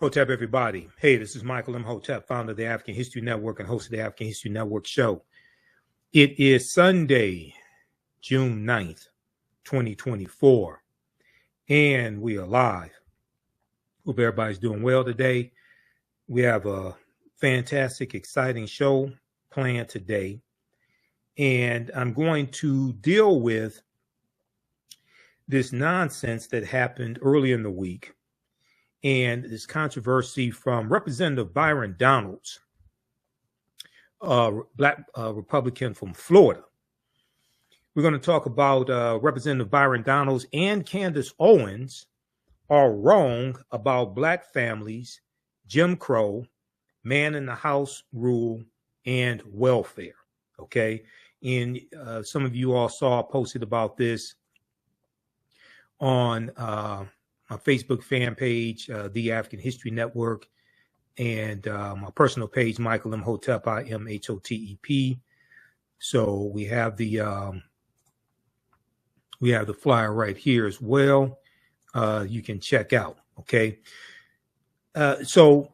Hotep, everybody. Hey, this is Michael Imhotep, founder of the African History Network and host of the African History Network show. It is Sunday, June 9th, 2024, and we are live. Hope everybody's doing well today. We have a fantastic, exciting show planned today, and I'm going to deal with this nonsense that happened early in the week and this controversy from Representative Byron Donalds, Black Republican from Florida. We're going to talk about Representative Byron Donalds and Candace Owens are wrong about Black families, Jim Crow, man in the house rule, and welfare. Okay. And some of you all saw I posted about this on my Facebook fan page, The African History Network, and my personal page, Michael Imhotep, IMHOTEP. So we have the flyer right here as well. You can check out. Okay. So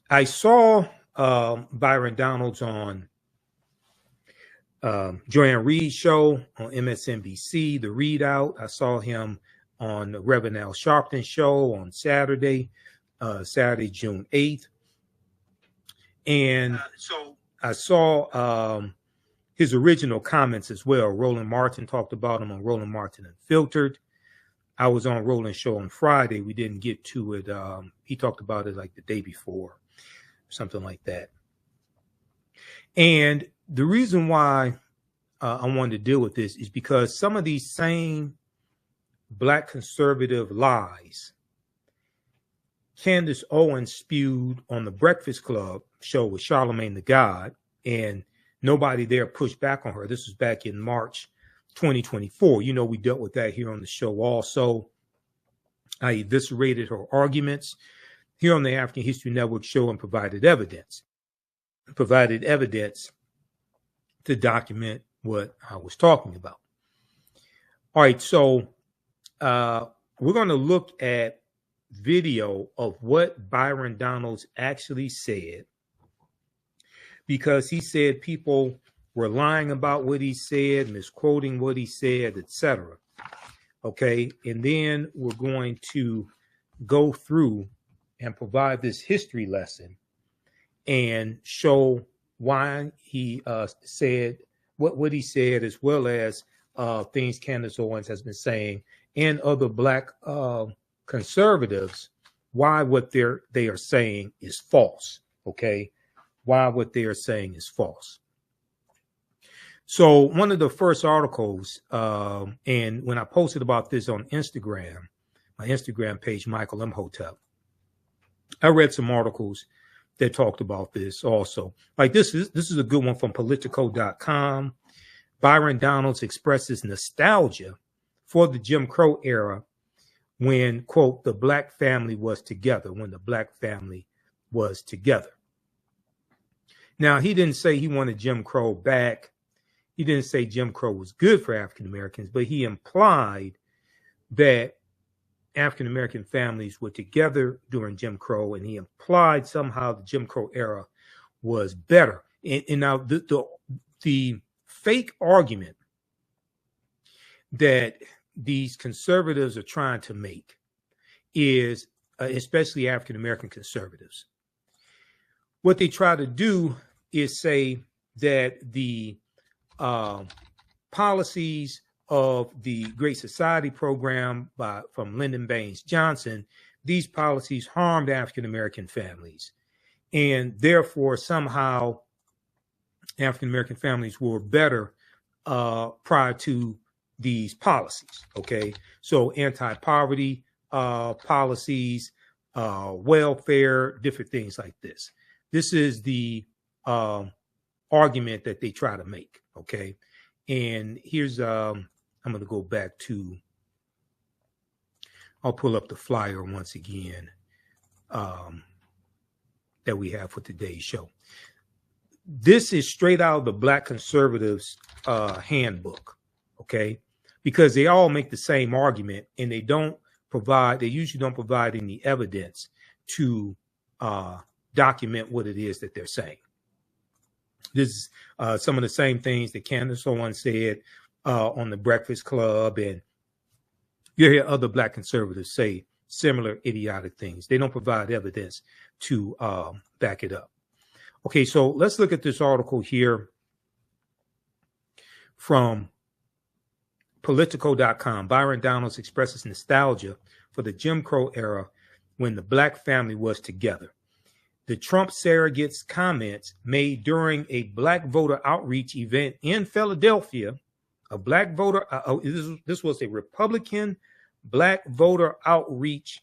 I saw Byron Donalds on Joanne Reed's show on MSNBC, The Readout. I saw him on the Reverend Al Sharpton show on Saturday, June 8th. And so I saw his original comments as well. Roland Martin talked about him on Roland Martin Unfiltered. I was on Roland's show on Friday. We didn't get to it. He talked about it like the day before, something like that. And the reason why I wanted to deal with this is because some of these same Black conservative lies Candace Owens spewed on the Breakfast Club show with Charlemagne the God, and nobody there pushed back on her. This was back in March 2024. You know, we dealt with that here on the show also. I eviscerated her arguments here on the African History Network show and provided evidence to document what I was talking about. All right, so we're going to look at video of what Byron Donalds actually said, because he said people were lying about what he said, misquoting what he said, etc. Okay, and then we're going to go through and provide this history lesson and show why he said what he said, as well as things Candace Owens has been saying and other Black conservatives, why what they are saying is false. Okay, why what they are saying is false. So one of the first articles, and when I posted about this on Instagram, my Instagram page, Michael Imhotep, I read some articles that talked about this also. Like this is a good one from Politico.com. Byron Donalds expresses nostalgia for the Jim Crow era when, quote, the Black family was together, when the Black family was together. Now, he didn't say he wanted Jim Crow back. He didn't say Jim Crow was good for African Americans, but he implied that African American families were together during Jim Crow, and he implied somehow the Jim Crow era was better. And now the fake argument that these conservatives are trying to make is, especially African American conservatives, what they try to do is say that the policies of the Great Society program from Lyndon Baines Johnson, these policies harmed African American families, and therefore somehow African American families were better prior to these policies. Okay, so anti-poverty policies, welfare, different things like this. This is the argument that they try to make. Okay, and here's I'm going to go back to. I'll pull up the flyer once again that we have for today's show. This is straight out of the Black conservatives handbook. Okay, because they all make the same argument, and they usually don't provide any evidence to document what it is that they're saying. This is some of the same things that Candace Owens said on the Breakfast Club, and you hear other Black conservatives say similar idiotic things. They don't provide evidence to back it up. Okay, so let's look at this article here from Politico.com. Byron Donalds expresses nostalgia for the Jim Crow era when the Black family was together. The Trump surrogate's comments made during a Black voter outreach event in Philadelphia, a Black voter, this was a Republican Black voter outreach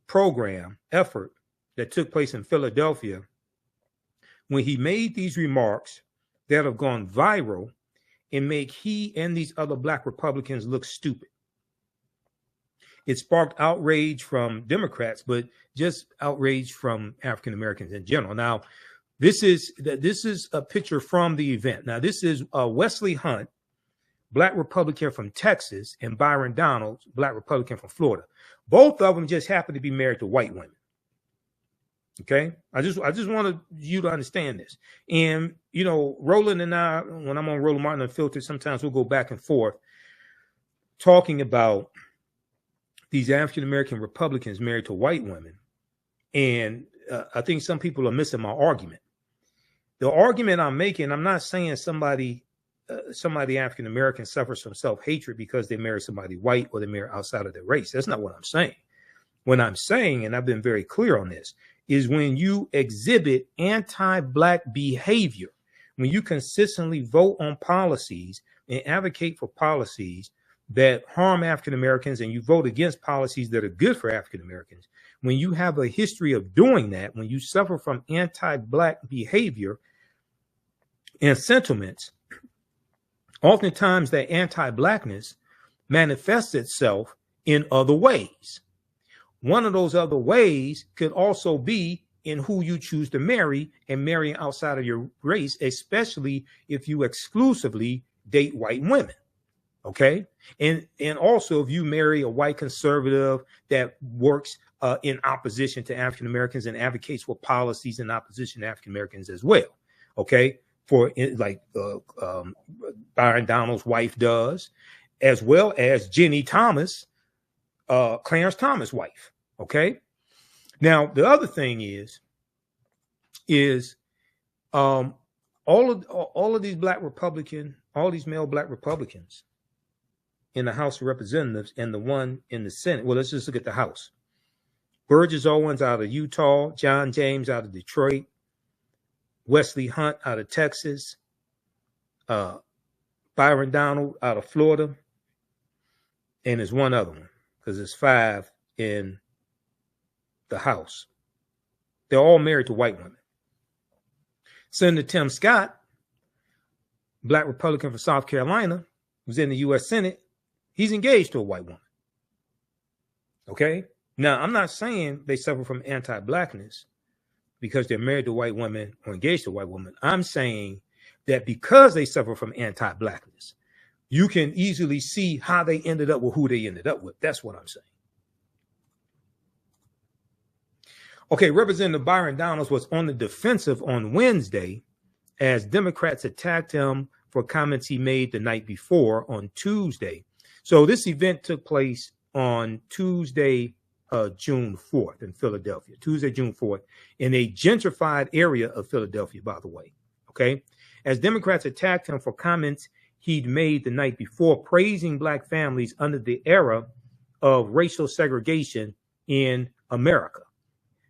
program effort that took place in Philadelphia, when he made these remarks that have gone viral and make he and these other Black Republicans look stupid. It sparked outrage from Democrats, but just outrage from African Americans in general. Now, this is a picture from the event. Now, this is Wesley Hunt, Black Republican from Texas, and Byron Donalds, Black Republican from Florida. Both of them just happen to be married to white women. Okay, I just wanted you to understand this. And you know, Roland and I, when I'm on Roland Martin Unfiltered, sometimes we'll go back and forth talking about these African American Republicans married to white women. And I think some people are missing my argument. The argument I'm making, I'm not saying somebody African American suffers from self-hatred because they marry somebody white or they marry outside of their race. That's not what I'm saying. What I'm saying, and I've been very clear on this, is when you exhibit anti-Black behavior, when you consistently vote on policies and advocate for policies that harm African Americans, and you vote against policies that are good for African Americans, when you have a history of doing that, when you suffer from anti-Black behavior and sentiments, oftentimes that anti-Blackness manifests itself in other ways. One of those other ways could also be in who you choose to marry, and marrying outside of your race, especially if you exclusively date white women. Okay. And also if you marry a white conservative that works in opposition to African Americans and advocates for policies in opposition to African Americans as well. Okay. For like Byron Donalds' wife does, as well as Jenny Thomas, Clarence Thomas' wife. Okay. Now, the other thing is all of these Black Republican, all these male Black Republicans in the House of Representatives and the one in the Senate. Well, let's just look at the House. Burgess Owens out of Utah, John James out of Detroit, Wesley Hunt out of Texas, Byron Donald out of Florida, and there's one other one, because there's 5 in the House. They're all married to white women. Senator Tim Scott, Black Republican from South Carolina, who's in the U.S. Senate, he's engaged to a white woman. Okay? Now, I'm not saying they suffer from anti-Blackness because they're married to white women or engaged to white women. I'm saying that because they suffer from anti-Blackness, you can easily see how they ended up with who they ended up with. That's what I'm saying. Okay, Representative Byron Donalds was on the defensive on Wednesday as Democrats attacked him for comments he made the night before on Tuesday. So this event took place on Tuesday, June 4th in Philadelphia, Tuesday, June 4th, in a gentrified area of Philadelphia, by the way. Okay, as Democrats attacked him for comments he'd made the night before praising Black families under the era of racial segregation in America.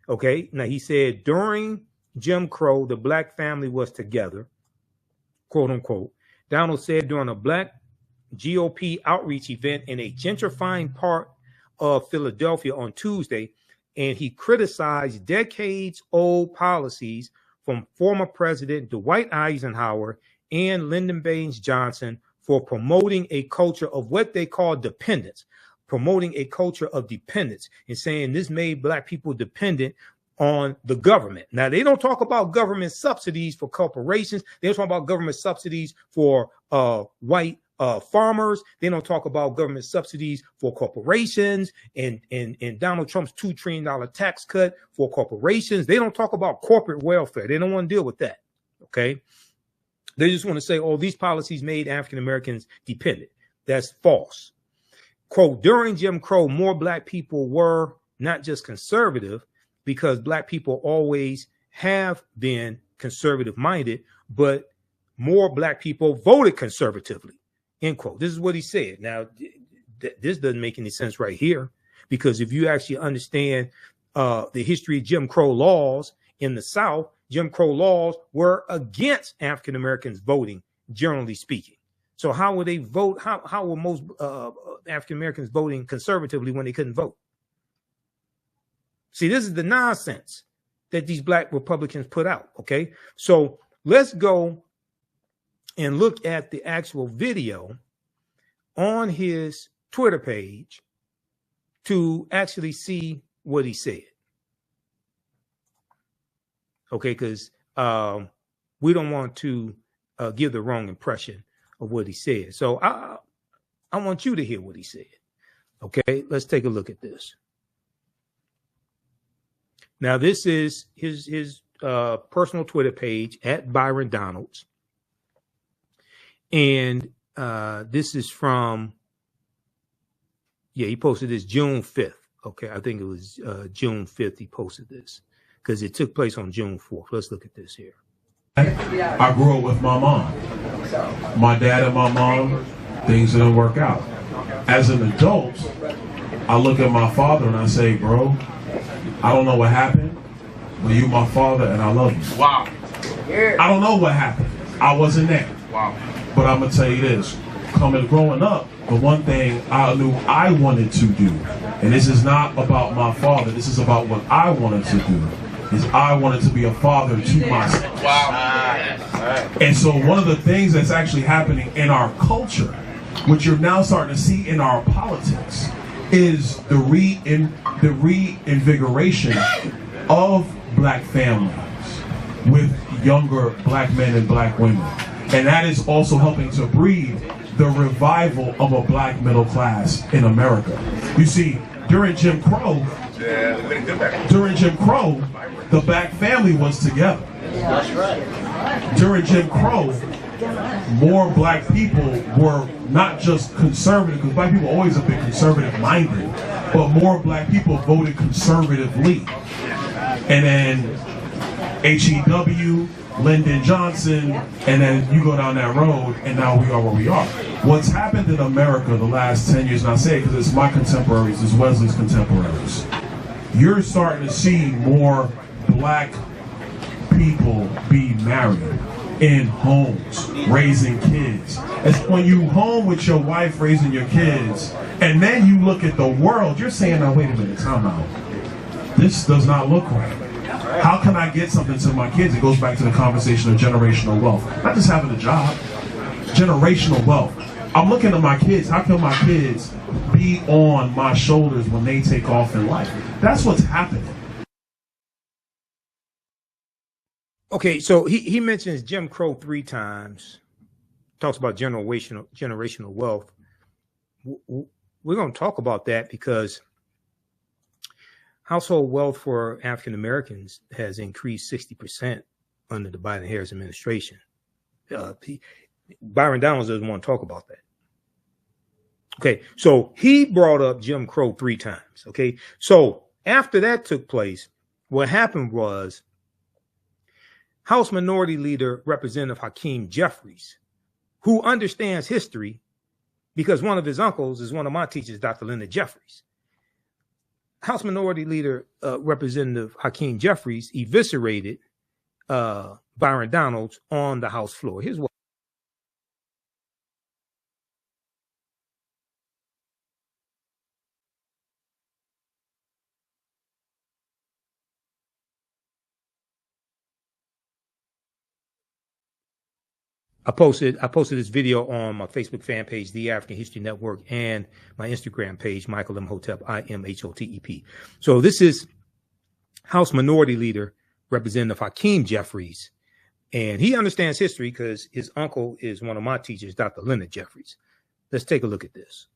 Okay, now he said during Jim Crow, the Black family was together, quote unquote. Donald said during a Black GOP outreach event in a gentrifying part of Philadelphia on Tuesday, and he criticized decades-old policies from former President Dwight Eisenhower and Lyndon Baines Johnson for promoting a culture of what they call dependence, promoting a culture of dependence, and saying this made Black people dependent on the government. Now, they don't talk about government subsidies for corporations. They don't talk about government subsidies for white farmers. They don't talk about government subsidies for corporations and Donald Trump's $2 trillion tax cut for corporations. They don't talk about corporate welfare. They don't want to deal with that. Okay. They just want to say, oh, these policies made African Americans dependent. That's false. Quote, during Jim Crow, more black people were not just conservative, because black people always have been conservative minded, but more black people voted conservatively, end quote. This is what he said. Now, this doesn't make any sense right here, because if you actually understand the history of Jim Crow laws in the South, Jim Crow laws were against African Americans voting, generally speaking. So how would they vote? How were most African Americans voting conservatively when they couldn't vote? See, this is the nonsense that these black Republicans put out. Okay, so let's go and look at the actual video on his Twitter page to actually see what he said. Okay, because we don't want to give the wrong impression of what he said. So I want you to hear what he said. Okay, let's take a look at this. Now, this is his personal Twitter page at Byron Donalds. And this is from, he posted this June 5th. Okay, I think it was June 5th he posted this, because it took place on June 4th. Let's look at this here. I grew up with my mom. My dad and my mom, things didn't work out. As an adult, I look at my father and I say, bro, I don't know what happened, but you my father and I love you. Wow. I don't know what happened. I wasn't there. Wow. But I'm going to tell you this. Growing up, the one thing I knew I wanted to do, and this is not about my father, this is about what I wanted to do, is I wanted to be a father to myself. Wow. And so one of the things that's actually happening in our culture, which you're now starting to see in our politics, is the reinvigoration of black families with younger black men and black women. And that is also helping to breed the revival of a black middle class in America. You see, during Jim Crow, the black family was together. That's right. During Jim Crow, more black people were not just conservative, because black people always have been conservative minded, but more black people voted conservatively. And then H.E.W., Lyndon Johnson, and then you go down that road, and now we are where we are. What's happened in America the last 10 years, and I say it because it's my contemporaries, it's Wesley's contemporaries, you're starting to see more black people be married in homes, raising kids. It's when you home with your wife raising your kids, and then you look at the world, you're saying, now wait a minute, time out. This does not look right. How can I get something to my kids? It goes back to the conversation of generational wealth. Not just having a job, generational wealth. I'm looking at my kids. How can my kids be on my shoulders when they take off in life? That's what's happening. Okay, so he mentions Jim Crow 3 times, talks about generational wealth. We're going to talk about that because household wealth for African Americans has increased 60% under the Biden-Harris administration. Byron Donalds doesn't want to talk about that. Okay, so he brought up Jim Crow 3 times. Okay, so after that took place, what happened was House Minority Leader Representative Hakeem Jeffries, who understands history because one of his uncles is one of my teachers, Dr. Lyndon Jeffries. House Minority Leader Representative Hakeem Jeffries eviscerated Byron Donalds on the House floor. Here's what. I posted this video on my Facebook fan page, The African History Network, and my Instagram page, Michael Imhotep, Imhotep. So this is House Minority Leader Representative Hakeem Jeffries, and he understands history because his uncle is one of my teachers, Dr. Lyndon Jeffries. Let's take a look at this.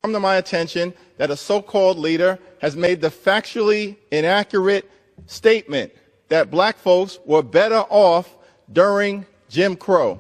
Come to my attention that a so-called leader has made the factually inaccurate statement that black folks were better off during Jim Crow.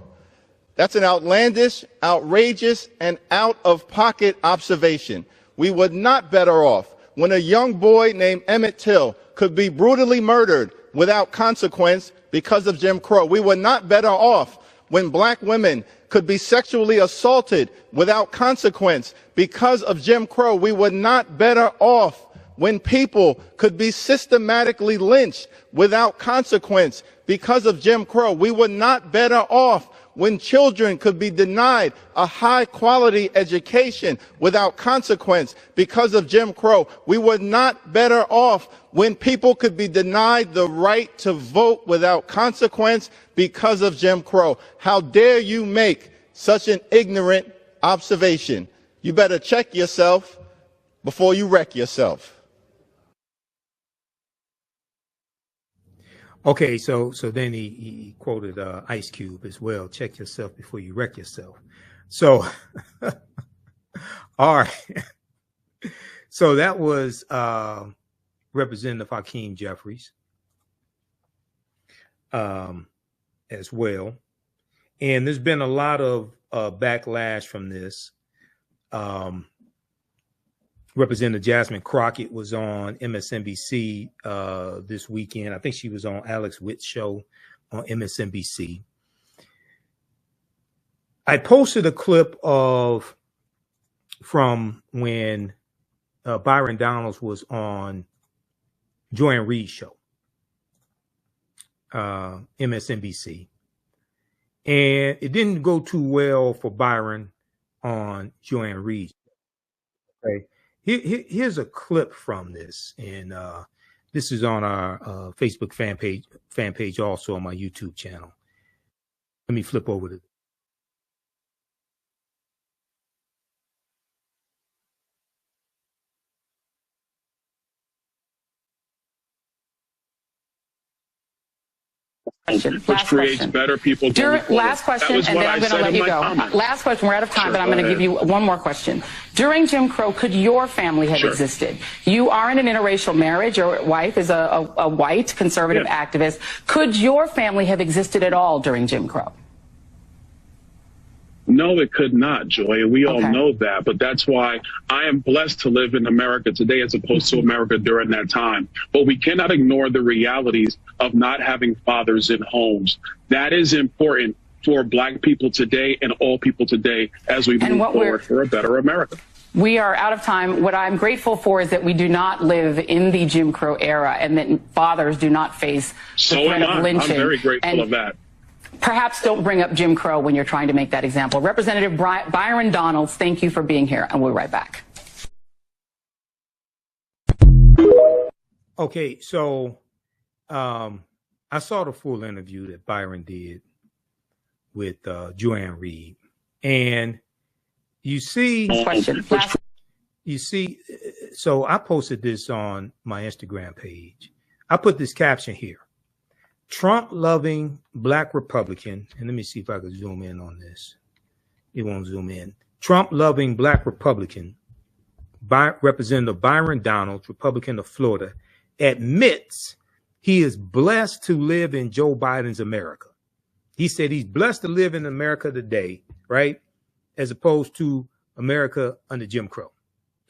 That's an outlandish, outrageous, and out-of-pocket observation. We were not better off when a young boy named Emmett Till could be brutally murdered without consequence because of Jim Crow. We were not better off when black women could be sexually assaulted without consequence because of Jim Crow. We were not better off when people could be systematically lynched without consequence because of Jim Crow. We were not better off when children could be denied a high-quality education without consequence because of Jim Crow. We were not better off when people could be denied the right to vote without consequence because of Jim Crow. How dare you make such an ignorant observation? You better check yourself before you wreck yourself. Okay, so then he quoted Ice Cube as well. Check yourself before you wreck yourself. So, all right. So that was Representative Hakeem Jeffries as well. And there's been a lot of backlash from this. Representative Jasmine Crockett was on MSNBC this weekend. I think she was on Alex Witt's show on MSNBC. I posted a clip from when Byron Donalds was on Joy and Reid's show, MSNBC. And it didn't go too well for Byron on Joy and Reid. Okay. Here's a clip from this, and this is on our Facebook fan page, also on my YouTube channel. Let me flip over to. Which creates better people. Last question, and then I'm going to let you go. Last question. We're out of time, but I'm going to give you one more question. During Jim Crow, could your family have existed? You are in an interracial marriage. Your wife is a white conservative activist. Could your family have existed at all during Jim Crow? No, it could not, Joy, and we all know that. But that's why I am blessed to live in America today as opposed to America during that time. But we cannot ignore the realities of not having fathers in homes. That is important for Black people today and all people today as we move forward for a better America. We are out of time. What I'm grateful for is that we do not live in the Jim Crow era and that fathers do not face the threat of lynching. I'm very grateful of that. Perhaps don't bring up Jim Crow when you're trying to make that example. Representative Byron Donalds, thank you for being here, and we'll be right back. Okay, so I saw the full interview that Byron did with Joanne Reid, and you see, so I posted this on my Instagram page. I put this caption here. Trump-loving Black Republican, and let me see if I can zoom in on this. It won't zoom in. Trump-loving Black Republican, Representative Byron Donalds, Republican of Florida, admits he is blessed to live in Joe Biden's America. He said he's blessed to live in America today, right, as opposed to America under Jim Crow.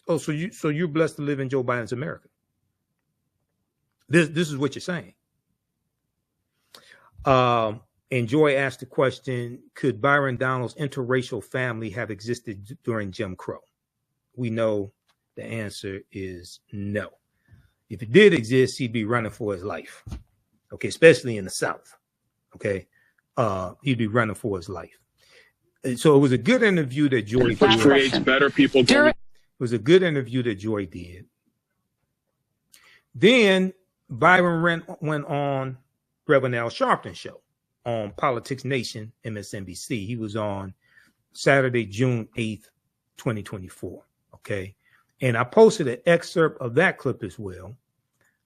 Oh, so you're blessed to live in Joe Biden's America. This is what you're saying. And Joy asked the question, could Byron Donalds' interracial family have existed during Jim Crow? We know the answer is no. If it did exist, he'd be running for his life. Okay, especially in the South. Okay, he'd be running for his life. So it was a good interview that Joy did. Creates better people. It was a good interview that Joy did. Then Byron went on Reverend Al Sharpton's show on Politics Nation, MSNBC. He was on Saturday, June 8th, 2024. Okay. And I posted an excerpt of that clip as well.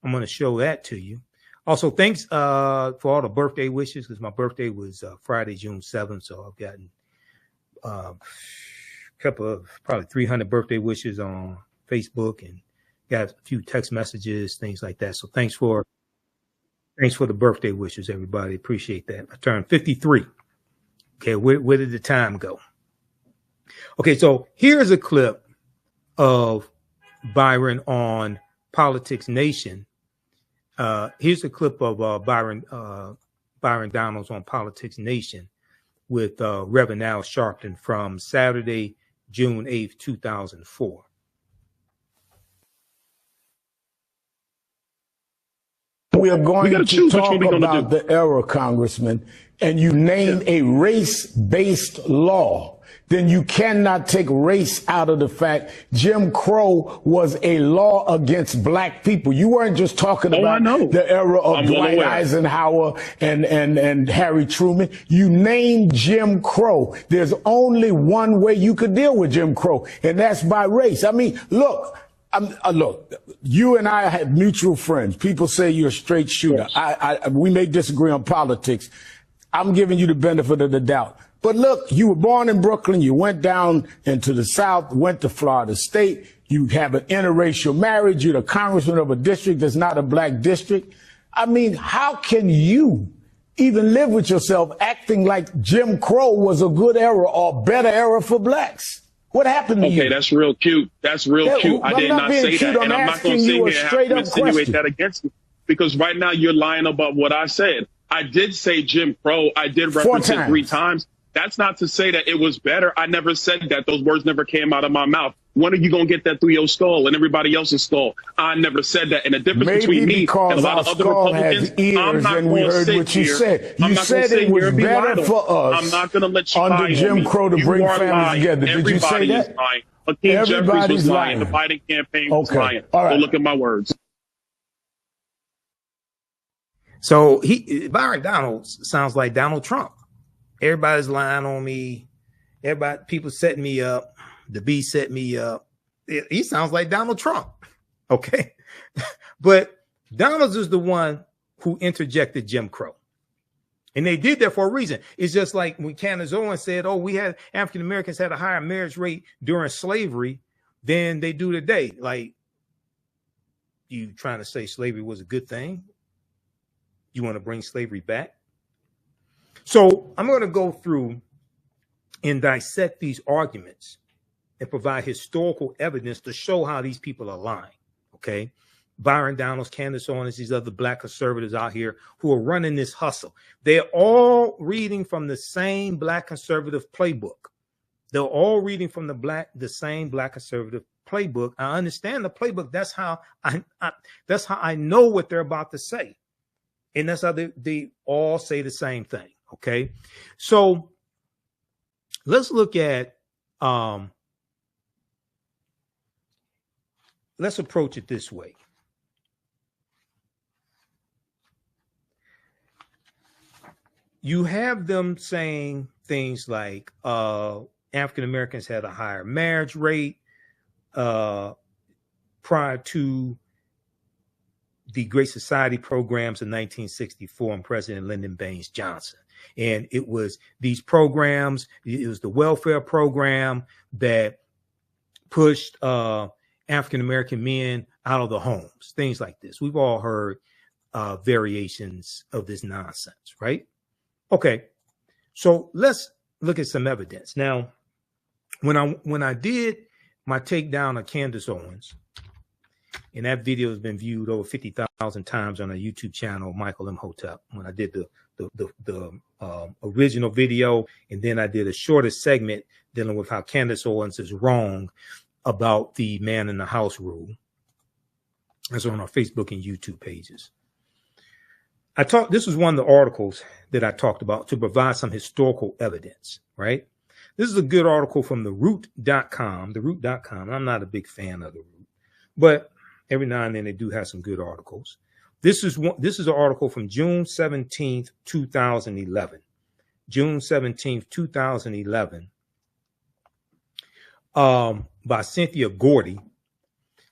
I'm going to show that to you. Also, thanks for all the birthday wishes, because my birthday was Friday, June 7th. So I've gotten couple of probably 300 birthday wishes on Facebook and got a few text messages, things like that. So thanks for the birthday wishes, everybody. Appreciate that. I turned 53. Okay, where did the time go? Okay, so here's a clip of Byron on Politics Nation. Here's a clip of Byron Donalds on Politics Nation with Reverend Al Sharpton from Saturday, June 8th, 2004. We are going to talk about the era, Congressman, and you name a race-based law, then you cannot take race out of the fact Jim Crow was a law against black people. You weren't just talking about the era of Dwight Eisenhower and Harry Truman. You named Jim Crow. There's only one way you could deal with Jim Crow, and that's by race. I mean, look, you and I have mutual friends. People say you're a straight shooter. We may disagree on politics. I'm giving you the benefit of the doubt. But look, you were born in Brooklyn. You went down into the South, went to Florida State. You have an interracial marriage. You're the congressman of a district that's not a black district. I mean, how can you even live with yourself acting like Jim Crow was a good era or better era for blacks? What happened to you? Okay, that's real cute. That's real cute. I did not say that. And I'm not going to sit here and have to insinuate that against you. Because right now you're lying about what I said. I did say Jim Crow. I did reference it 3 times. That's not to say that it was better. I never said that. Those words never came out of my mouth. When are you going to get that through your skull and everybody else's skull? I never said that. And the difference between me and a lot of other Republicans, I'm not going to sit here. You said it was better for us. I'm not going to let you lie under Jim Crow to bring families together. Did you say that? Hakeem Jeffries was lying. The Biden campaign was lying. All right. So look at my words. So Byron Donalds sounds like Donald Trump. Everybody's lying on me. People setting me up. The B set me up. He sounds like Donald Trump. Okay. But Donalds is the one who interjected Jim Crow. And they did that for a reason. It's just like when Candace Owens said, we had African Americans had a higher marriage rate during slavery than they do today. Like, you trying to say slavery was a good thing? You want to bring slavery back? So I'm going to go through and dissect these arguments and provide historical evidence to show how these people are lying. Okay. Byron Donalds, Candace Owens, these other black conservatives out here who are running this hustle. They're all reading from the same black conservative playbook. They're all reading from the same black conservative playbook. I understand the playbook. That's how I know what they're about to say. And that's how they all say the same thing. Okay. So let's look at, let's approach it this way. You have them saying things like African Americans had a higher marriage rate prior to the Great Society programs in 1964 and President Lyndon Baines Johnson. And it was these programs, it was the welfare program that pushed African American men out of the homes, things like this. We've all heard variations of this nonsense, right? Okay, so let's look at some evidence. Now, when I did my takedown of Candace Owens, and that video has been viewed over 50,000 times on our YouTube channel, Michael Imhotep, when I did the original video, and then I did a shorter segment dealing with how Candace Owens is wrong about the man in the house rule. That's on our Facebook and YouTube pages. This was one of the articles that I talked about to provide some historical evidence, right? This is a good article from theroot.com, theroot.com. I'm not a big fan of the Root, but every now and then they do have some good articles. This is an article from June 17th, 2011. June 17th, 2011, by Cynthia Gordy,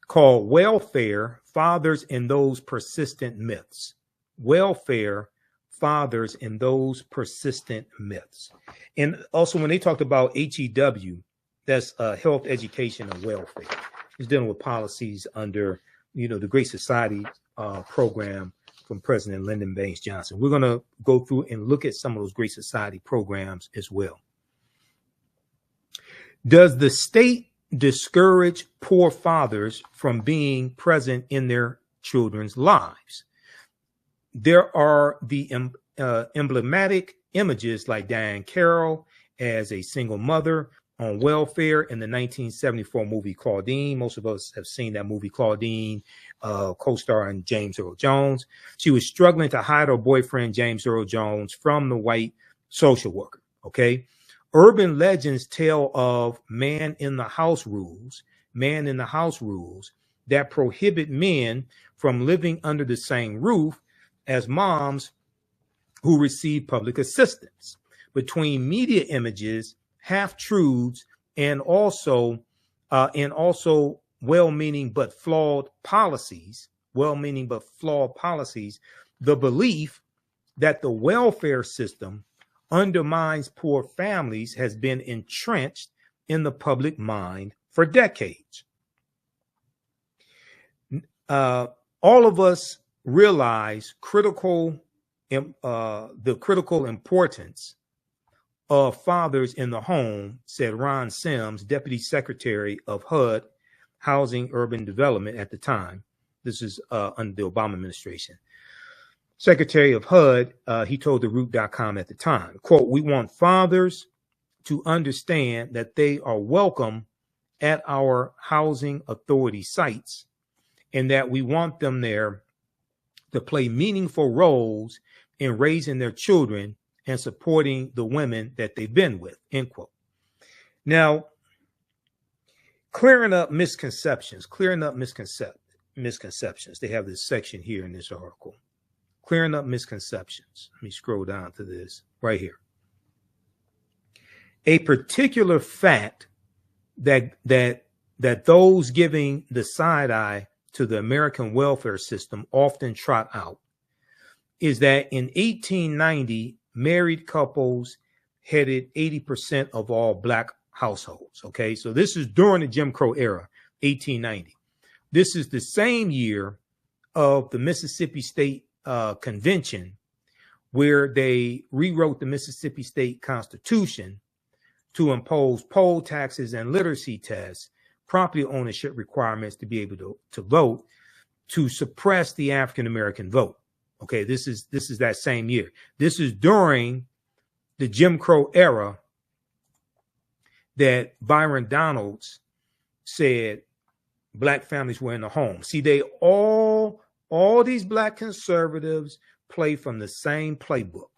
called Welfare, Fathers and Those Persistent Myths. Welfare, Fathers and Those Persistent Myths. And also when they talked about HEW, That's health, education, and welfare. He's dealing with policies under, the Great Society program from President Lyndon Baines Johnson. We're going to go through and look at some of those Great Society programs as well. Does the state discourage poor fathers from being present in their children's lives? There are the emblematic images like Diane Carroll as a single mother on welfare in the 1974 movie Claudine. Most of us have seen that movie Claudine, co-starring James Earl Jones. She was struggling to hide her boyfriend, James Earl Jones, from the white social worker, okay? Urban legends tell of man in the house rules that prohibit men from living under the same roof as moms who receive public assistance. Between media images, half-truths, and also well-meaning but flawed policies, the belief that the welfare system undermines poor families has been entrenched in the public mind for decades. All of us realize the critical importance of fathers in the home, said Ron Sims, Deputy Secretary of HUD, Housing Urban Development at the time. This is under the Obama administration. Secretary of HUD, he told TheRoot.com at the time, quote, "We want fathers to understand that they are welcome at our housing authority sites and that we want them there to play meaningful roles in raising their children and supporting the women that they've been with," end quote. Now, clearing up misconceptions. They have this section here in this article. Clearing up misconceptions. Let me scroll down to this right here. A particular fact that those giving the side eye to the American welfare system often trot out is that in 1890, married couples headed 80% of all Black households. Okay, so this is during the Jim Crow era, 1890. This is the same year of the Mississippi State Convention, where they rewrote the Mississippi State Constitution to impose poll taxes and literacy tests, property ownership requirements to be able to vote, to suppress the African American vote. Okay, this is that same year. This is during the Jim Crow era that Byron Donalds said Black families were in the home. See, they all these Black conservatives play from the same playbook.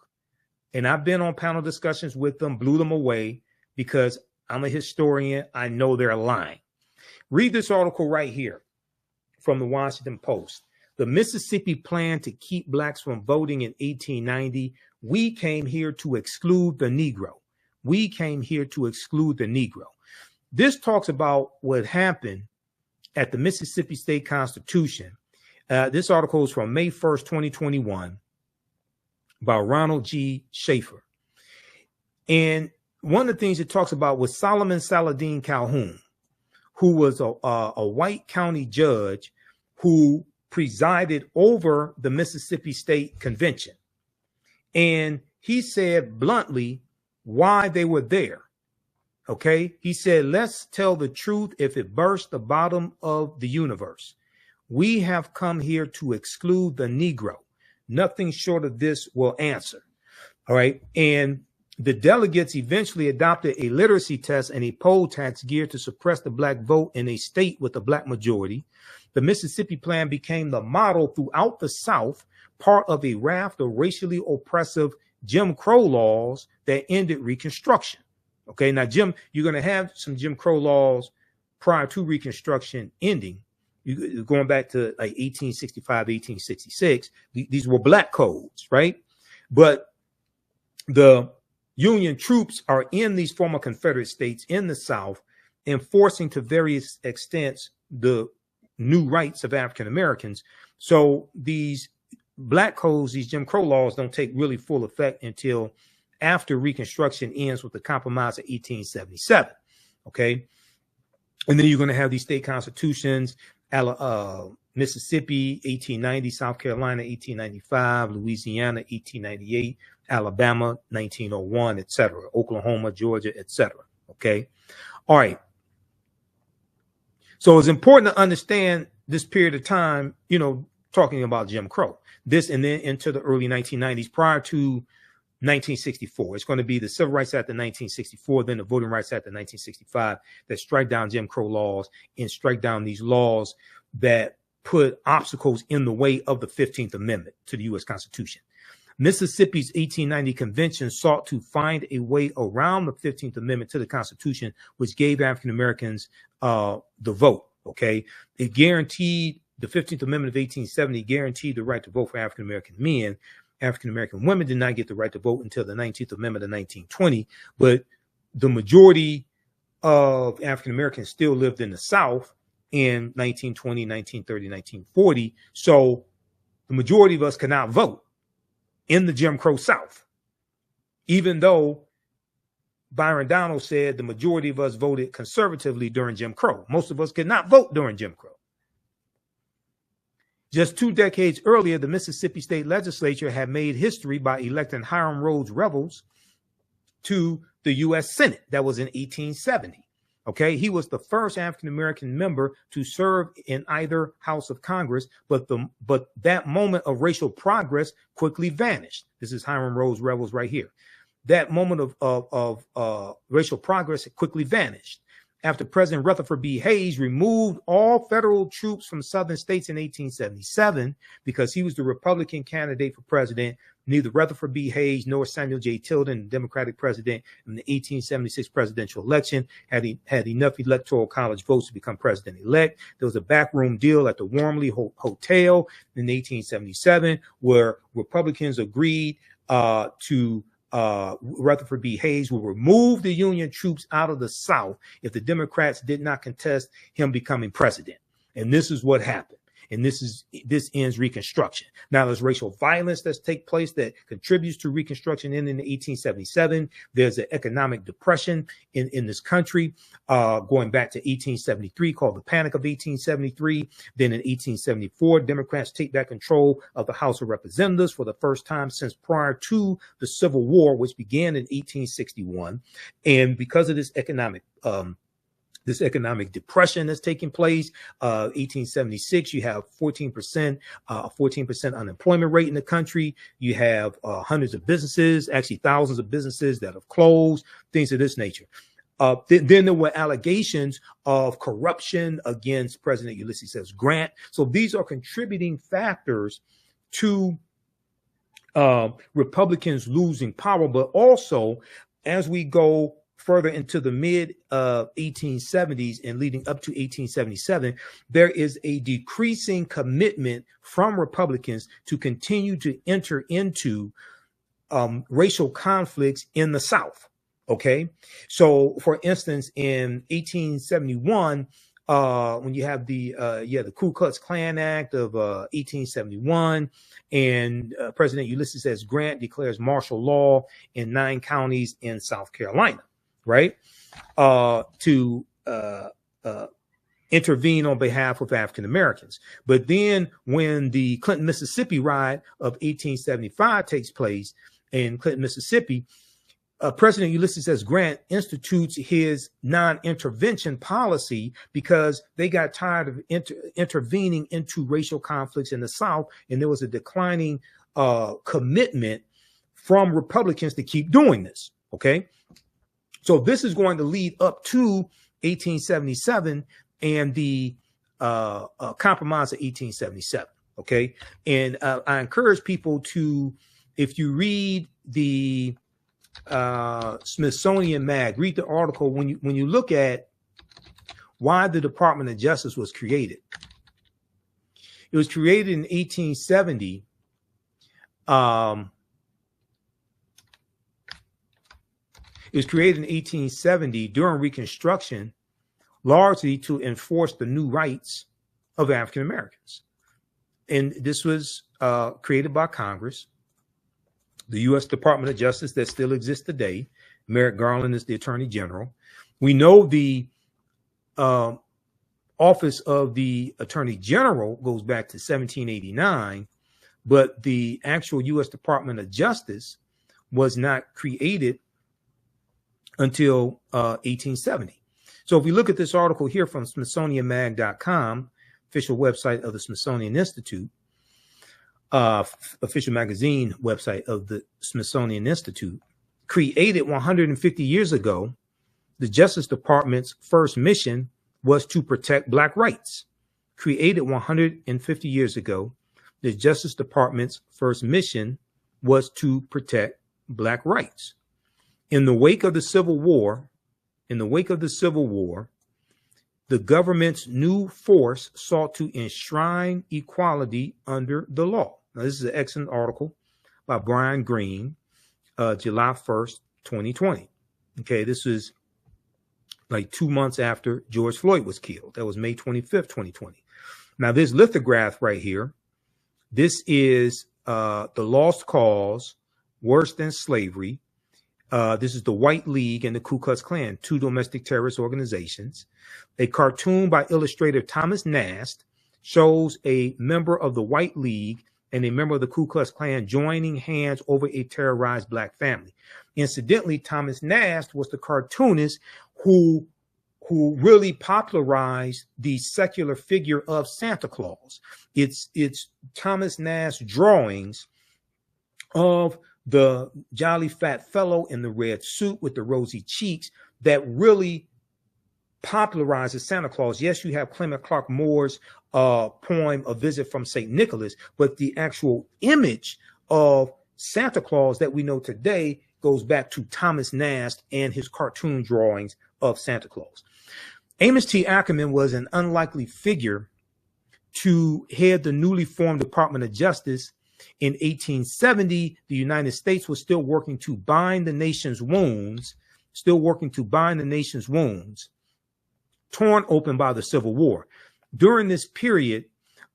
And I've been on panel discussions with them, blew them away because I'm a historian. I know they're lying. Read this article right here from the Washington Post. The Mississippi plan to keep Blacks from voting in 1890. We came here to exclude the Negro. We came here to exclude the Negro. This talks about what happened at the Mississippi State Constitution. This article is from May 1st, 2021 by Ronald G. Schaefer. And one of the things it talks about was Solomon Saladin Calhoun, who was a white county judge who presided over the Mississippi State Convention. And he said bluntly why they were there. Okay, he said, let's tell the truth if it burst the bottom of the universe. We have come here to exclude the Negro. Nothing short of this will answer. All right. And the delegates eventually adopted a literacy test and a poll tax geared to suppress the Black vote in a state with a Black majority. The Mississippi plan became the model throughout the South, part of a raft of racially oppressive Jim Crow laws that ended Reconstruction. Okay, now, Jim, you're going to have some Jim Crow laws prior to Reconstruction ending. Going back to like 1865, 1866, these were Black codes, right? But the Union troops are in these former Confederate states in the South, enforcing to various extents the new rights of African Americans. So these Black codes, these Jim Crow laws, don't take really full effect until after Reconstruction ends with the Compromise of 1877. Okay. And then you're going to have these state constitutions, Mississippi, 1890, South Carolina, 1895, Louisiana, 1898, Alabama, 1901, etc., Oklahoma, Georgia, etc. Okay. All right. So it's important to understand this period of time, you know, talking about Jim Crow, this and then into the early 1990s prior to 1964. It's going to be the Civil Rights Act of 1964, then the Voting Rights Act of 1965 that strike down Jim Crow laws and strike down these laws that put obstacles in the way of the 15th Amendment to the U.S. Constitution. Mississippi's 1890 convention sought to find a way around the 15th Amendment to the Constitution, which gave African Americans the vote. Okay. It guaranteed, the 15th Amendment of 1870 guaranteed the right to vote for African American men. African American women did not get the right to vote until the 19th Amendment of 1920, but the majority of African Americans still lived in the South in 1920, 1930, 1940. So the majority of us could not vote in the Jim Crow South, even though Byron Donalds said the majority of us voted conservatively during Jim Crow. Most of us could not vote during Jim Crow. Just 2 decades earlier, the Mississippi State Legislature had made history by electing Hiram Rhodes Revels to the U.S. Senate. That was in 1870. Okay, he was the first African-American member to serve in either house of Congress, but that moment of racial progress quickly vanished. This is Hiram Rhodes Revels right here. That moment of racial progress quickly vanished after President Rutherford B. Hayes removed all federal troops from southern states in 1877 because he was the Republican candidate for president. Neither Rutherford B. Hayes nor Samuel J. Tilden, the Democratic president in the 1876 presidential election, had enough electoral college votes to become president-elect. There was a backroom deal at the Wormley Hotel in 1877 where Republicans agreed to Rutherford B. Hayes will remove the Union troops out of the South if the Democrats did not contest him becoming president. And this is what happened. And this ends Reconstruction. Now there's racial violence that's take place that contributes to Reconstruction in 1877. There's an economic depression in this country going back to 1873 called the Panic of 1873. Then in 1874, Democrats take back control of the House of Representatives for the first time since prior to the Civil War, which began in 1861. And because of this economic depression that's taking place, 1876, you have 14% unemployment rate in the country. You have hundreds of businesses, actually thousands of businesses that have closed, things of this nature. Then there were allegations of corruption against President Ulysses S. Grant. So these are contributing factors to Republicans losing power, but also as we go further into the mid 1870s and leading up to 1877, there is a decreasing commitment from Republicans to continue to enter into racial conflicts in the South. Okay, so for instance, in 1871, when you have the Ku Klux Klan Act of 1871, and President Ulysses S. Grant declares martial law in 9 counties in South Carolina. Right, to intervene on behalf of African Americans. But then when the Clinton, Mississippi riot of 1875 takes place in Clinton, Mississippi, President Ulysses S. Grant institutes his non-intervention policy because they got tired of intervening into racial conflicts in the South, and there was a declining commitment from Republicans to keep doing this. Okay. So this is going to lead up to 1877 and the Compromise of 1877. Okay. And I encourage people to, if you read the Smithsonian Mag, read the article when you look at why the Department of Justice was created. It was created in 1870. It was created in 1870 during Reconstruction, largely to enforce the new rights of African Americans. And this was created by Congress. The U.S. Department of Justice that still exists today. Merrick Garland is the Attorney General. We know the office of the Attorney General goes back to 1789, but the actual U.S. Department of Justice was not created until 1870. So if we look at this article here from SmithsonianMag.com, official website of the Smithsonian Institute, official magazine website of the Smithsonian Institute, created 150 years ago, the Justice Department's first mission was to protect Black rights. Created 150 years ago, the Justice Department's first mission was to protect Black rights. In the wake of the Civil War, the government's new force sought to enshrine equality under the law. Now, this is an excellent article by Brian Greene, July 1st, 2020. Okay, this is like 2 months after George Floyd was killed. That was May 25th, 2020. Now, this lithograph right here, this is the Lost Cause, Worse Than Slavery. This is the White League and the Ku Klux Klan, two domestic terrorist organizations. A cartoon by illustrator Thomas Nast shows a member of the White League and a member of the Ku Klux Klan joining hands over a terrorized Black family. Incidentally, Thomas Nast was the cartoonist who really popularized the secular figure of Santa Claus. It's Thomas Nast's drawings of the jolly fat fellow in the red suit with the rosy cheeks that really popularizes Santa Claus. Yes, you have Clement Clark Moore's poem, A Visit from St. Nicholas, but the actual image of Santa Claus that we know today goes back to Thomas Nast and his cartoon drawings of Santa Claus. Amos T. Ackerman was an unlikely figure to head the newly formed Department of Justice. In 1870, the United States was still working to bind the nation's wounds, torn open by the Civil War. During this period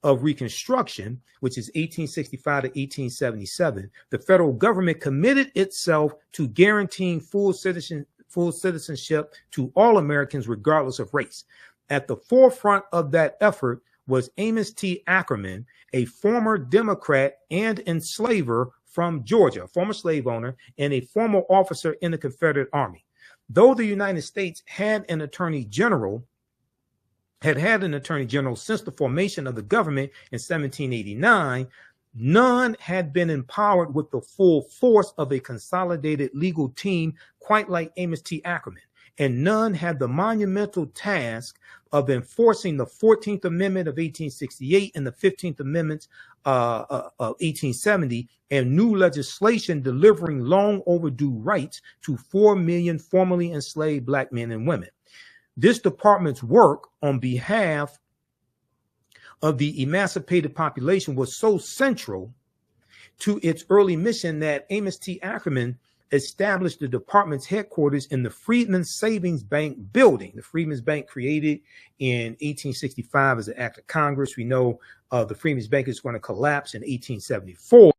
of Reconstruction, which is 1865 to 1877, the federal government committed itself to guaranteeing full citizenship to all Americans, regardless of race. At the forefront of that effort was Amos T. Ackerman, a former Democrat and enslaver from Georgia, a former slave owner and a former officer in the Confederate Army. Though the United States had an attorney general since the formation of the government in 1789, none had been empowered with the full force of a consolidated legal team quite like Amos T. Ackerman, and none had the monumental task of enforcing the 14th Amendment of 1868 and the 15th Amendments of 1870 and new legislation delivering long overdue rights to 4 million formerly enslaved Black men and women. This department's work on behalf of the emancipated population was so central to its early mission that Amos T. Ackerman established the department's headquarters in the Freedmen's Savings Bank building. The Freedmen's Bank, created in 1865 as an act of Congress. We know the Freedmen's Bank is going to collapse in 1874.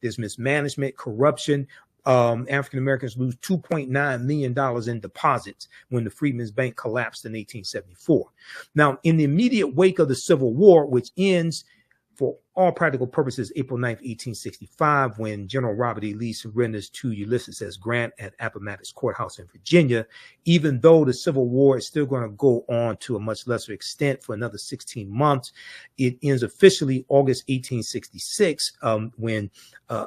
There's mismanagement, corruption. African Americans lose $2.9 million in deposits when the Freedmen's Bank collapsed in 1874. Now, in the immediate wake of the Civil War, which ends for all practical purposes April 9th, 1865, when General Robert E. Lee surrenders to Ulysses S. Grant at Appomattox Courthouse in Virginia, even though the Civil War is still going to go on to a much lesser extent for another 16 months. It ends officially August 1866, when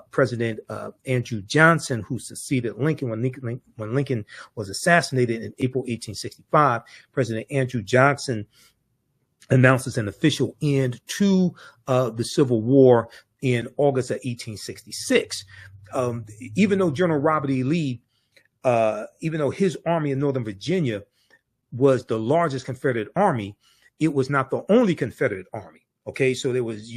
President Andrew Johnson, who succeeded Lincoln when Lincoln was assassinated in April 1865, President Andrew Johnson announces an official end to the Civil War in August of 1866. Even though General Robert E. Lee, even though his army in Northern Virginia was the largest Confederate army, it was not the only Confederate army. Okay, so there was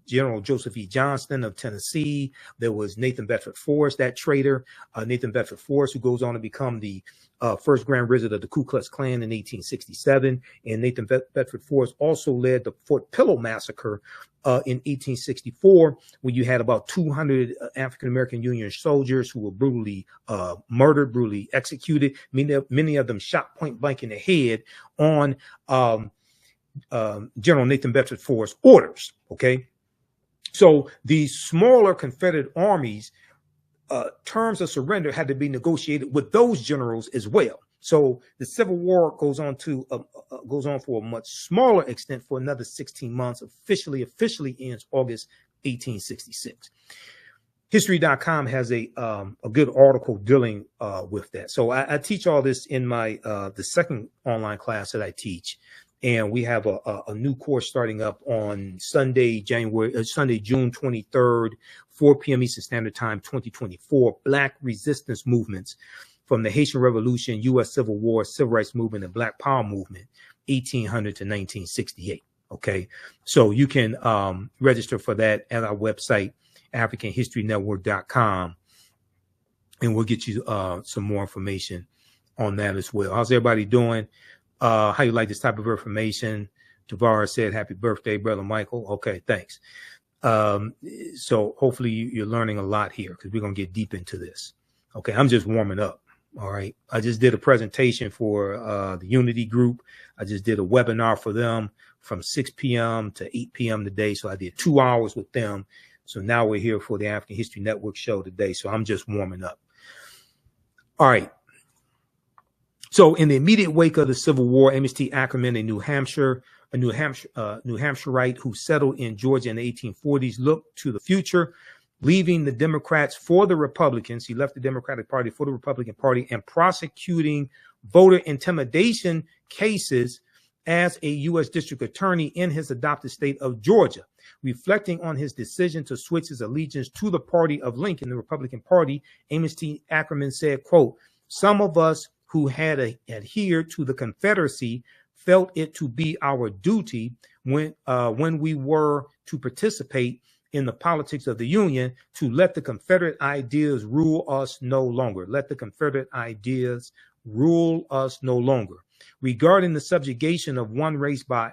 General Joseph E. Johnston of Tennessee. There was Nathan Bedford Forrest, that traitor, Nathan Bedford Forrest, who goes on to become the first Grand Wizard of the Ku Klux Klan in 1867. And Nathan Bedford Forrest also led the Fort Pillow Massacre in 1864, where you had about 200 African-American Union soldiers who were brutally murdered, brutally executed, many of them shot point blank in the head on General Nathan Bedford Forrest's orders. Okay, so these smaller Confederate armies, terms of surrender had to be negotiated with those generals as well. So the Civil War goes on for a much smaller extent for another 16 months. Officially ends August 1866. History.com has a good article dealing with that. So I teach all this in my the second online class that I teach. And we have a new course starting up on Sunday, June 23rd, 4 p.m. Eastern Standard Time, 2024. Black resistance movements from the Haitian Revolution, U.S. Civil War, Civil Rights Movement, and Black Power Movement, 1800 to 1968. Okay, so you can register for that at our website, AfricanHistoryNetwork.com, and we'll get you some more information on that as well. How's everybody doing? How you like this type of information? Tavares said, "Happy birthday, brother Michael." Okay, thanks. So hopefully you're learning a lot here, because we're gonna get deep into this. Okay, I'm just warming up. All right, I just did a presentation for the Unity group. I just did a webinar for them from 6 p.m. to 8 p.m. today. So I did 2 hours with them. So now we're here for the African History Network show today. So I'm just warming up. All right. So in the immediate wake of the Civil War, Amos T. Ackerman, a New Hampshireite who settled in Georgia in the 1840s, looked to the future, leaving the Democrats for the Republicans. He left the Democratic Party for the Republican Party and prosecuting voter intimidation cases as a U.S. District Attorney in his adopted state of Georgia. Reflecting on his decision to switch his allegiance to the party of Lincoln, the Republican Party, Amos T. Ackerman said, quote, "Some of us who had adhered to the Confederacy felt it to be our duty when we were to participate in the politics of the Union to let the Confederate ideas rule us no longer. Let the Confederate ideas rule us no longer. Regarding the subjugation of one race by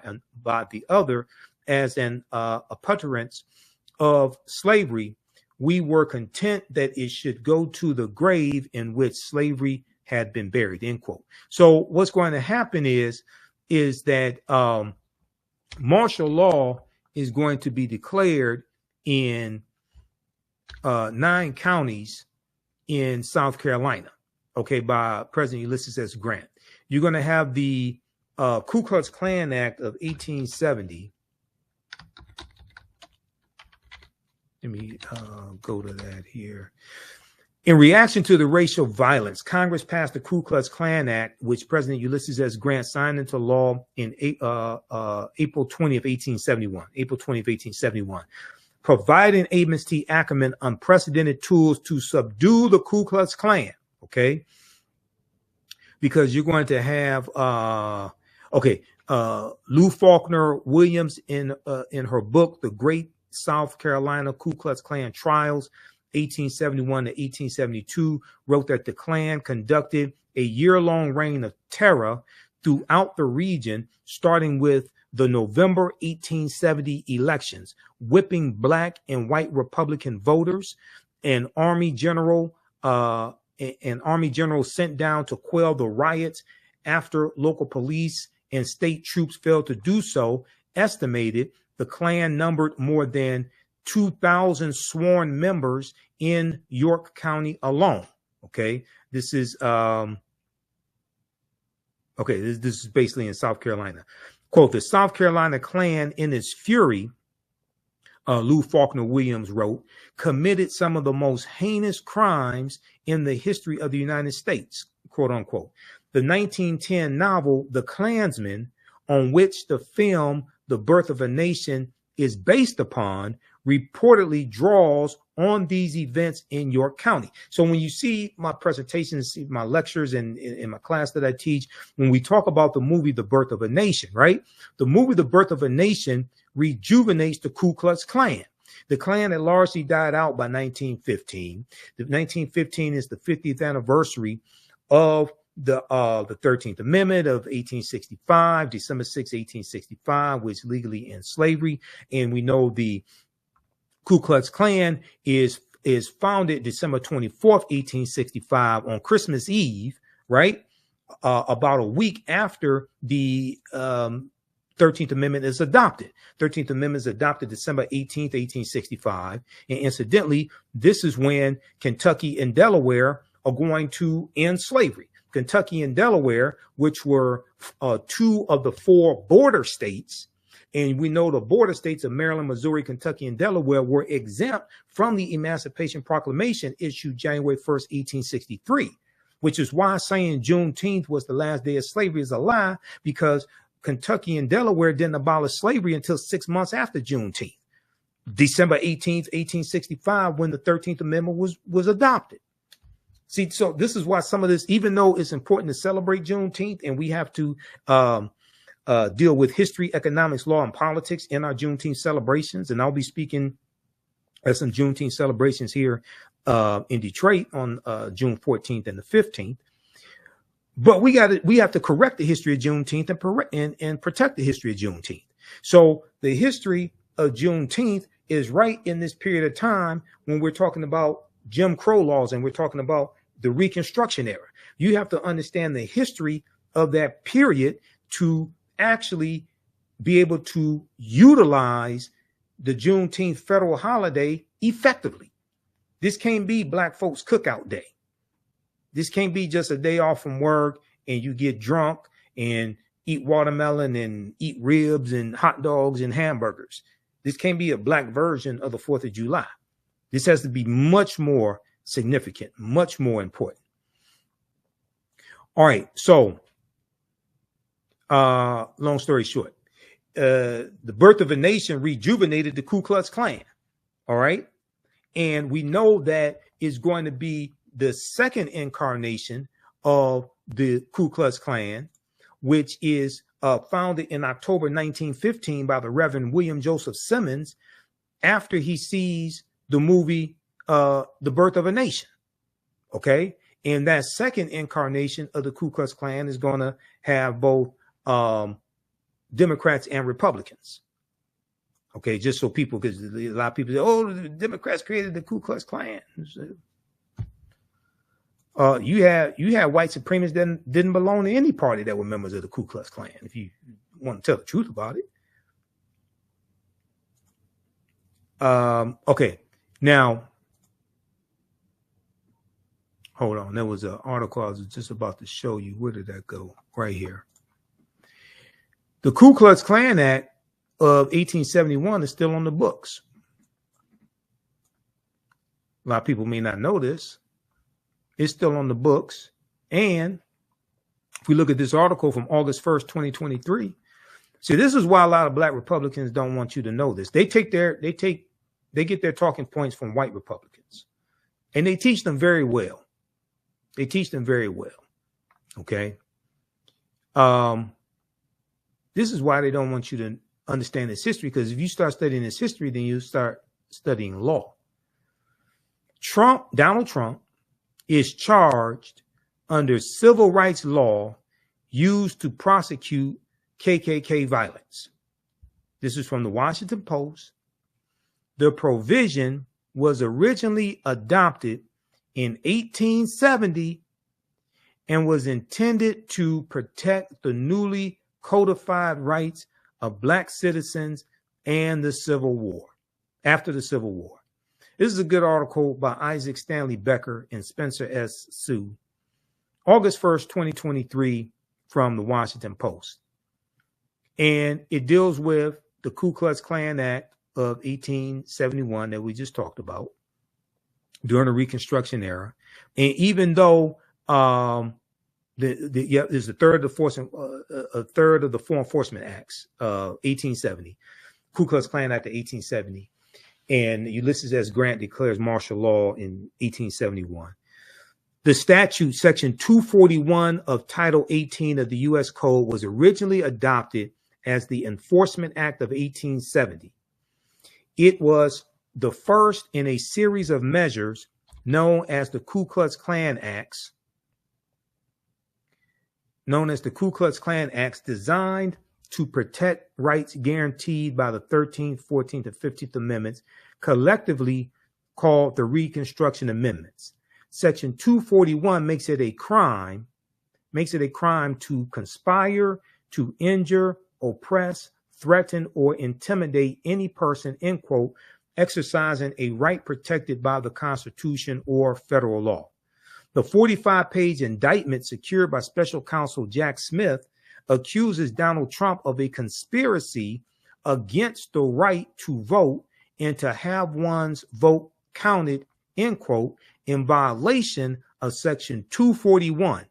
the other as an appurtenance of slavery, we were content that it should go to the grave in which slavery had been buried," end quote. So what's going to happen is that martial law is going to be declared in 9 counties in South Carolina, okay, by President Ulysses S. Grant. You're going to have the Ku Klux Klan Act of 1870. Let me go to that here. In reaction to the racial violence, Congress passed the Ku Klux Klan Act, which President Ulysses S. Grant signed into law in April 20th, 1871, providing Amos T. Ackerman unprecedented tools to subdue the Ku Klux Klan, okay? Because you're going to have, Lou Faulkner Williams in her book, The Great South Carolina Ku Klux Klan Trials, 1871 to 1872, wrote that the Klan conducted a year-long reign of terror throughout the region, starting with the November 1870 elections, whipping black and white Republican voters. An army general sent down to quell the riots after local police and state troops failed to do so, estimated the Klan numbered more than 2,000 sworn members in York County alone. Okay, this is this is basically in South Carolina. Quote, "The South Carolina Klan, in its fury," Lou Faulkner Williams wrote, "committed some of the most heinous crimes in the history of the United States," quote unquote. The 1910 novel The Klansman, on which the film The Birth of a Nation is based upon, reportedly draws on these events in York County. So when you see my presentations, see my lectures and in my class that I teach, when we talk about the movie The Birth of a Nation, right? The movie The Birth of a Nation rejuvenates the Ku Klux Klan. The Klan had largely died out by 1915. The 1915 is the 50th anniversary of the 13th Amendment of 1865, December 6, 1865, which legally ends slavery. And we know the Ku Klux Klan is founded December 24th, 1865 on Christmas Eve, right? About a week after the 13th Amendment is adopted. 13th Amendment is adopted December 18th, 1865. And incidentally, this is when Kentucky and Delaware are going to end slavery. Kentucky and Delaware, which were two of the four border states, and we know the border states of Maryland, Missouri, Kentucky, and Delaware were exempt from the Emancipation Proclamation issued January 1st, 1863, which is why saying Juneteenth was the last day of slavery is a lie, because Kentucky and Delaware didn't abolish slavery until 6 months after Juneteenth, December 18th, 1865, when the 13th Amendment was adopted. See, so this is why some of this, even though it's important to celebrate Juneteenth and we have to deal with history, economics, law, and politics in our Juneteenth celebrations, and I'll be speaking at some Juneteenth celebrations here in Detroit on June 14th and the 15th. But we have to correct the history of Juneteenth and protect the history of Juneteenth. So the history of Juneteenth is right in this period of time when we're talking about Jim Crow laws and we're talking about the Reconstruction era. You have to understand the history of that period to actually be able to utilize the Juneteenth federal holiday effectively. This can't be Black folks cookout day. This can't be just a day off from work and you get drunk and eat watermelon and eat ribs and hot dogs and hamburgers. This can't be a Black version of the 4th of July. This has to be much more significant, much more important. All right. So, long story short, the birth of a nation rejuvenated the Ku Klux Klan. All right. And we know that it's going to be the second incarnation of the Ku Klux Klan, which is founded in October 1915 by the Reverend William Joseph Simmons after he sees the movie The Birth of a Nation. Okay. And that second incarnation of the Ku Klux Klan is going to have both Democrats and Republicans. Okay. Just so people, because a lot of people say, oh, the Democrats created the Ku Klux Klan. You had white supremacists that didn't belong to any party that were members of the Ku Klux Klan, if you want to tell the truth about it. Okay. Now, hold on. There was an article I was just about to show you. Where did that go? Right here. The Ku Klux Klan Act of 1871 is still on the books. A lot of people may not know this. It's still on the books. And if we look at this article from August 1st, 2023, see, this is why a lot of Black Republicans don't want you to know this. They get their talking points from white Republicans, and they teach them very well. They teach them very well. Okay. This is why they don't want you to understand this history, because if you start studying this history, then you start studying law. Donald Trump is charged under civil rights law used to prosecute KKK violence. This is from the Washington Post. The provision was originally adopted in 1870 and was intended to protect the newly codified rights of Black citizens and the Civil War, after the Civil War. This is a good article by Isaac Stanley Becker and Spencer S. Sue, August 1st, 2023, from the Washington Post. And it deals with the Ku Klux Klan Act of 1871 that we just talked about during the Reconstruction era. And even though there's a third of the Foreign Enforcement Acts of 1870, Ku Klux Klan Act of 1870, and Ulysses S. Grant declares martial law in 1871. The statute, section 241 of Title 18 of the U.S. Code, was originally adopted as the Enforcement Act of 1870. It was the first in a series of measures known as the Ku Klux Klan Acts, designed to protect rights guaranteed by the 13th, 14th, and 15th Amendments, collectively called the Reconstruction Amendments. Section 241 makes it a crime to conspire, to injure, oppress, threaten, or intimidate any person, end quote, exercising a right protected by the Constitution or federal law. The 45-page indictment secured by Special Counsel Jack Smith accuses Donald Trump of a conspiracy against the right to vote and to have one's vote counted, end quote, in violation of Section 241.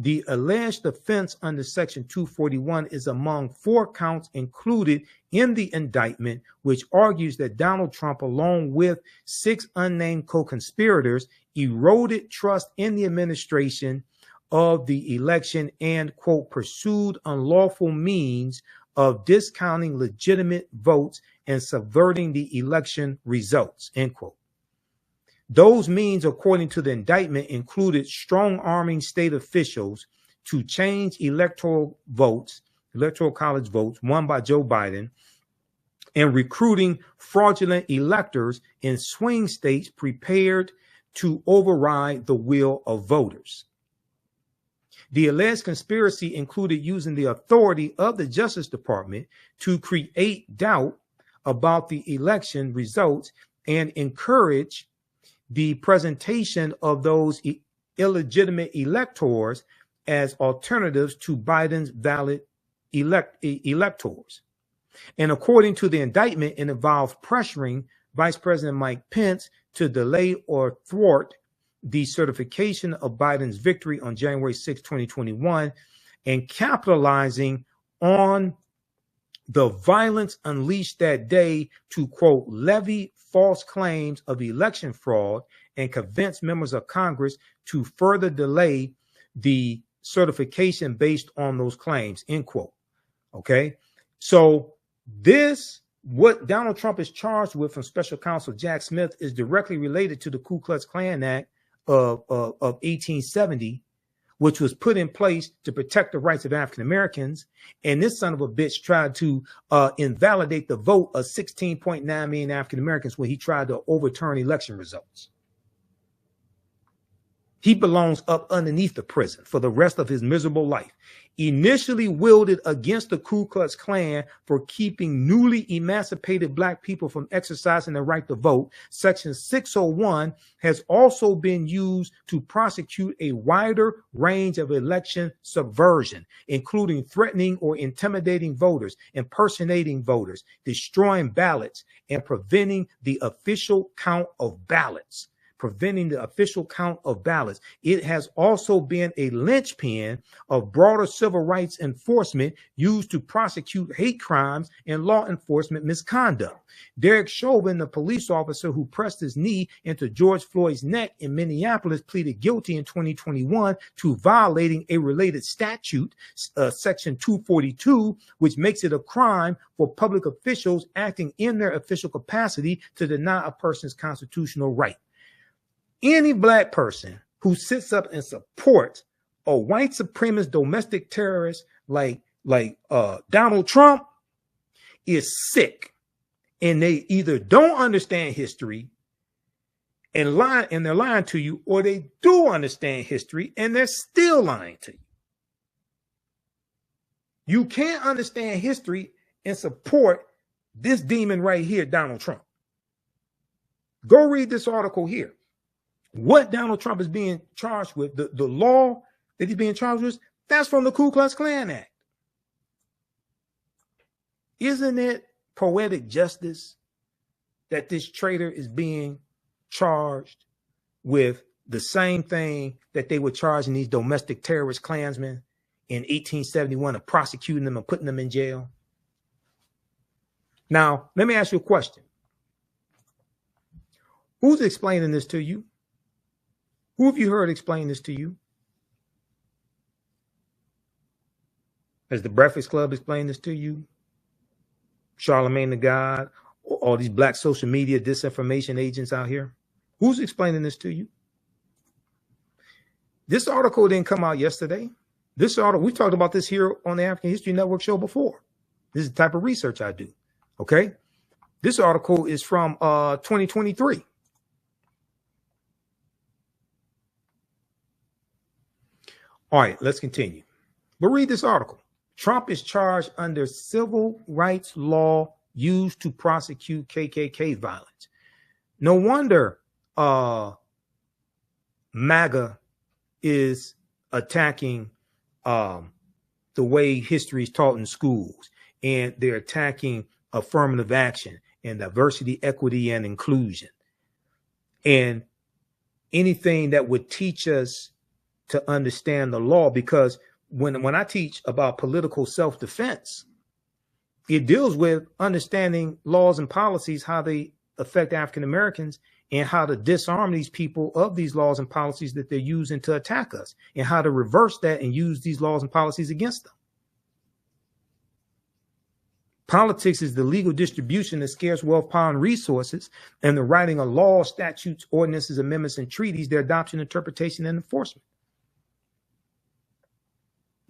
The alleged offense under Section 241 is among 4 counts included in the indictment, which argues that Donald Trump, along with 6 unnamed co-conspirators, eroded trust in the administration of the election and, quote, pursued unlawful means of discounting legitimate votes and subverting the election results, end quote. Those means, according to the indictment, included strong-arming state officials to change electoral college votes won by Joe Biden, and recruiting fraudulent electors in swing states prepared to override the will of voters. The alleged conspiracy included using the authority of the Justice Department to create doubt about the election results and encourage the presentation of those illegitimate electors as alternatives to Biden's valid electors. And according to the indictment, it involved pressuring Vice President Mike Pence to delay or thwart the certification of Biden's victory on January 6, 2021, and capitalizing on the violence unleashed that day to, quote, levy false claims of election fraud and convince members of Congress to further delay the certification based on those claims, end quote. Okay. So what Donald Trump is charged with from Special Counsel Jack Smith is directly related to the Ku Klux Klan Act of 1870, which was put in place to protect the rights of African Americans. And this son of a bitch tried to invalidate the vote of 16.9 million African Americans when he tried to overturn election results. He belongs up underneath the prison for the rest of his miserable life. Initially wielded against the Ku Klux Klan for keeping newly emancipated Black people from exercising their right to vote, Section 601 has also been used to prosecute a wider range of election subversion, including threatening or intimidating voters, impersonating voters, destroying ballots, and preventing the official count of ballots. It has also been a linchpin of broader civil rights enforcement used to prosecute hate crimes and law enforcement misconduct. Derek Chauvin, the police officer who pressed his knee into George Floyd's neck in Minneapolis, pleaded guilty in 2021 to violating a related statute, Section 242, which makes it a crime for public officials acting in their official capacity to deny a person's constitutional right. Any Black person who sits up and supports a white supremacist domestic terrorist like Donald Trump is sick, and they either don't understand history and they're lying to you, or they do understand history and they're still lying to you. You can't understand history and support this demon right here, Donald Trump. Go read this article here. What Donald Trump is being charged with, the law that he's being charged with, that's from the Ku Klux Klan Act. Isn't it poetic justice that this traitor is being charged with the same thing that they were charging these domestic terrorist Klansmen in 1871 of prosecuting them and putting them in jail? Now, let me ask you a question. Who's explaining this to you? Who have you heard explain this to you? Has the Breakfast Club explained this to you? Charlemagne the God, all these black social media disinformation agents out here? Who's explaining this to you? This article didn't come out yesterday. This article, we talked about this here on the African History Network show before. This is the type of research I do. Okay. This article is from 2023. All right, let's continue. But read this article. Trump is charged under civil rights law used to prosecute KKK violence. No wonder MAGA is attacking the way history is taught in schools, and they're attacking affirmative action and diversity, equity, and inclusion, and anything that would teach us to understand the law. Because when I teach about political self-defense, it deals with understanding laws and policies, how they affect African Americans, and how to disarm these people of these laws and policies that they're using to attack us, and how to reverse that and use these laws and policies against them. Politics is the legal distribution of scarce wealth, power, and resources, and the writing of laws, statutes, ordinances, amendments, and treaties, their adoption, interpretation, and enforcement.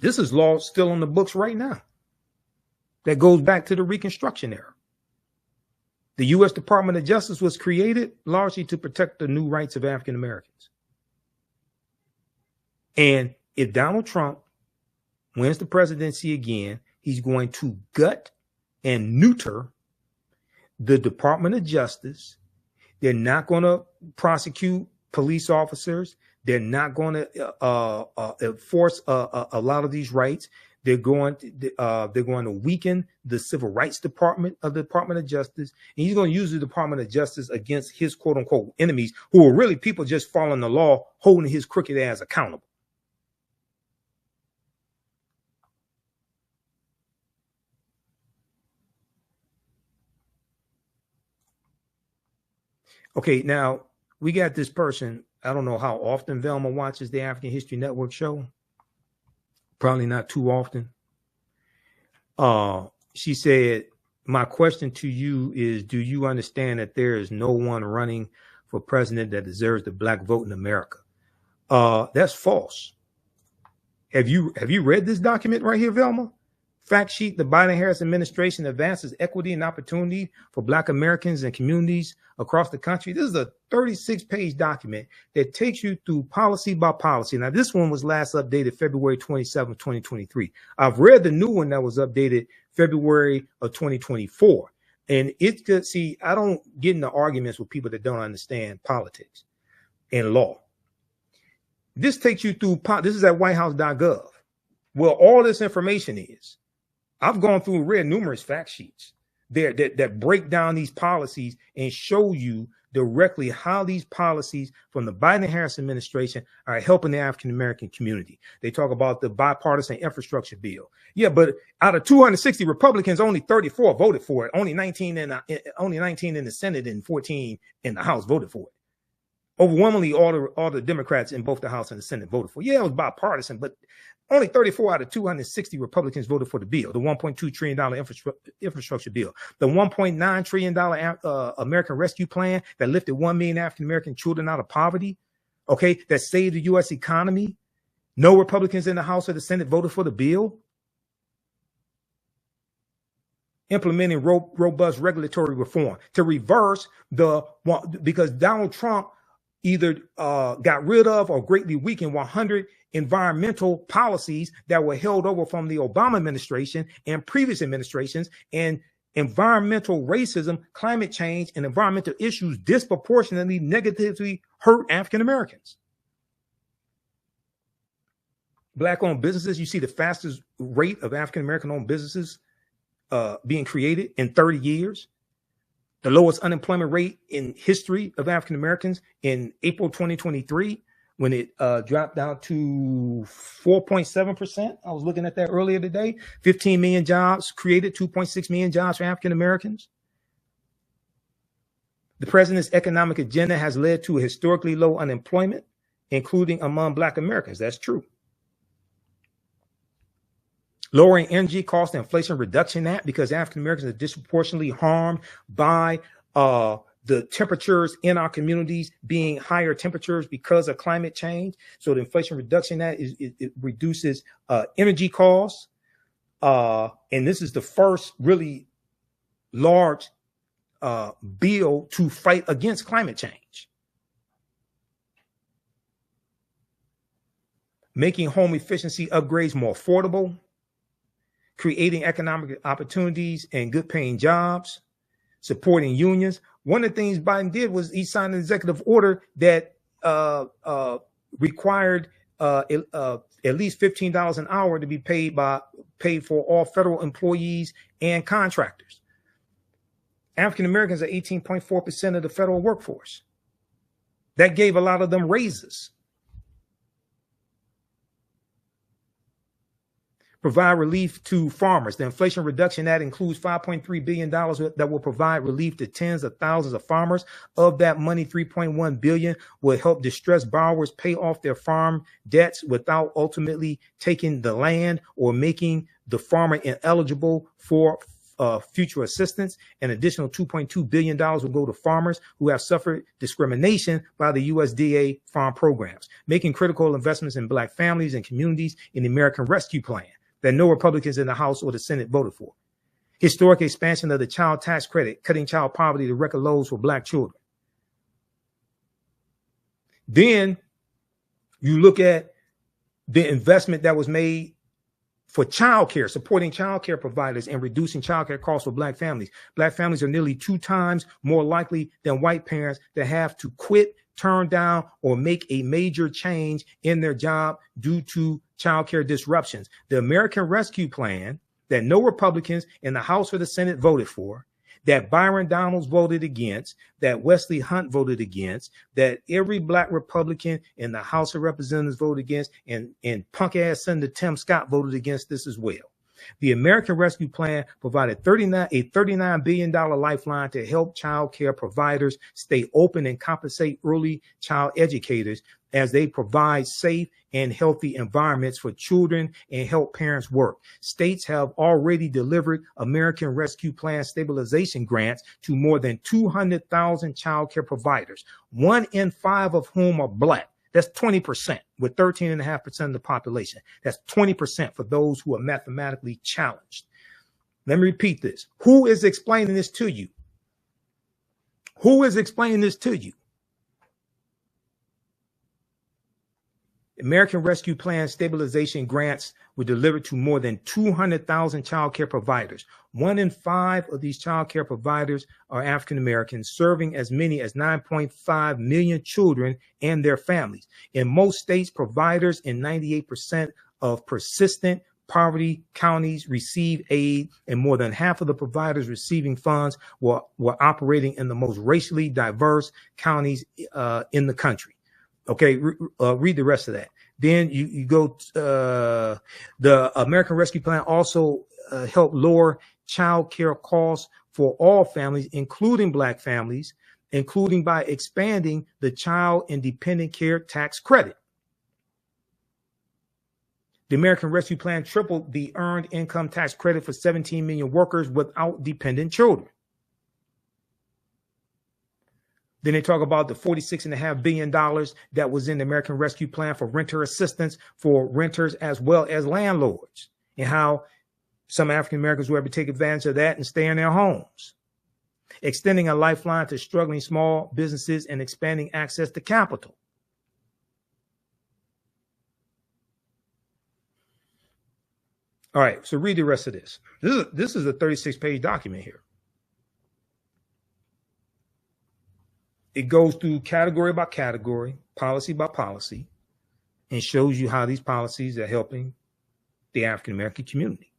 This is law still on the books right now that goes back to the Reconstruction era. The U.S. Department of Justice was created largely to protect the new rights of African Americans. And if Donald Trump wins the presidency again, he's going to gut and neuter the Department of Justice. They're not going to prosecute police officers. They're not going to enforce a lot of these rights. They're going to weaken the Civil Rights Department of the Department of Justice. And he's going to use the Department of Justice against his quote unquote enemies, who are really people just following the law, holding his crooked ass accountable. Okay, now we got this person. I don't know how often Velma watches the African History Network show. Probably not too often. She said, my question to you is, do you understand that there is no one running for president that deserves the black vote in America? That's false. Have you read this document right here, Velma? Fact sheet: the Biden-Harris administration advances equity and opportunity for black Americans and communities across the country. This is a 36-page document that takes you through policy by policy. Now, this one was last updated February 27, 2023. I've read the new one that was updated February of 2024. And it's good. See, I don't get into arguments with people that don't understand politics and law. This takes you through, this is at whitehouse.gov, where all this information is. I've gone through and read numerous fact sheets there that break down these policies and show you directly how these policies from the Biden-Harris administration are helping the African-American community. They talk about the bipartisan infrastructure bill. Yeah, but out of 260 Republicans, only 34 voted for it. Only 19 in the Senate and 14 in the House voted for it. Overwhelmingly, all the Democrats in both the House and the Senate voted for it. Yeah, it was bipartisan, but only 34 out of 260 Republicans voted for the bill, the $1.2 trillion infrastructure bill, the $1.9 trillion American Rescue Plan that lifted 1 million African-American children out of poverty, okay, that saved the U.S. economy. No Republicans in the House or the Senate voted for the bill. Implementing robust regulatory reform to reverse because Donald Trump either got rid of or greatly weakened 100 environmental policies that were held over from the Obama administration and previous administrations, and environmental racism, climate change, and environmental issues disproportionately negatively hurt African Americans. Black-owned businesses, you see the fastest rate of African American-owned businesses being created in 30 years. The lowest unemployment rate in history of African Americans in April 2023, when it dropped down to 4.7%. I was looking at that earlier today. 15 million jobs created, 2.6 million jobs for African Americans. The president's economic agenda has led to a historically low unemployment, including among Black Americans. That's true. Lowering energy costs, the Inflation Reduction Act, because African Americans are disproportionately harmed by the temperatures in our communities being higher temperatures because of climate change. So the Inflation Reduction Act it reduces energy costs. And this is the first really large bill to fight against climate change. Making home efficiency upgrades more affordable, creating economic opportunities and good paying jobs, supporting unions. One of the things Biden did was he signed an executive order that required at least $15 an hour to be paid for all federal employees and contractors. African Americans are 18.4% of the federal workforce. That gave a lot of them raises. Provide relief to farmers. The Inflation Reduction Act includes $5.3 billion that will provide relief to tens of thousands of farmers. Of that money, $3.1 billion will help distressed borrowers pay off their farm debts without ultimately taking the land or making the farmer ineligible for future assistance. An additional $2.2 billion will go to farmers who have suffered discrimination by the USDA farm programs, making critical investments in Black families and communities in the American Rescue Plan that no Republicans in the House or the Senate voted for. Historic expansion of the child tax credit, cutting child poverty to record lows for Black children. Then you look at the investment that was made for child care, supporting child care providers and reducing child care costs for Black families. Black families are nearly 2 times more likely than white parents to have to quit, turn down, or make a major change in their job due to child care disruptions. The American Rescue Plan that no Republicans in the House or the Senate voted for, that Byron Donalds voted against, that Wesley Hunt voted against, that every Black Republican in the House of Representatives voted against, and punk ass Senator Tim Scott voted against this as well. The American Rescue Plan provided a $39 billion lifeline to help child care providers stay open and compensate early child educators as they provide safe and healthy environments for children and help parents work. States have already delivered American Rescue Plan stabilization grants to more than 200,000 child care providers, 1 in 5 of whom are Black. That's 20%, with 13.5% of the population. That's 20% for those who are mathematically challenged. Let me repeat this. Who is explaining this to you? Who is explaining this to you? American Rescue Plan stabilization grants were delivered to more than 200,000 child care providers. 1 in 5 of these child care providers are African Americans, serving as many as 9.5 million children and their families. In most states, providers in 98% of persistent poverty counties receive aid, and more than half of the providers receiving funds were operating in the most racially diverse counties in the country. Okay, read the rest of that. Then you go, the American Rescue Plan also helped lower child care costs for all families, including Black families, including by expanding the child and dependent care tax credit. The American Rescue Plan tripled the earned income tax credit for 17 million workers without dependent children. Then they talk about the $46.5 billion that was in the American Rescue Plan for renter assistance for renters as well as landlords, and how some African Americans were able to take advantage of that and stay in their homes. Extending a lifeline to struggling small businesses and expanding access to capital. All right, so read the rest of this. This is a 36-page document here. It goes through category by category, policy by policy, and shows you how these policies are helping the African American community.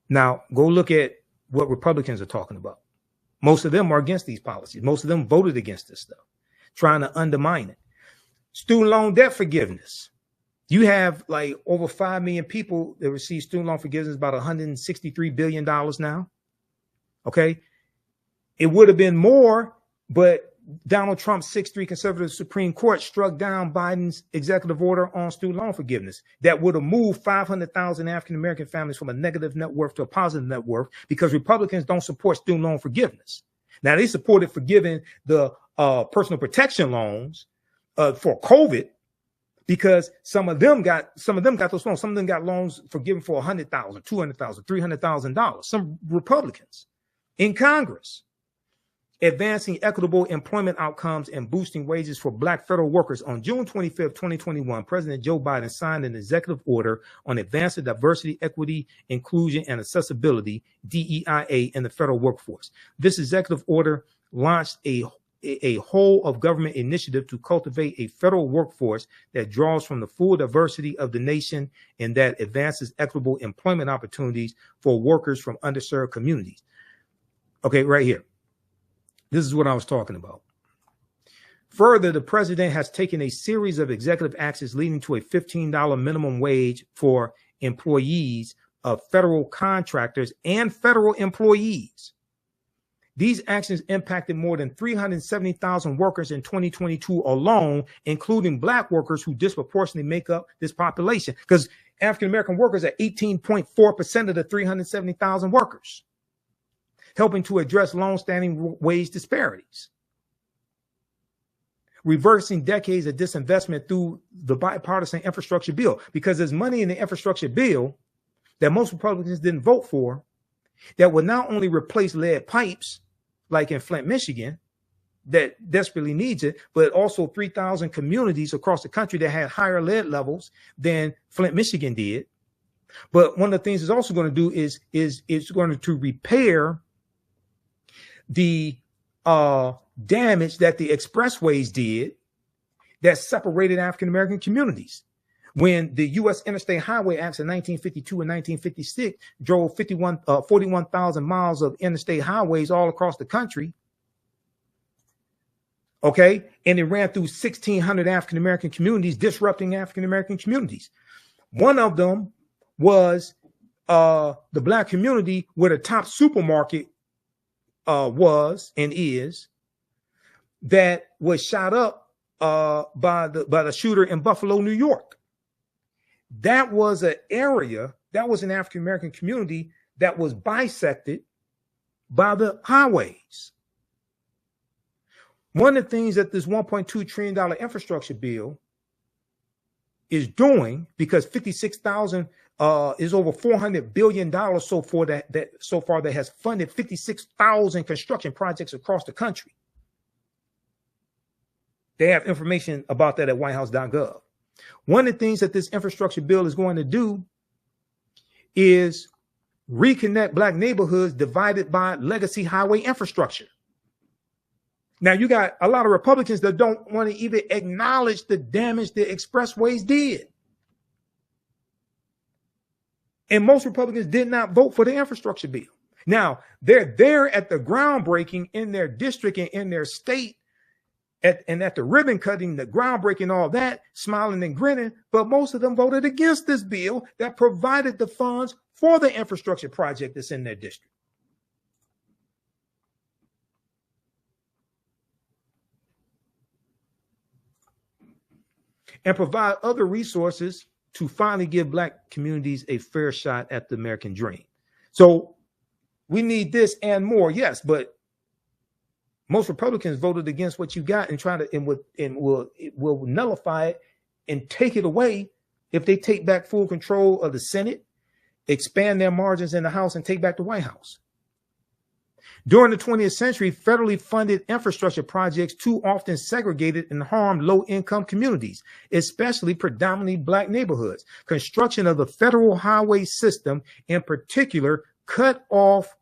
Now, go look at what Republicans are talking about. Most of them are against these policies. Most of them voted against this stuff, trying to undermine it. Student loan debt forgiveness. You have like over 5 million people that receive student loan forgiveness, about $163 billion now. Okay. It would have been more, but Donald Trump's 6-3 conservative Supreme Court struck down Biden's executive order on student loan forgiveness that would have moved 500,000 African-American families from a negative net worth to a positive net worth, because Republicans don't support student loan forgiveness. Now, they supported forgiving the personal protection loans for COVID, because some of them got those loans. Some of them got loans forgiven for $100,000, $200,000, $300,000. Some Republicans in Congress. Advancing equitable employment outcomes and boosting wages for Black federal workers. On June 25th, 2021, President Joe Biden signed an executive order on advancing diversity, equity, inclusion, and accessibility, DEIA, in the federal workforce. This executive order launched a whole of government initiative to cultivate a federal workforce that draws from the full diversity of the nation and that advances equitable employment opportunities for workers from underserved communities. Okay, right here. This is what I was talking about. Further, the president has taken a series of executive actions leading to a $15 minimum wage for employees of federal contractors and federal employees. These actions impacted more than 370,000 workers in 2022 alone, including Black workers who disproportionately make up this population, because African-American workers are 18.4% of the 370,000 workers, helping to address long-standing wage disparities, reversing decades of disinvestment through the bipartisan infrastructure bill, because there's money in the infrastructure bill that most Republicans didn't vote for that would not only replace lead pipes, like in Flint, Michigan, that desperately needs it, but also 3,000 communities across the country that had higher lead levels than Flint, Michigan did. But one of the things it's also going to do is it's going to repair the damage that the expressways did that separated African-American communities. When the U.S. Interstate Highway Acts in 1952 and 1956 drove 41,000 miles of interstate highways all across the country, okay, and it ran through 1,600 African-American communities, disrupting African-American communities. One of them was the Black community where the top supermarket was and is, that was shot up by the shooter in Buffalo, New York. That was an area, that was an African-American community that was bisected by the highways. One of the things that this $1.2 trillion infrastructure bill is doing, because 56,000 is over $400 billion so far that has funded 56,000 construction projects across the country. They have information about that at whitehouse.gov. One of the things that this infrastructure bill is going to do is reconnect Black neighborhoods divided by legacy highway infrastructure. Now, you got a lot of Republicans that don't want to even acknowledge the damage the expressways did. And most Republicans did not vote for the infrastructure bill. Now, they're there at the groundbreaking in their district and in their state, and at the ribbon cutting, the groundbreaking, all that, smiling and grinning. But most of them voted against this bill that provided the funds for the infrastructure project that's in their district. And provide other resources to finally give Black communities a fair shot at the American dream. So we need this and more, yes, but most Republicans voted against what you got and will nullify it and take it away if they take back full control of the Senate, expand their margins in the House, and take back the White House. During the 20th century, federally funded infrastructure projects too often segregated and harmed low-income communities, especially predominantly Black neighborhoods. Construction of the federal highway system, in particular, cut off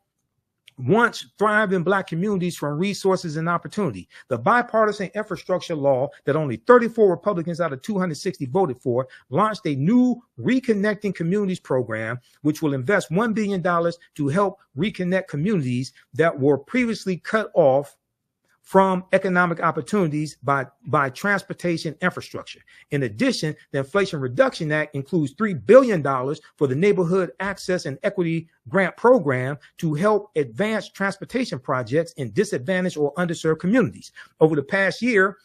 once thriving Black communities from resources and opportunity. The bipartisan infrastructure law that only 34 Republicans out of 260 voted for launched a new Reconnecting Communities program, which will invest $1 billion to help reconnect communities that were previously cut off from economic opportunities by transportation infrastructure. In addition, the Inflation Reduction Act includes $3 billion for the Neighborhood Access and Equity Grant Program to help advance transportation projects in disadvantaged or underserved communities. Over the past year,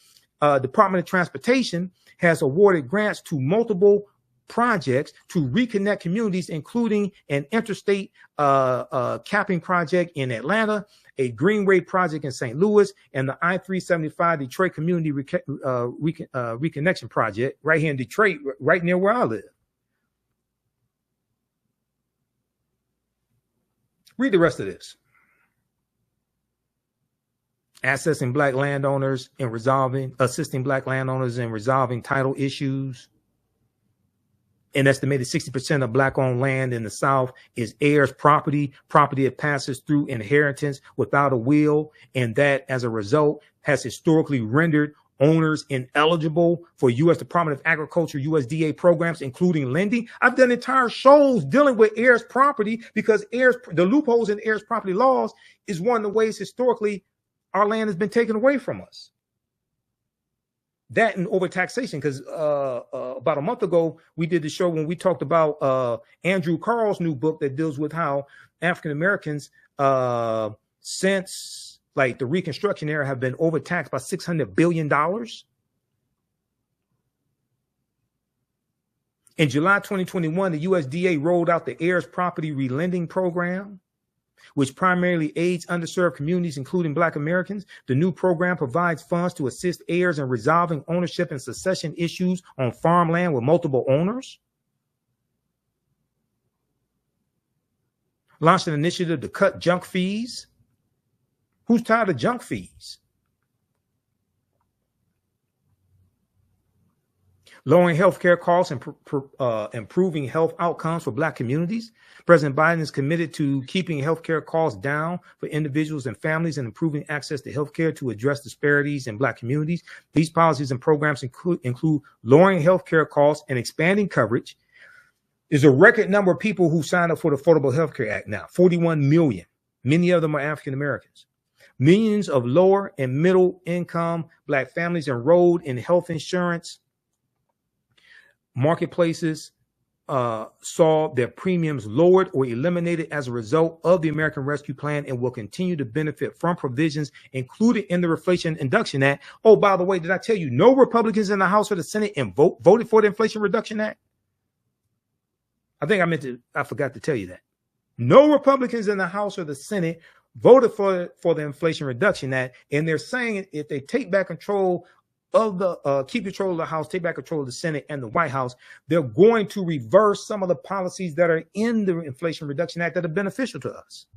Department of Transportation has awarded grants to multiple projects to reconnect communities, including an interstate capping project in Atlanta, a Greenway project in St. Louis, and the I-375 Detroit Community Reconnection Project right here in Detroit, right near where I live. Read the rest of this. Assisting black landowners in resolving title issues. An estimated 60% of black-owned land in the South is heirs' property that passes through inheritance without a will, and that, as a result, has historically rendered owners ineligible for U.S. Department of Agriculture, USDA programs, including lending. I've done entire shows dealing with heirs' property because the loopholes in heirs' property laws is one of the ways historically our land has been taken away from us. That and overtaxation, because about a month ago, we did the show when we talked about Andrew Carl's new book that deals with how African Americans, since like the Reconstruction era, have been overtaxed by $600 billion. In July 2021, the USDA rolled out the heirs property relending program, which primarily aids underserved communities, including Black Americans. The new program provides funds to assist heirs in resolving ownership and succession issues on farmland with multiple owners. Launched an initiative to cut junk fees. Who's tired of junk fees? Lowering healthcare costs and improving health outcomes for Black communities. President Biden is committed to keeping healthcare costs down for individuals and families and improving access to healthcare to address disparities in Black communities. These policies and programs include lowering healthcare costs and expanding coverage. There's a record number of people who signed up for the Affordable Health Care Act now, 41 million. Many of them are African Americans. Millions of lower and middle income Black families enrolled in health insurance marketplaces saw their premiums lowered or eliminated as a result of the American Rescue Plan and will continue to benefit from provisions included in the Inflation Reduction Act. Oh, by the way, did I tell you no Republicans in the House or the Senate voted for the Inflation Reduction Act? I forgot to tell you that. No Republicans in the House or the Senate voted for the Inflation Reduction Act, and they're saying if they take back control of the keep control of the House, take back control of the Senate and the White House, they're going to reverse some of the policies that are in the Inflation Reduction Act that are beneficial to us.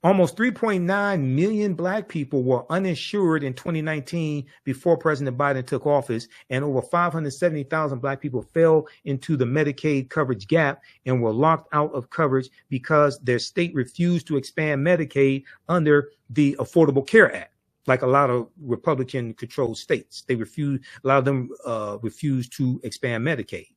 Almost 3.9 million Black people were uninsured in 2019 before President Biden took office, and over 570,000 Black people fell into the Medicaid coverage gap and were locked out of coverage because their state refused to expand Medicaid under the Affordable Care Act. Like a lot of Republican-controlled states, a lot of them refused to expand Medicaid.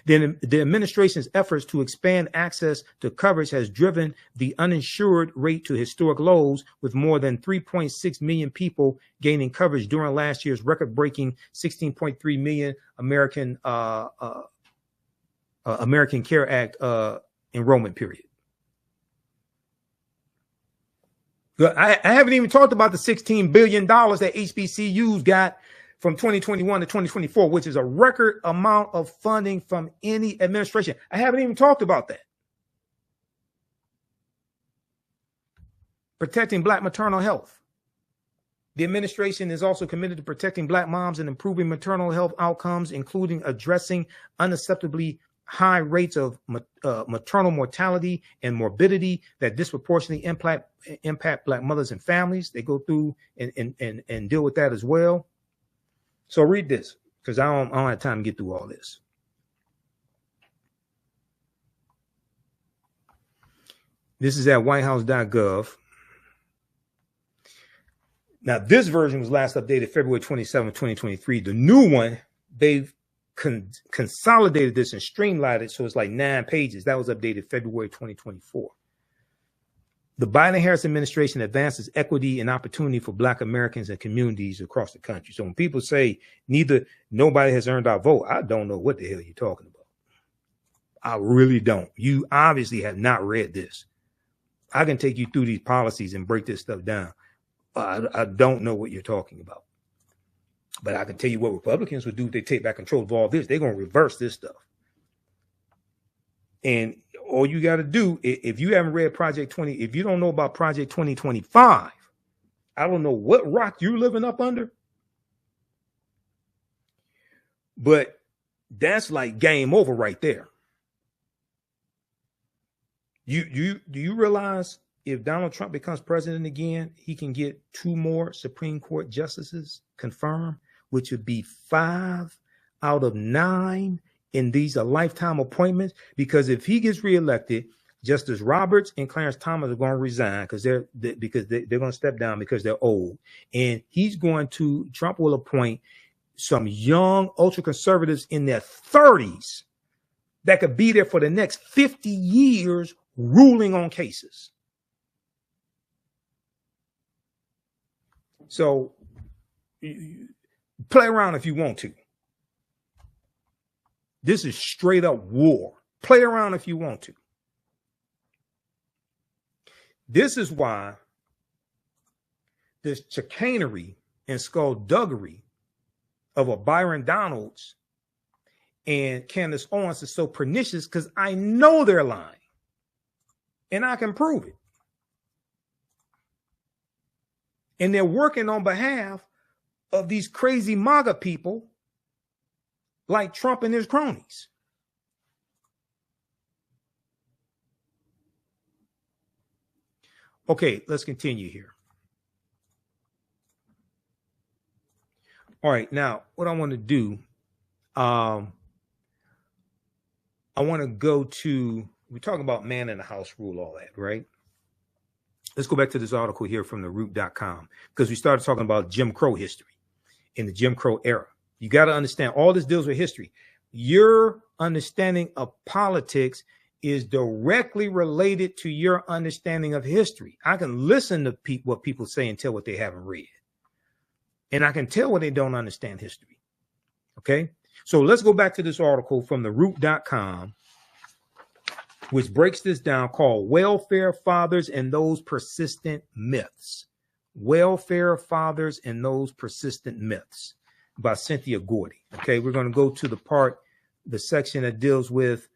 Then the administration's efforts to expand access to coverage has driven the uninsured rate to historic lows, with more than 3.6 million people gaining coverage during last year's record-breaking 16.3 million American Care Act enrollment period. I haven't even talked about the $16 billion that HBCUs got from 2021 to 2024, which is a record amount of funding from any administration. I haven't even talked about that. Protecting Black maternal health. The administration is also committed to protecting Black moms and improving maternal health outcomes, including addressing unacceptably high rates of maternal mortality and morbidity that disproportionately impact Black mothers and families. They go through and deal with that as well. So read this, because I don't have time to get through all this. This is at whitehouse.gov. Now, this version was last updated February 27, 2023. The new one, they've consolidated this and streamlined it, so it's like 9 pages. That was updated February 2024. The Biden-Harris administration advances equity and opportunity for Black Americans and communities across the country. So when people say nobody has earned our vote, I don't know what the hell you're talking about. I really don't. You obviously have not read this. I can take you through these policies and break this stuff down. I don't know what you're talking about. But I can tell you what Republicans would do if they take back control of all this. They're going to reverse this stuff. And all you got to do, if you haven't read Project 20, if you don't know about Project 2025, I don't know what rock you're living up under. But that's like game over right there. Do you realize if Donald Trump becomes president again, he can get 2 more Supreme Court justices confirmed, which would be 5 out of 9. And these are lifetime appointments, because if he gets reelected, Justice Roberts and Clarence Thomas are going to resign because they're going to step down because they're old. And Trump will appoint some young ultra conservatives in their 30s that could be there for the next 50 years ruling on cases. So play around if you want to. This is straight up war. Play around if you want to. This is why this chicanery and skullduggery of a Byron Donalds and Candace Owens is so pernicious, because I know they're lying. And I can prove it. And they're working on behalf of these crazy MAGA people like Trump and his cronies. Okay, let's continue here. All right, now what I want to do, I want to go to, we're talking about man in the house rule, all that, right? Let's go back to this article here from theroot.com, because we started talking about Jim Crow history in the Jim Crow era. You got to understand, all this deals with history. Your understanding of politics is directly related to your understanding of history. I can listen to what people say and tell what they haven't read. And I can tell when they don't understand history. Okay? So let's go back to this article from theroot.com, which breaks this down, called Welfare Fathers and Those Persistent Myths. Welfare Fathers and Those Persistent Myths, by Cynthia Gordy. Okay, we're going to go to the section that deals with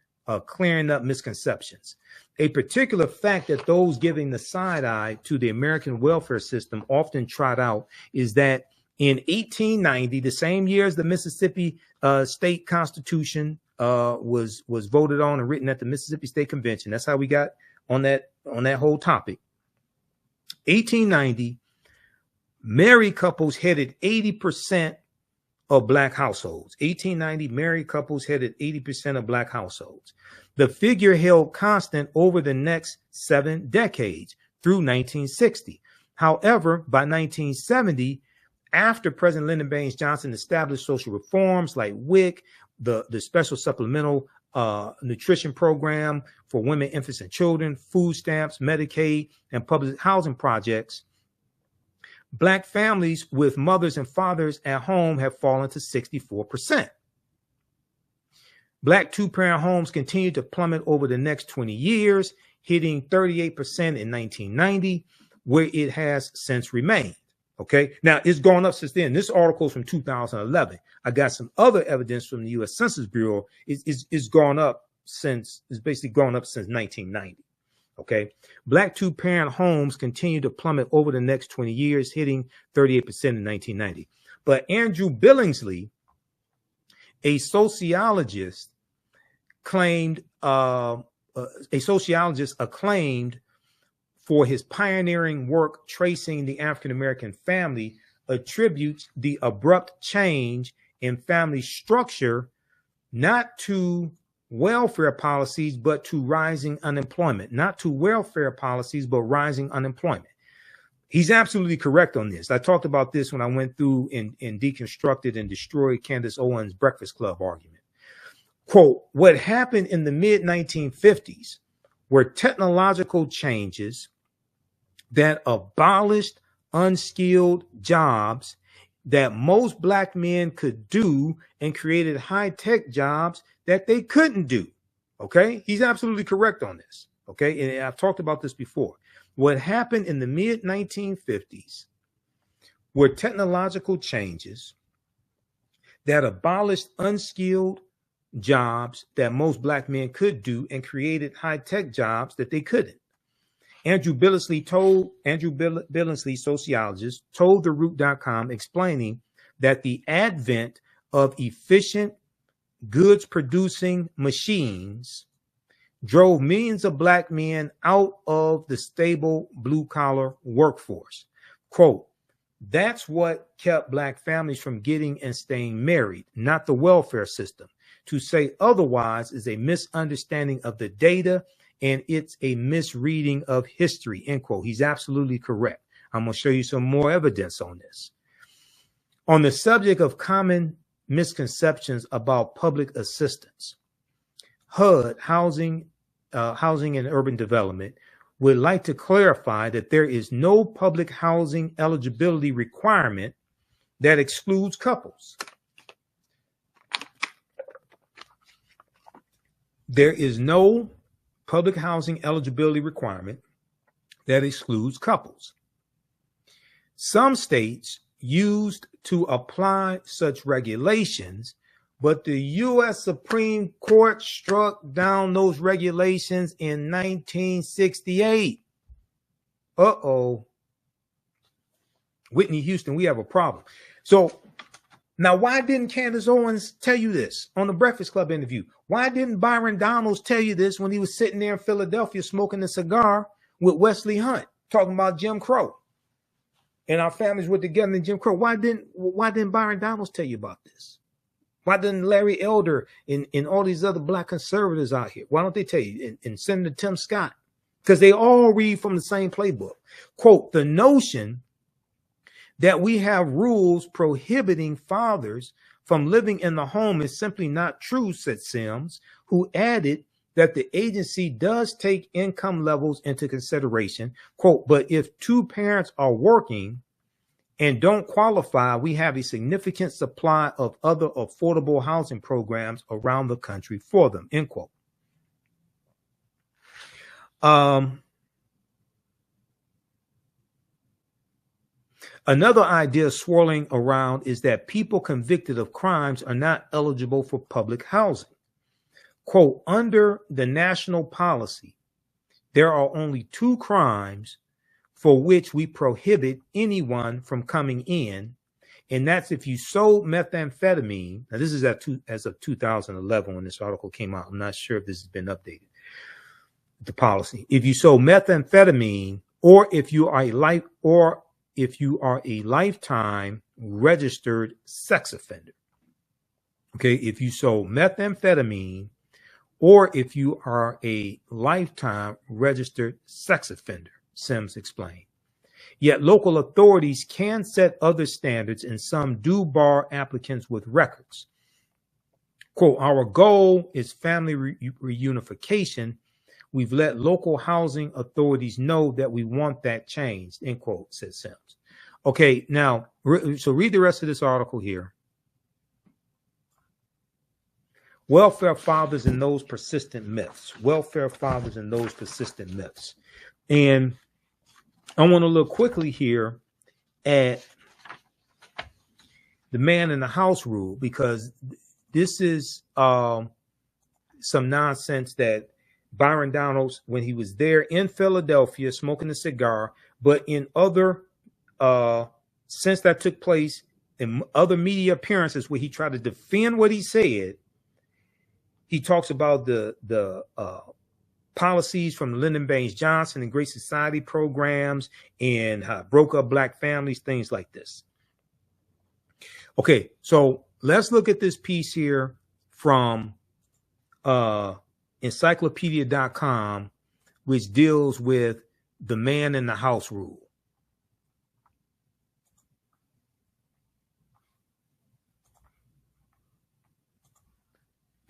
clearing up misconceptions. A particular fact that those giving the side eye to the American welfare system often trot out is that in 1890, the same year as the Mississippi state constitution was voted on and written at the Mississippi State Convention. That's how we got on that whole topic. 1890, married couples headed 80% of Black households. 1890, married couples headed 80% of Black households. The figure held constant over the next 7 decades through 1960. However, by 1970, after President Lyndon Baines Johnson established social reforms like WIC, the special supplemental nutrition program for women, infants, and children, food stamps, Medicaid, and public housing projects, Black families with mothers and fathers at home have fallen to 64%. Black 2-parent homes continue to plummet over the next 20 years, hitting 38% in 1990, where it has since remained. Okay, now it's gone up since then. This article is from 2011. I got some other evidence from the U.S. Census Bureau. It's gone up since 1990. Okay, Black 2-parent homes continue to plummet over the next 20 years, hitting 38% in 1990. But Andrew Billingsley, a sociologist, acclaimed for his pioneering work tracing the African-American family, attributes the abrupt change in family structure not to welfare policies, but to rising unemployment. Not to welfare policies, but rising unemployment. He's absolutely correct on this. I talked about this when I went through and deconstructed and destroyed Candace Owens' Breakfast Club argument. Quote, what happened in the mid-1950s were technological changes that abolished unskilled jobs that most black men could do and created high-tech jobs that they couldn't do. Okay, he's absolutely correct on this. Okay, and I've talked about this before. What happened in the mid-1950s were technological changes that abolished unskilled jobs that most black men could do and created high-tech jobs that they couldn't. Andrew Billingsley, sociologist, told TheRoot.com, explaining that the advent of efficient goods-producing machines drove millions of black men out of the stable blue-collar workforce. Quote, that's what kept black families from getting and staying married, not the welfare system. To say otherwise is a misunderstanding of the data, and it's a misreading of history, end quote. He's absolutely correct. I'm going to show you some more evidence on this. On the subject of common misconceptions about public assistance, HUD, Housing and Urban Development, would like to clarify that there is no public housing eligibility requirement that excludes couples. There is no public housing eligibility requirement that excludes couples. Some states used to apply such regulations, but the U.S. Supreme Court struck down those regulations in 1968. Uh-oh. Whitney Houston, we have a problem. So now, why didn't Candace Owens tell you this on the Breakfast Club interview? Why didn't Byron Donalds tell you this when he was sitting there in Philadelphia smoking a cigar with Wesley Hunt, talking about Jim Crow? And our families were together in Jim Crow. Why didn't Byron Donalds tell you about this? Why didn't Larry Elder and all these other black conservatives out here? Why don't they tell you? And Senator Tim Scott? Because they all read from the same playbook. Quote, the notion that we have rules prohibiting fathers from living in the home is simply not true, said Sims, who added that the agency does take income levels into consideration. Quote, but if two parents are working and don't qualify, we have a significant supply of other affordable housing programs around the country for them, end quote. Another idea swirling around is that people convicted of crimes are not eligible for public housing. Quote, under the national policy, there are only 2 crimes for which we prohibit anyone from coming in, and that's if you sold methamphetamine. Now, this is as of 2011 when this article came out. I'm not sure if this has been updated. The policy: if you sold methamphetamine, or if you are a lifetime registered sex offender. Okay, if you sold methamphetamine, or if you are a lifetime registered sex offender, Sims explained. Yet local authorities can set other standards, and some do bar applicants with records. Quote, our goal is family reunification. We've let local housing authorities know that we want that changed, end quote, said Sims. Okay, now, so read the rest of this article here. Welfare fathers and those persistent myths. Welfare fathers and those persistent myths. And I want to look quickly here at the man in the house rule, because this is some nonsense that Byron Donalds, when he was there in Philadelphia smoking a cigar, but in other since that took place in other media appearances where he tried to defend what he said, he talks about the policies from Lyndon Baines Johnson and Great Society programs and how it broke up black families, things like this. Okay, so let's look at this piece here from encyclopedia.com, which deals with the man in the house rule.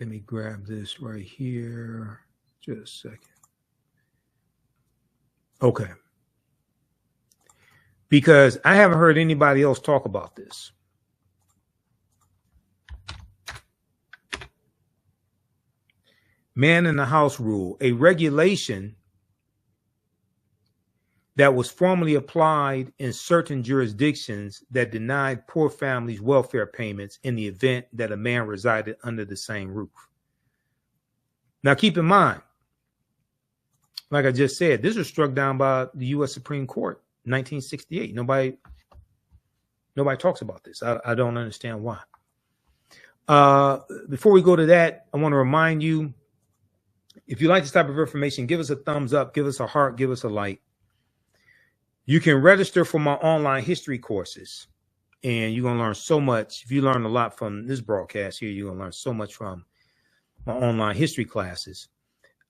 Let me grab this right here. Just a second. Okay. Because I haven't heard anybody else talk about this. Man in the house rule, a regulation that was formally applied in certain jurisdictions that denied poor families welfare payments in the event that a man resided under the same roof. Now, keep in mind, like I just said, this was struck down by the U.S. Supreme Court, 1968. Nobody talks about this. I don't understand why. Before we go to that, I want to remind you, if you like this type of information, give us a thumbs up, give us a heart, give us a like. You can register for my online history courses, and you're going to learn so much. If you learn a lot from this broadcast here, you're going to learn so much from my online history classes.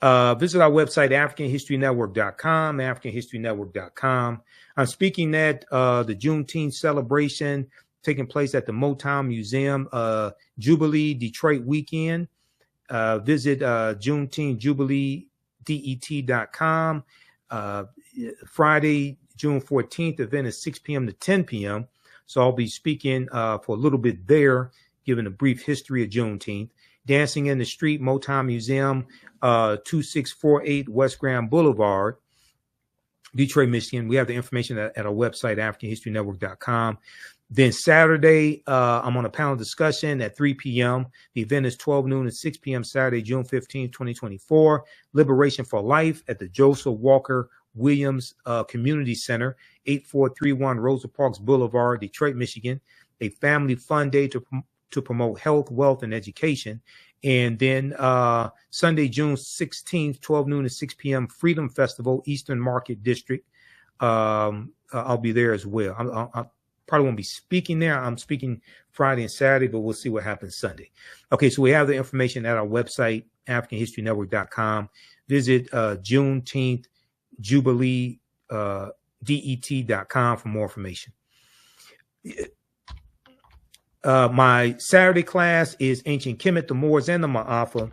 Visit our website, AfricanHistoryNetwork.com, AfricanHistoryNetwork.com. I'm speaking at the Juneteenth celebration taking place at the Motown Museum, Jubilee Detroit weekend. Visit JuneteenthJubileeDET.com. Friday, June 14th, event is 6 p.m. to 10 p.m. So I'll be speaking for a little bit there, giving a brief history of Juneteenth. Dancing in the Street, Motown Museum, 2648 West Grand Boulevard, Detroit, Michigan. We have the information at our website, AfricanHistoryNetwork.com. Then Saturday, I'm on a panel discussion at 3 p.m. The event is 12 noon to 6 p.m. Saturday, June 15, 2024. Liberation for Life at the Joseph Walker Williams Community Center, 8431 Rosa Parks Boulevard, Detroit, Michigan. A family fun day to promote health, wealth, and education. And then Sunday, June 16th, 12 noon to 6 p.m., Freedom Festival, Eastern Market District. I'll be there as well. I probably won't be speaking there. I'm speaking Friday and Saturday, but we'll see what happens Sunday. Okay, so we have the information at our website, AfricanHistoryNetwork.com. Visit Juneteenth Jubilee DET.com for more information. My Saturday class is Ancient Kemet, the Moors, and the Ma'afa.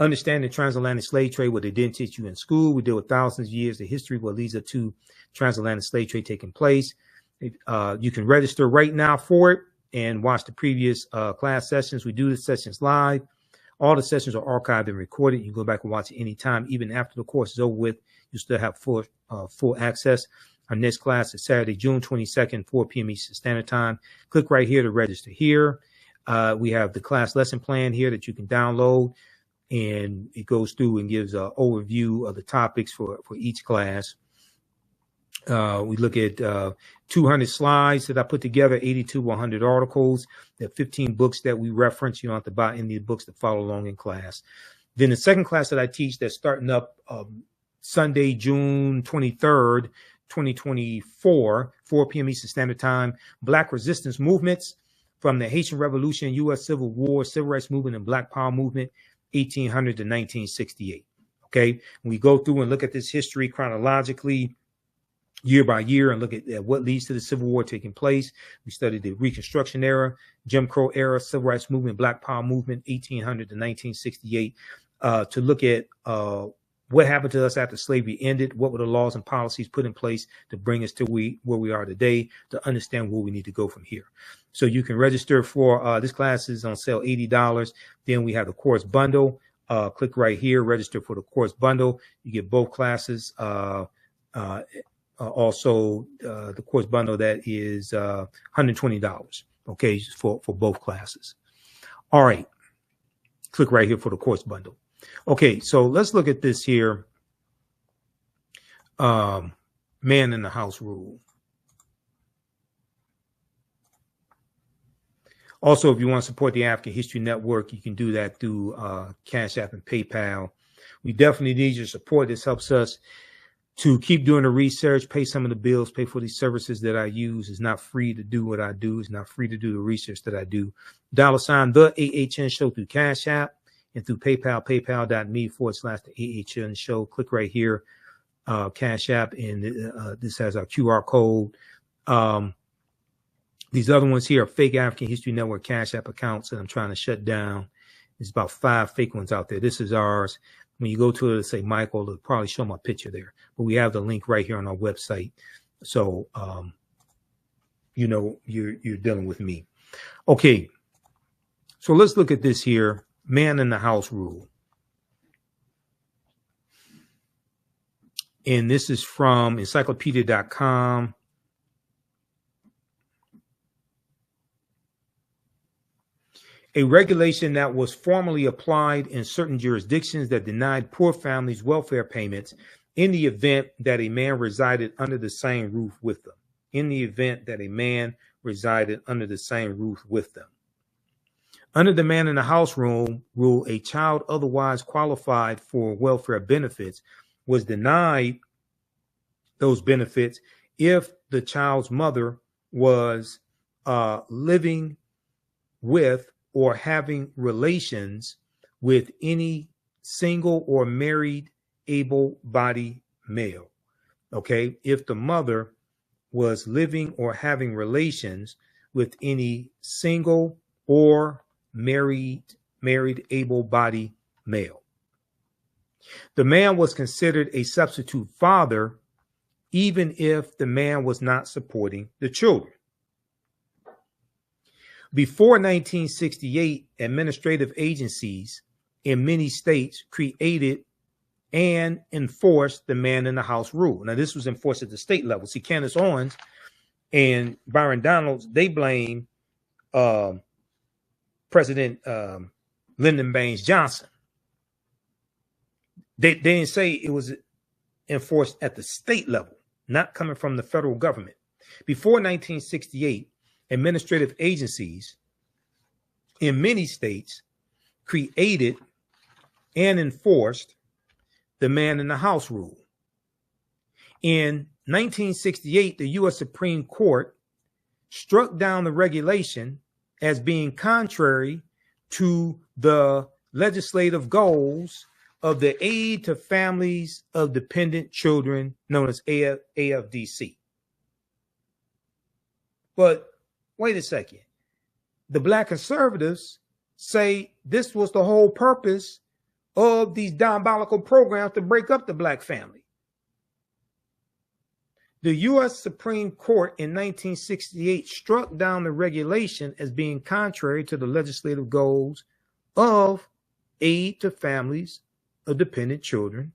Understanding transatlantic slave trade, what they didn't teach you in school. We deal with thousands of years of history, what leads up to transatlantic slave trade taking place. You can register right now for it and watch the previous class sessions. We do the sessions live. All the sessions are archived and recorded. You can go back and watch it anytime. Even after the course is over with, you still have full access. Our next class is Saturday, June 22nd, 4 p.m. Eastern Standard Time. Click right here to register here. We have the class lesson plan here that you can download, and it goes through and gives an overview of the topics for each class. We look at 200 slides that I put together, 80 to 100 articles. There are 15 books that we reference. You don't have to buy any books to follow along in class. Then the second class that I teach that's starting up Sunday, June 23rd, 2024, 4 p.m. Eastern Standard Time, Black Resistance Movements from the Haitian Revolution, U.S. Civil War, Civil Rights Movement, and Black Power Movement, 1800 to 1968. Okay, we go through and look at this history chronologically, year by year, and look at what leads to the Civil War taking place. We studied the Reconstruction era, Jim Crow era, Civil Rights Movement, Black Power Movement, 1800 to 1968, to look at what happened to us after slavery ended, what were the laws and policies put in place to bring us to where we are today, to understand where we need to go from here. So you can register for this class is on sale, $80. Then we have the course bundle. Click right here, register for the course bundle. You get both classes. Also, the course bundle that is $120, okay, for both classes. All right, click right here for the course bundle. Okay, so let's look at this here. Man in the house rule. Also, if you want to support the African History Network, you can do that through Cash App and PayPal. We definitely need your support. This helps us to keep doing the research, pay some of the bills, pay for these services that I use. It's not free to do what I do. It's not free to do the research that I do. $, the TheAHNShow through Cash App and through PayPal, paypal.me/TheAHNShow. Click right here, Cash App, and this has our QR code. These other ones here are fake African History Network Cash App accounts that I'm trying to shut down There's about 5 fake ones out there. This is ours. When you go to it, it'll say Michael. It'll probably show my picture there. But we have the link right here on our website. So, you know, you're dealing with me. Okay. So let's look at this here. Man in the house rule. And this is from encyclopedia.com. A regulation that was formally applied in certain jurisdictions that denied poor families welfare payments in the event that a man resided under the same roof with them. In the event that a man resided under the same roof with them. Under the man in the house rule, a child otherwise qualified for welfare benefits was denied those benefits if the child's mother was living with or having relations with any single or married able-bodied male. Okay, if the mother was living or having relations with any single or married able-bodied male. The man was considered a substitute father even if the man was not supporting the children. Before 1968, administrative agencies in many states created and enforced the man in the house rule. Now, this was enforced at the state level. See, Candace Owens and Byron Donalds, they blame President Lyndon Baines Johnson. They didn't say it was enforced at the state level, not coming from the federal government. Before 1968, administrative agencies in many states created and enforced the man in the house rule. In 1968, the U.S. Supreme Court struck down the regulation as being contrary to the legislative goals of the Aid to Families of Dependent Children, known as AFDC. But wait a second. The Black conservatives say this was the whole purpose of these diabolical programs to break up the Black family. The U.S. Supreme Court in 1968 struck down the regulation as being contrary to the legislative goals of Aid to Families of Dependent Children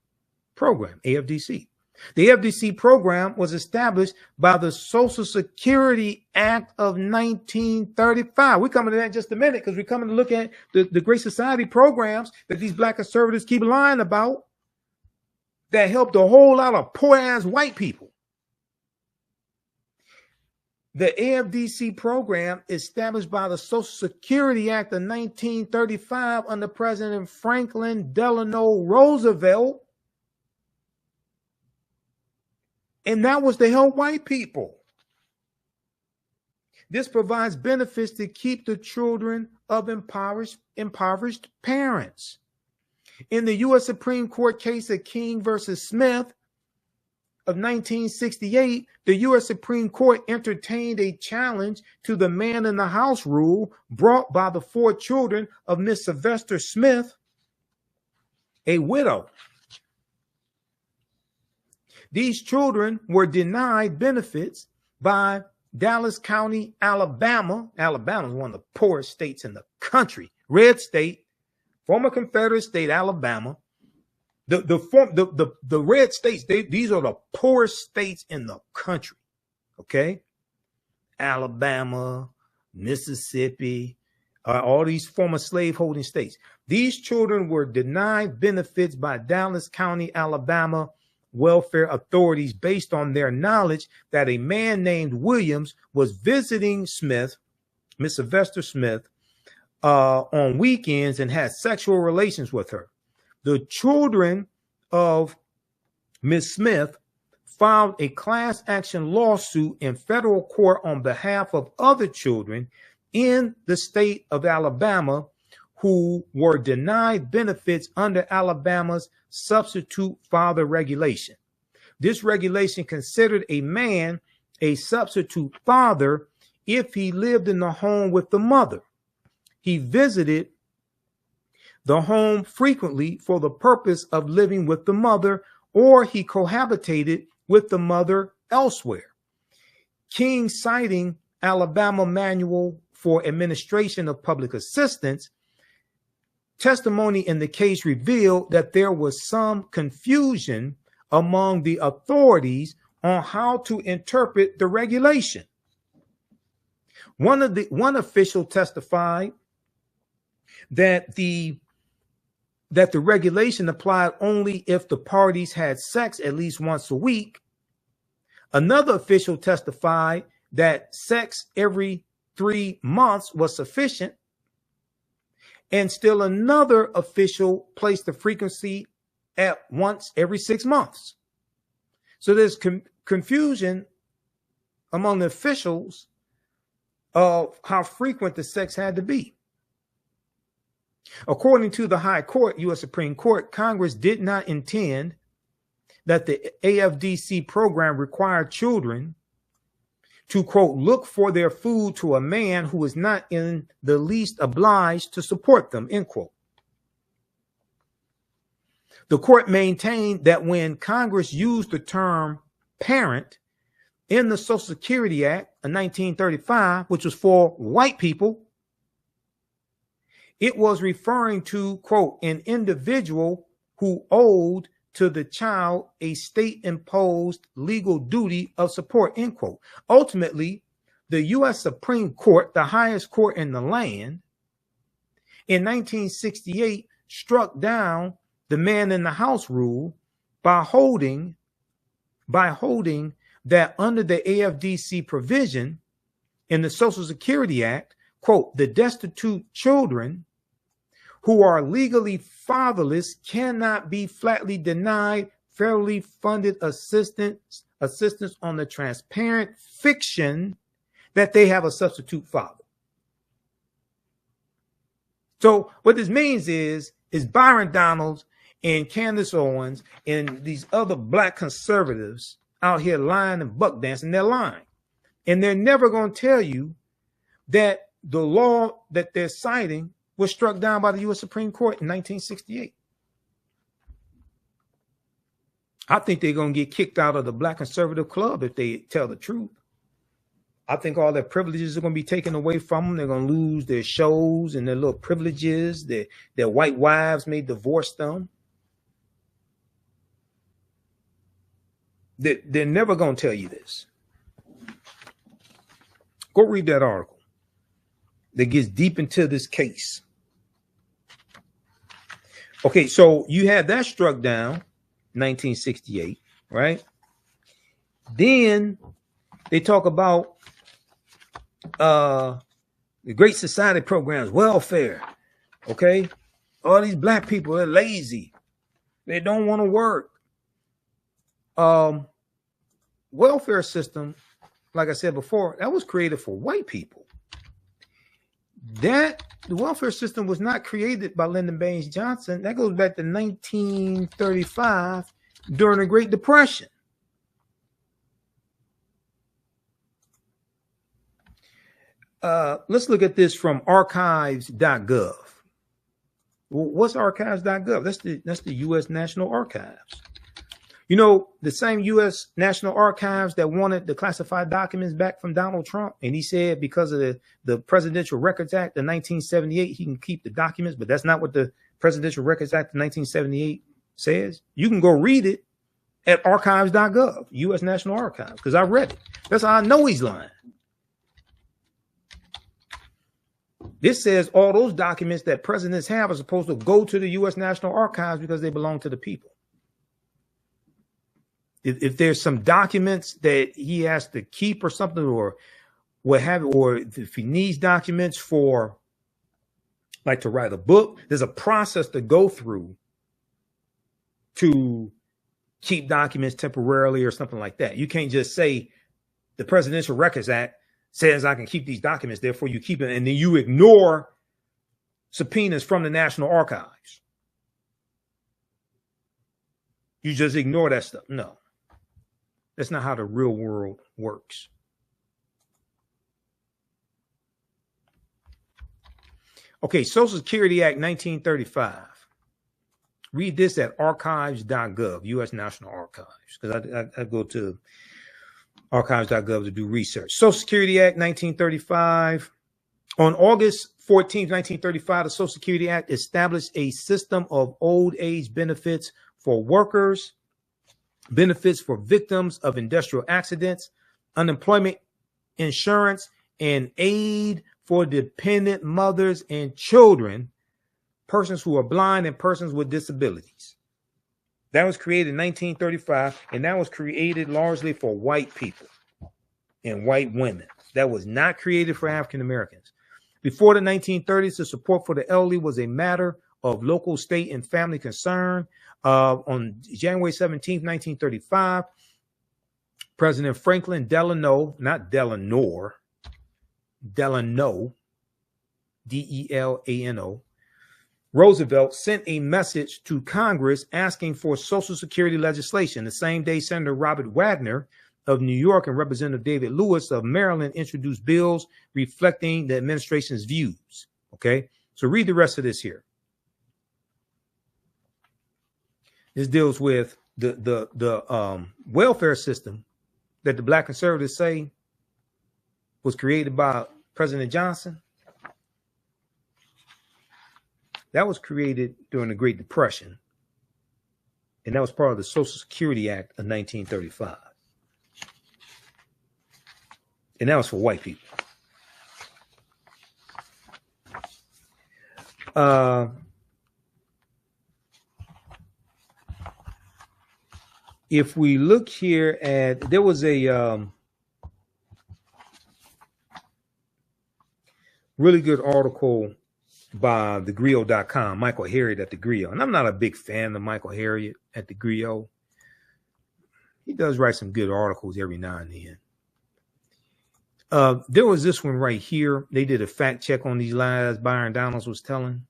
program, AFDC. The AFDC program was established by the Social Security Act of 1935. We're coming to that in just a minute because we're coming to look at the Great Society programs that these Black conservatives keep lying about that helped a whole lot of poor-ass white people. The AFDC program, established by the Social Security Act of 1935 under President Franklin Delano Roosevelt, and that was to help white people. This provides benefits to keep the children of impoverished parents. In the U.S. Supreme Court case of King versus Smith of 1968, the U.S. Supreme Court entertained a challenge to the man in the house rule brought by the 4 children of Miss Sylvester Smith, a widow. These children were denied benefits by Dallas County, Alabama. Alabama is one of the poorest states in the country. Red state, former Confederate state, Alabama. The red states, these are the poorest states in the country. Okay? Alabama, Mississippi, all these former slaveholding states. These children were denied benefits by Dallas County, Alabama welfare authorities based on their knowledge that a man named Williams was visiting Smith, Miss Sylvester Smith, on weekends and had sexual relations with her. The children of Miss Smith filed a class action lawsuit in federal court on behalf of other children in the state of Alabama who were denied benefits under Alabama's substitute father regulation. This regulation considered a man a substitute father if he lived in the home with the mother he visited the home frequently for the purpose of living with the mother, or he cohabitated with the mother elsewhere. King, citing Alabama Manual for Administration of Public Assistance, testimony in the case revealed that there was some confusion among the authorities on how to interpret the regulation. One official testified that the regulation applied only if the parties had sex at least once a week. Another official testified that sex every 3 months was sufficient. And still another official placed the frequency at once every 6 months. So there's confusion among the officials of how frequent the sex had to be. According to the High Court, U.S. Supreme Court, Congress did not intend that the AFDC program required children to, quote, look for their food to a man who is not in the least obliged to support them, end quote. The court maintained that when Congress used the term parent in the Social Security Act of 1935, which was for white people, it was referring to, quote, an individual who owed to the child a state-imposed legal duty of support, end quote. Ultimately, the U.S. Supreme Court, the highest court in the land, in 1968 struck down the man in the house rule by holding that under the AFDC provision in the Social Security Act, quote, the destitute children who are legally fatherless cannot be flatly denied federally funded assistance on the transparent fiction that they have a substitute father. So what this means is Byron Donalds and Candace Owens and these other black conservatives out here lying and buck dancing, they're lying. And they're never going to tell you that the law that they're citing was struck down by the U.S. Supreme Court in 1968. I think they're going to get kicked out of the Black Conservative Club if they tell the truth. I think all their privileges are going to be taken away from them. They're going to lose their shows and their little privileges. Their white wives may divorce them. They're never going to tell you this. Go read that article that gets deep into this case. Okay, so you had that struck down 1968, right? Then they talk about the Great Society programs, welfare. Okay, all these black people are lazy. They don't want to work. Welfare system, like I said before, that was created for white people. The welfare system was not created by Lyndon Baines Johnson. That goes back to 1935 during the Great Depression. Let's look at this from archives.gov. What's archives.gov? That's the U.S. National Archives. You know, the same U.S. National Archives that wanted the classified documents back from Donald Trump. And he said because of the Presidential Records Act of 1978, he can keep the documents. But that's not what the Presidential Records Act of 1978 says. You can go read it at archives.gov, U.S. National Archives, because I read it. That's how I know he's lying. This says all those documents that presidents have are supposed to go to the U.S. National Archives because they belong to the people. If there's some documents that he has to keep or something, or what have, or if he needs documents for, like, to write a book, there's a process to go through to keep documents temporarily or something like that. You can't just say the Presidential Records Act says I can keep these documents, therefore you keep it, and then you ignore subpoenas from the National Archives. You just ignore that stuff. No. That's not how the real world works. Okay, Social Security Act 1935. Read this at archives.gov, U.S. National Archives, because I go to archives.gov to do research. Social Security Act 1935. On August 14, 1935, the Social Security Act established a system of old age benefits for workers, benefits for victims of industrial accidents, unemployment insurance, and aid for dependent mothers and children, persons who are blind, and persons with disabilities. That was created in 1935, and that was created largely for white people and white women. That was not created for African Americans. Before the 1930s, the support for the elderly was a matter of local, state, and family concern. On January 17, 1935, President Franklin Delano, not Delano, Delano, Delano, Roosevelt sent a message to Congress asking for Social Security legislation. The same day, Senator Robert Wagner of New York and Representative David Lewis of Maryland introduced bills reflecting the administration's views. Okay, so read the rest of this here. This deals with the welfare system that the black conservatives say was created by President Johnson. That was created during the Great Depression, and that was part of the Social Security Act of 1935. And that was for white people. If we look here at, there was a really good article by thegrio.com, Michael Harriot at the Grio. And I'm not a big fan of Michael Harriot at the Grio. He does write some good articles every now and then. There was this one right here. They did a fact check on these lies Byron Donalds was telling.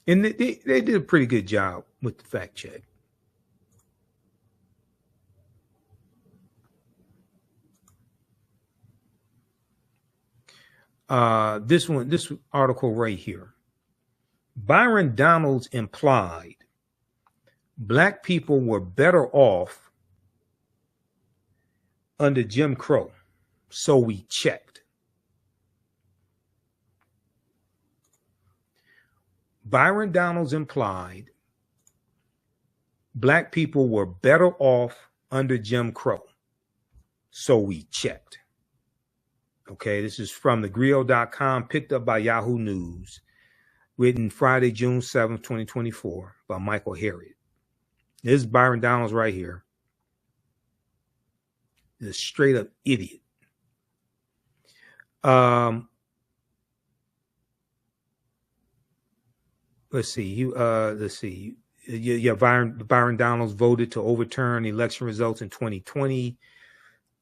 And they did a pretty good job with the fact check. This article right here. Byron Donalds implied black people were better off under Jim Crow, so we checked. Byron Donalds implied black people were better off under Jim Crow, so we checked. Okay, this is from thegrio.com, picked up by Yahoo News, written Friday, June 7th, 2024, by Michael Harriot. This is Byron Donalds right here. He's a straight up idiot. Let's see. Byron Donalds voted to overturn election results in 2020.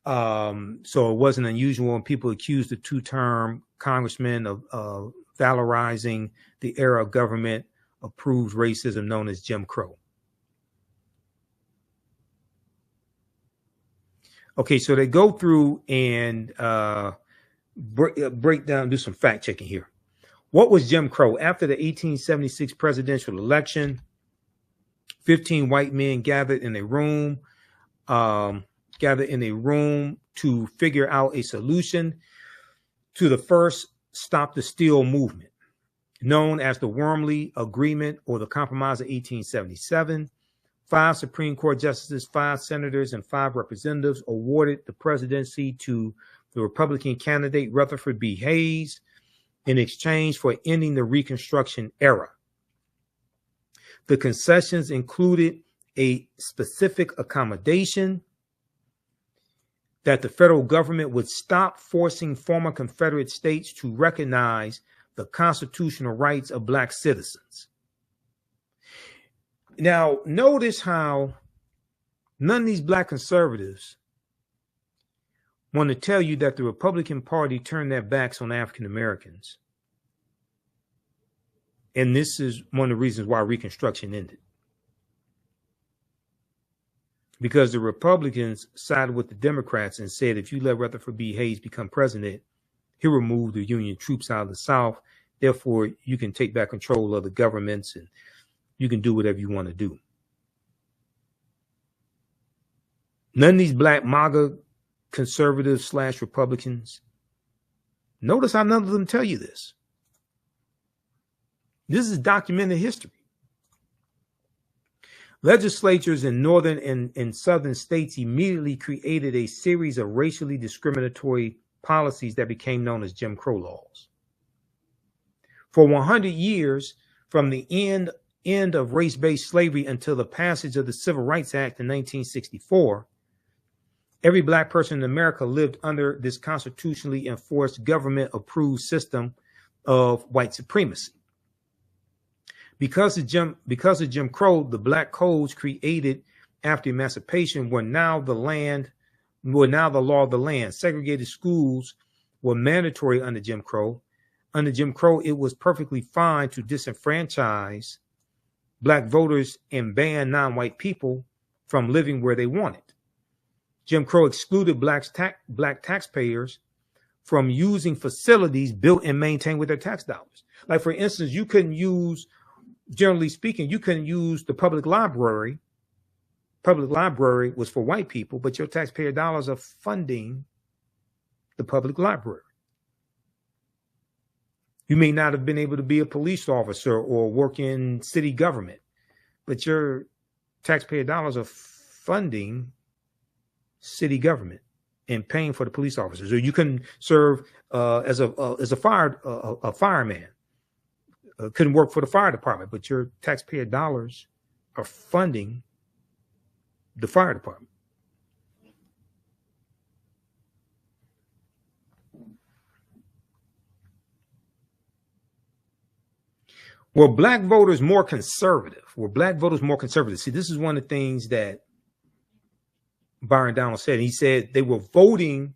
So it wasn't unusual when people accused the two-term congressman of valorizing the era of government-approved racism known as Jim Crow. Okay, so they go through and break down, do some fact checking here. What was Jim Crow? After the 1876 presidential election, 15 white men gathered in a room to figure out a solution to the first Stop the Steal movement, known as the Wormley Agreement or the Compromise of 1877. 5 Supreme Court justices, 5 senators, and 5 representatives awarded the presidency to the Republican candidate Rutherford B. Hayes in exchange for ending the Reconstruction era. The concessions included a specific accommodation that the federal government would stop forcing former Confederate states to recognize the constitutional rights of black citizens. Now, notice how none of these black conservatives want to tell you that the Republican Party turned their backs on African Americans. And this is one of the reasons why Reconstruction ended. Because the Republicans sided with the Democrats and said, if you let Rutherford B. Hayes become president, he removed the Union troops out of the South. Therefore, you can take back control of the governments and you can do whatever you want to do. None of these black MAGA conservatives / Republicans, notice how none of them tell you this. This is documented history. Legislatures in northern and southern states immediately created a series of racially discriminatory policies that became known as Jim Crow laws. For 100 years, from the end of race-based slavery until the passage of the Civil Rights Act in 1964, every black person in America lived under this constitutionally enforced government-approved system of white supremacy. Because of Jim Crow, the black codes created after emancipation were now the law of the land. Segregated schools were mandatory under Jim Crow. Under Jim Crow, it was perfectly fine to disenfranchise black voters and ban non-white people from living where they wanted. Jim Crow excluded black taxpayers from using facilities built and maintained with their tax dollars. Like, for instance, you couldn't use, generally speaking, you couldn't use the public library. Public library was for white people, but your taxpayer dollars are funding the public library. You may not have been able to be a police officer or work in city government, but your taxpayer dollars are funding city government and paying for the police officers. Or you couldn't serve as a fireman. Couldn't work for the fire department, but your taxpayer dollars are funding the fire department. Were black voters more conservative? See, this is one of the things that Byron Donalds said. He said they were voting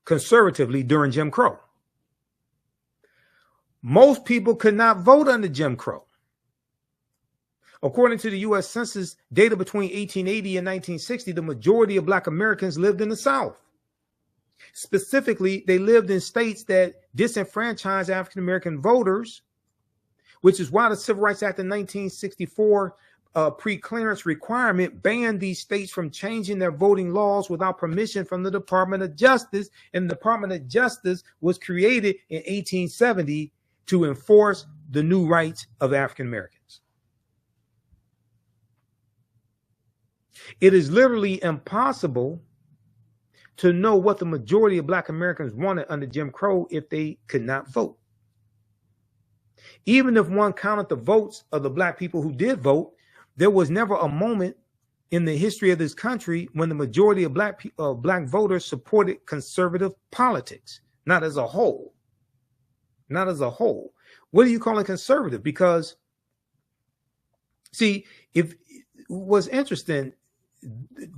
conservatively during Jim Crow. Most people could not vote under Jim Crow. According to the U.S. Census data between 1880 and 1960, the majority of black Americans lived in the South. Specifically, they lived in states that disenfranchised African American voters, which is why the Civil Rights Act of 1964 pre-clearance requirement banned these states from changing their voting laws without permission from the Department of Justice. And the Department of Justice was created in 1870 to enforce the new rights of African Americans. It is literally impossible to know what the majority of black Americans wanted under Jim Crow if they could not vote. Even if one counted the votes of the black people who did vote, there was never a moment in the history of this country when the majority of black voters supported conservative politics. Not as a whole. Not as a whole. What do you call it conservative? Because, see, if what's interesting,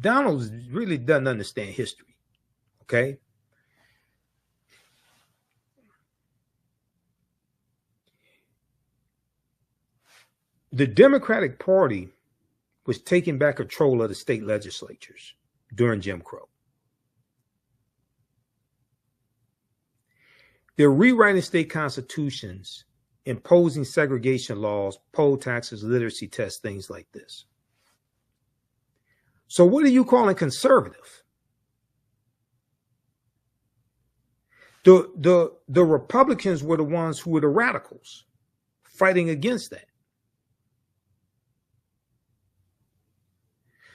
Donalds really doesn't understand history. Okay. The Democratic Party was taking back control of the state legislatures during Jim Crow. They're rewriting state constitutions, imposing segregation laws, poll taxes, literacy tests, things like this. So what are you calling conservative? The Republicans were the ones who were the radicals fighting against that.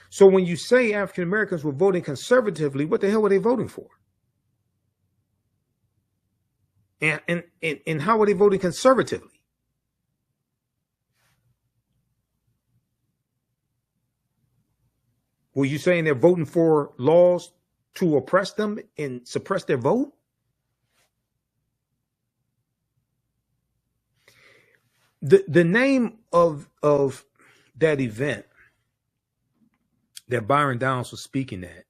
So when you say African Americans were voting conservatively, what the hell were they voting for? And how are they voting conservatively? Were you saying they're voting for laws to oppress them and suppress their vote? The name of that event that Byron Donalds was speaking at,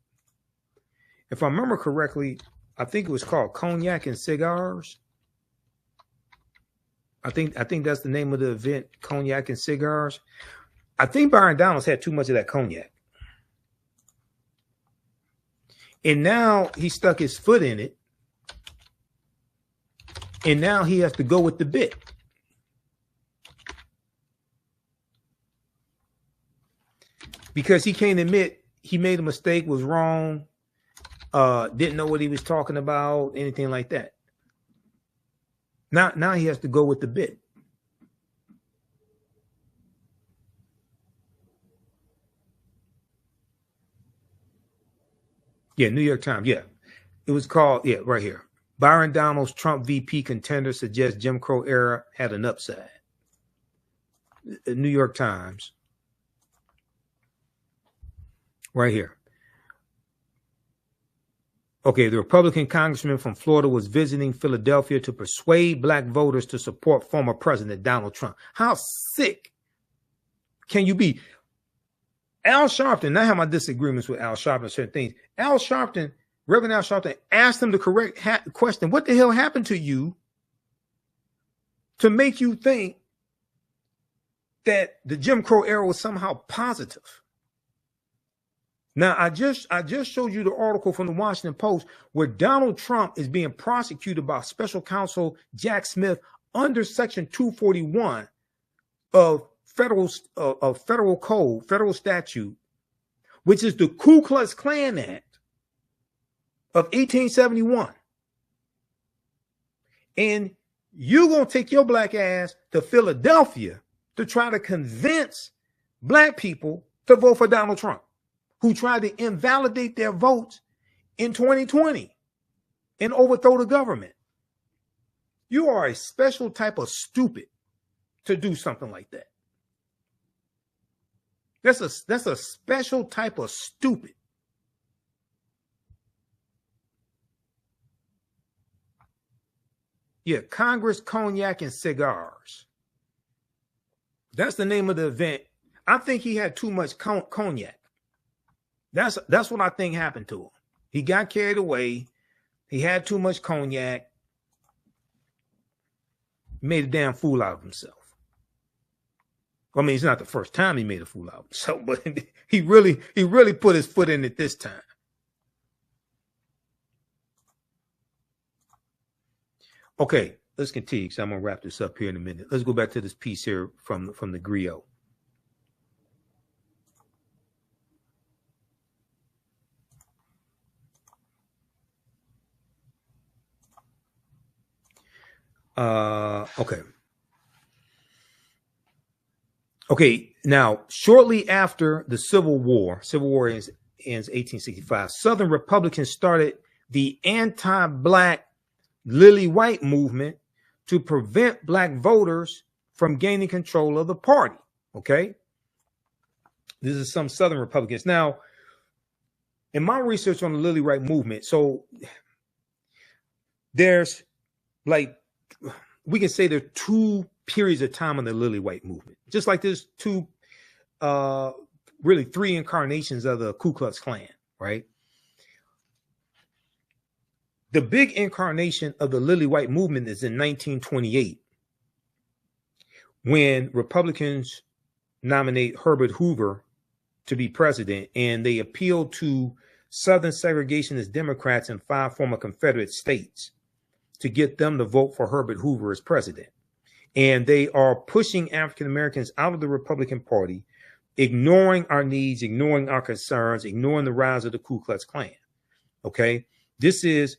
if I remember correctly, I think it was called Cognac and Cigars. I think that's the name of the event, Cognac and Cigars. I think Byron Donalds had too much of that cognac. And now he stuck his foot in it And now he has to go with the bit. Because he can't admit he made a mistake, was wrong, didn't know what he was talking about, anything like that. Now he has to go with the bit. Yeah, New York Times. Yeah, it was called. Yeah, right here. Byron Donalds, Trump VP contender, suggests Jim Crow era had an upside. The New York Times. Right here. Okay, the Republican congressman from Florida was visiting Philadelphia to persuade black voters to support former President Donald Trump. How sick can you be? Al Sharpton, I have my disagreements with Al Sharpton on certain things. Al Sharpton, Reverend Al Sharpton, asked him the correct question. What the hell happened to you to make you think that the Jim Crow era was somehow positive? Now, I just showed you the article from the Washington Post where Donald Trump is being prosecuted by Special Counsel Jack Smith under Section 241 of federal code, federal statute, which is the Ku Klux Klan Act of 1871. And you're going to take your black ass to Philadelphia to try to convince black people to vote for Donald Trump, who tried to invalidate their votes in 2020 and overthrow the government. You are a special type of stupid to do something like that. That's a special type of stupid. Yeah, Congress, Cognac, and Cigars. That's the name of the event. I think he had too much cognac. That's what I think happened to him. He got carried away. He had too much cognac. Made a damn fool out of himself. I mean, it's not the first time he made a fool out of himself, but he really put his foot in it this time. Okay, let's continue because I'm gonna wrap this up here in a minute. Let's go back to this piece here from the griot. Okay. Now, shortly after the Civil War ends 1865, Southern Republicans started the anti-black Lily White movement to prevent black voters from gaining control of the party. Okay. This is some Southern Republicans. Now, in my research on the Lily White movement, so there's like, we can say there are two periods of time in the Lily White movement, just like there's really three incarnations of the Ku Klux Klan, right? The big incarnation of the Lily White movement is in 1928, when Republicans nominate Herbert Hoover to be president, and they appeal to Southern segregationist Democrats in 5 former Confederate states to get them to vote for Herbert Hoover as president. And they are pushing African Americans out of the Republican Party, ignoring our needs, ignoring our concerns, ignoring the rise of the Ku Klux Klan. Okay, this is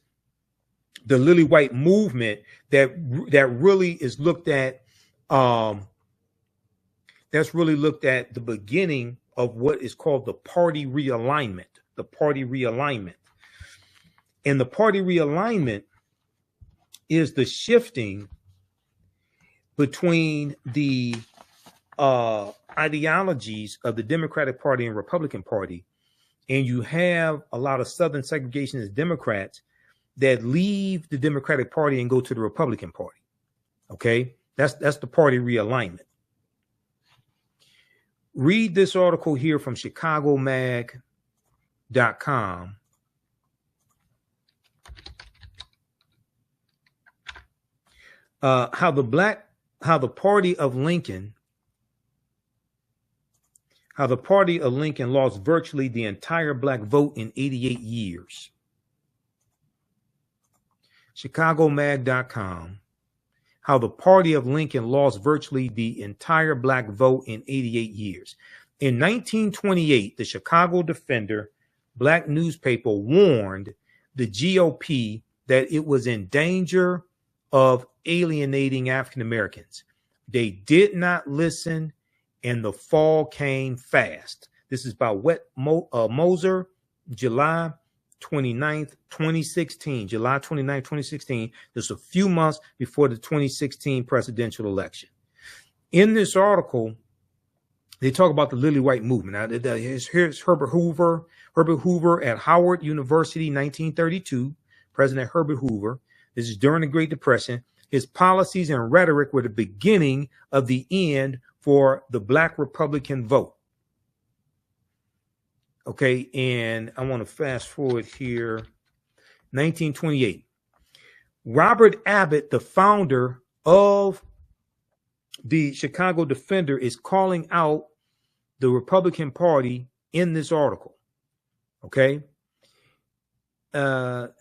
the Lily White movement that really is looked at. That's really looked at the beginning of what is called the party realignment. The party realignment, and the party realignment is the shifting between the ideologies of the Democratic Party and Republican Party. And you have a lot of Southern segregationist Democrats that leave the Democratic Party and go to the Republican Party. Okay, that's the party realignment. Read this article here from ChicagoMag.com. How the party of Lincoln lost virtually the entire black vote in 88 years. ChicagoMag.com. how the party of Lincoln lost virtually the entire black vote in 88 years. In 1928, the Chicago Defender, black newspaper, warned the GOP that it was in danger of alienating African Americans. They did not listen, and the fall came fast. This is by Moser, July 29th, 2016. July 29th, 2016. Just a few months before the 2016 presidential election. In this article, they talk about the Lily White movement. Now, here's Herbert Hoover. Herbert Hoover at Howard University, 1932. President Herbert Hoover. This is during the Great Depression. His policies and rhetoric were the beginning of the end for the Black Republican vote. Okay, and I want to fast forward here. 1928. Robert Abbott, the founder of the Chicago Defender, is calling out the Republican Party in this article. Okay. Let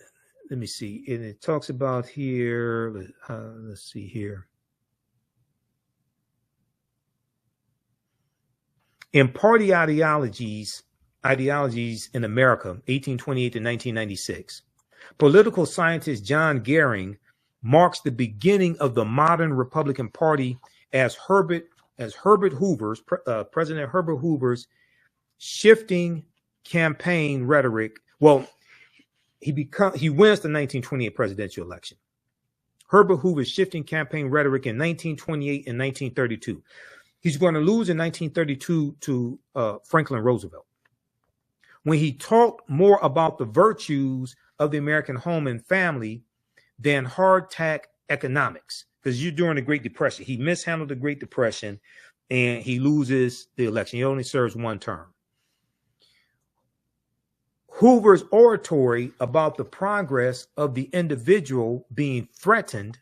me see. And it talks about here. Let's see here. In party ideologies in America, 1828 to 1996, political scientist John Gehring marks the beginning of the modern Republican Party as President Herbert Hoover's shifting campaign rhetoric. Well, he wins the 1928 presidential election. Herbert Hoover's shifting campaign rhetoric in 1928 and 1932. He's going to lose in 1932 to Franklin Roosevelt. When he talked more about the virtues of the American home and family than hard tack economics, because you're during the Great Depression. He mishandled the Great Depression and he loses the election. He only serves one term. Hoover's oratory about the progress of the individual being threatened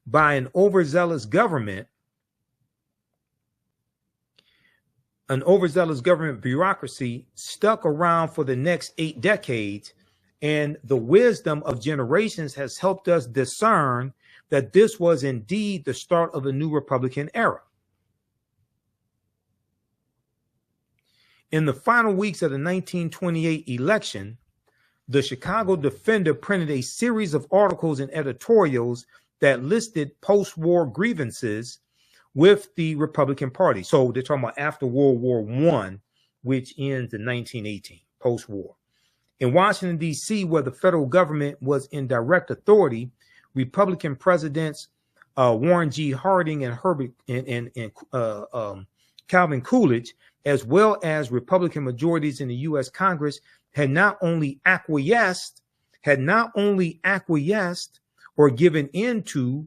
by an overzealous government bureaucracy stuck around for the next 8 decades, and the wisdom of generations has helped us discern that this was indeed the start of a new Republican era. In the final weeks of the 1928 election, the Chicago Defender printed a series of articles and editorials that listed post-war grievances with the Republican Party. So they're talking about after World War I, which ends in 1918, post-war. In Washington, D.C., where the federal government was in direct authority, Republican presidents Warren G. Harding and Calvin Coolidge, as well as Republican majorities in the U.S. Congress, had not only acquiesced or given into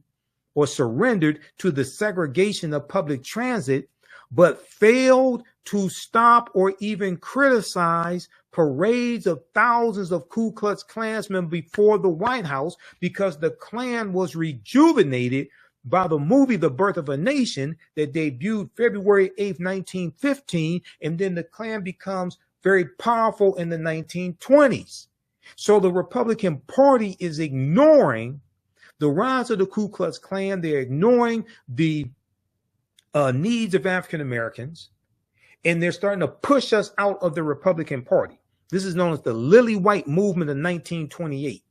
or surrendered to the segregation of public transit, but failed to stop or even criticize parades of thousands of Ku Klux Klansmen before the White House, because the Klan was rejuvenated by the movie The Birth of a Nation that debuted February 8th, 1915, and then the Klan becomes very powerful in the 1920s. So the Republican Party is ignoring the rise of the Ku Klux Klan. They're ignoring the needs of African Americans, and they're starting to push us out of the Republican Party. This is known as the Lily White movement of 1928.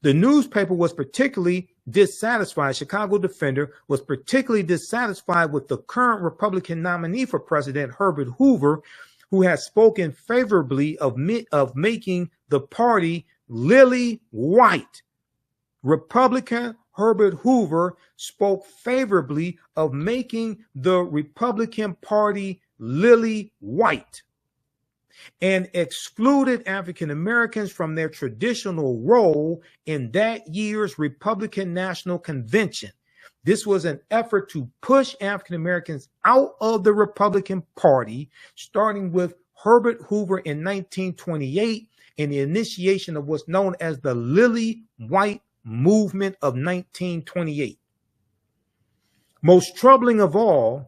The newspaper was particularly dissatisfied. Chicago Defender was particularly dissatisfied with the current Republican nominee for president, Herbert Hoover, who has spoken favorably of making the party lily white. Republican Herbert Hoover spoke favorably of making the Republican Party lily white and excluded African Americans from their traditional role in that year's Republican National Convention. This was an effort to push African Americans out of the Republican Party, starting with Herbert Hoover in 1928 and the initiation of what's known as the Lily White movement of 1928. Most troubling of all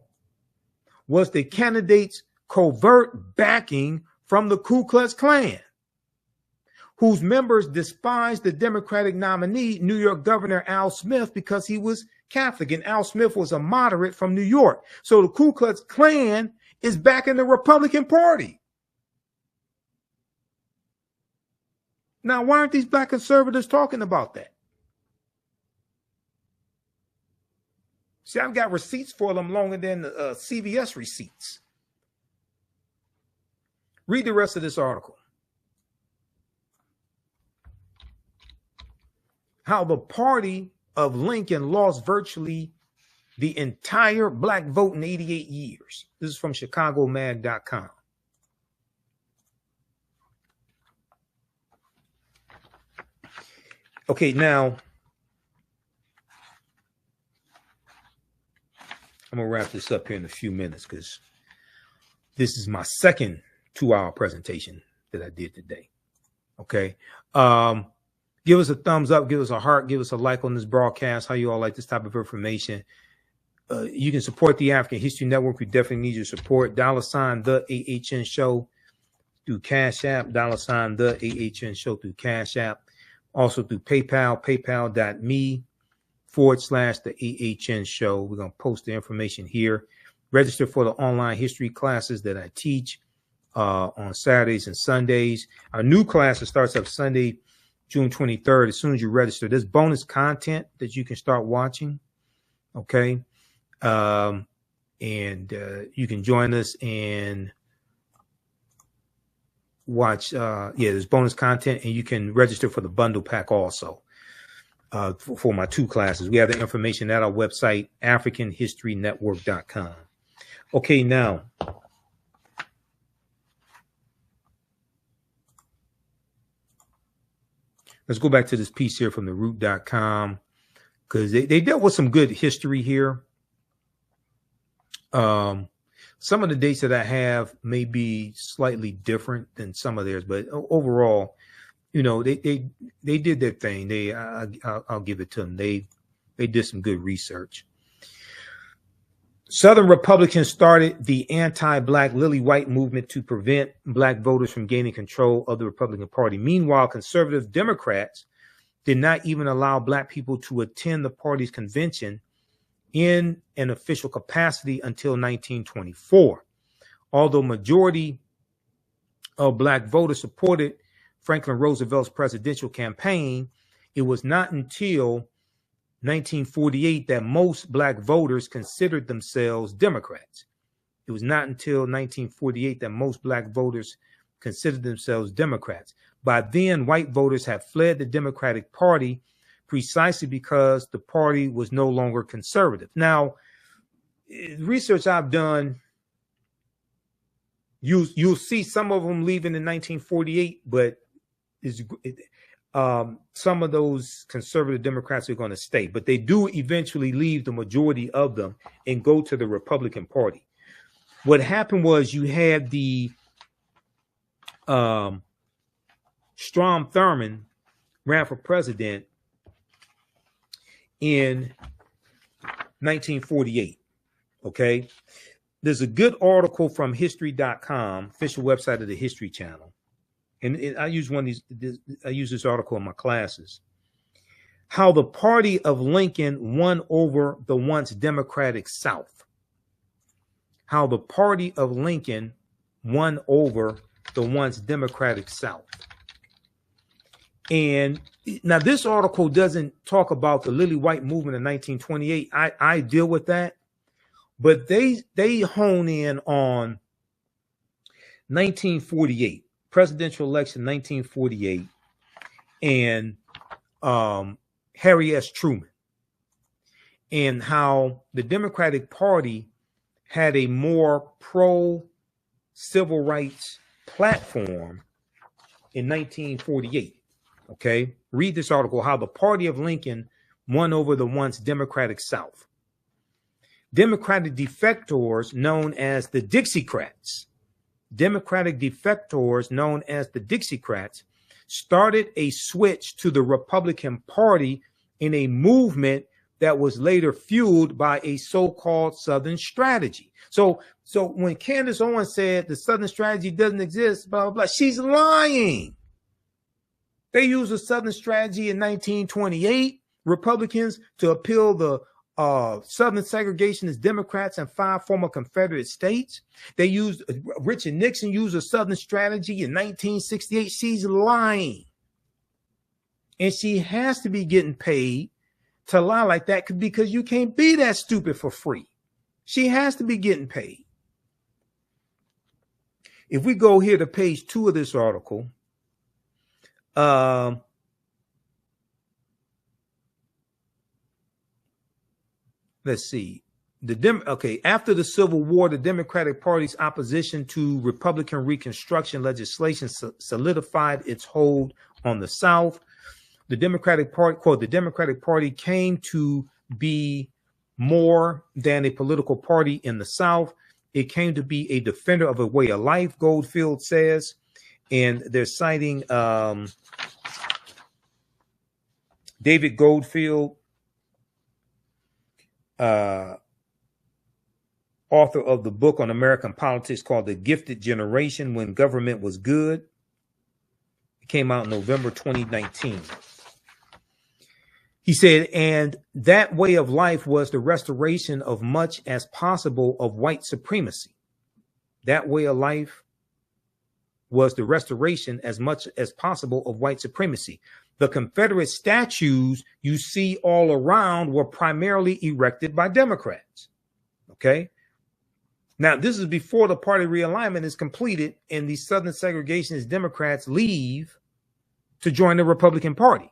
was the candidate's covert backing from the Ku Klux Klan. whose members despised the Democratic nominee, New York Governor Al Smith, because he was Catholic, and Al Smith was a moderate from New York. So the Ku Klux Klan is back in the Republican Party. Now, why aren't these black conservatives talking about that? See, I've got receipts for them longer than CVS receipts. Read the rest of this article. How the party of Lincoln lost virtually the entire black vote in 88 years. This is from ChicagoMag.com. Okay, now I'm going to wrap this up here in a few minutes because this is my second 2-hour presentation that I did today. Okay. Give us a thumbs up, give us a heart, give us a like on this broadcast. How you all like this type of information? You can support the African History Network. We definitely need your support. $, the AHN Show through Cash App. $, the AHN Show through Cash App. Also through PayPal, paypal.me/the AHN Show. We're going to post the information here. Register for the online history classes that I teach on Saturdays and Sundays. Our new class starts up Sunday, June 23rd. As soon as you register, there's bonus content that you can start watching. Okay. And you can join us and watch. There's bonus content, and you can register for the bundle pack also for my 2 classes. We have the information at our website, AfricanHistoryNetwork.com. Okay, now let's go back to this piece here from theroot.com because they dealt with some good history here. Some of the dates that I have may be slightly different than some of theirs, but overall, you know, they did their thing. I'll give it to them. They did some good research. Southern Republicans started the anti-black Lily White movement to prevent black voters from gaining control of the Republican Party. Meanwhile, conservative Democrats did not even allow black people to attend the party's convention in an official capacity until 1924. Although majority of black voters supported Franklin Roosevelt's presidential campaign, it was not until 1948 that most black voters considered themselves Democrats. It was not until 1948 that most black voters considered themselves Democrats. By then, white voters had fled the Democratic Party precisely because the party was no longer conservative. Now, research I've done, you'll see some of them leaving in 1948, but some of those conservative Democrats are going to stay, but they do eventually leave, the majority of them, and go to the Republican Party. What happened was you had the Strom Thurmond ran for president in 1948. Okay. There's a good article from history.com, official website of the History Channel. And I use I use this article in my classes. How the party of Lincoln won over the once Democratic South. How the party of Lincoln won over the once Democratic South. And now this article doesn't talk about the Lily White movement in 1928. I deal with that, but they hone in on 1948, presidential election 1948, and Harry S. Truman, and how the Democratic Party had a more pro-civil rights platform in 1948. Okay, read this article, how the party of Lincoln won over the once Democratic South. Democratic defectors known as the Dixiecrats, started a switch to the Republican Party in a movement that was later fueled by a so-called Southern strategy. So when Candace Owens said the Southern strategy doesn't exist, blah, blah, blah, she's lying. They used a Southern strategy in 1928, Republicans, to appeal the Southern segregationist Democrats in 5 former Confederate states. They used, Richard Nixon used a Southern strategy in 1968. She's lying. And she has to be getting paid to lie like that because you can't be that stupid for free. She has to be getting paid. If we go here to page 2 of this article, let's see. After the Civil War, the Democratic Party's opposition to Republican Reconstruction legislation solidified its hold on the South. The Democratic Party, quote, the Democratic Party came to be more than a political party in the South. It came to be a defender of a way of life, Goldfield says. And they're citing David Goldfield, author of the book on American politics called The Gifted Generation When Government Was Good. It came out in November 2019. He said, and that way of life was the restoration of much as possible of white supremacy. That way of life was the restoration as much as possible of white supremacy. The Confederate statues you see all around were primarily erected by Democrats. Okay. Now, this is before the party realignment is completed and the Southern segregationist Democrats leave to join the Republican Party.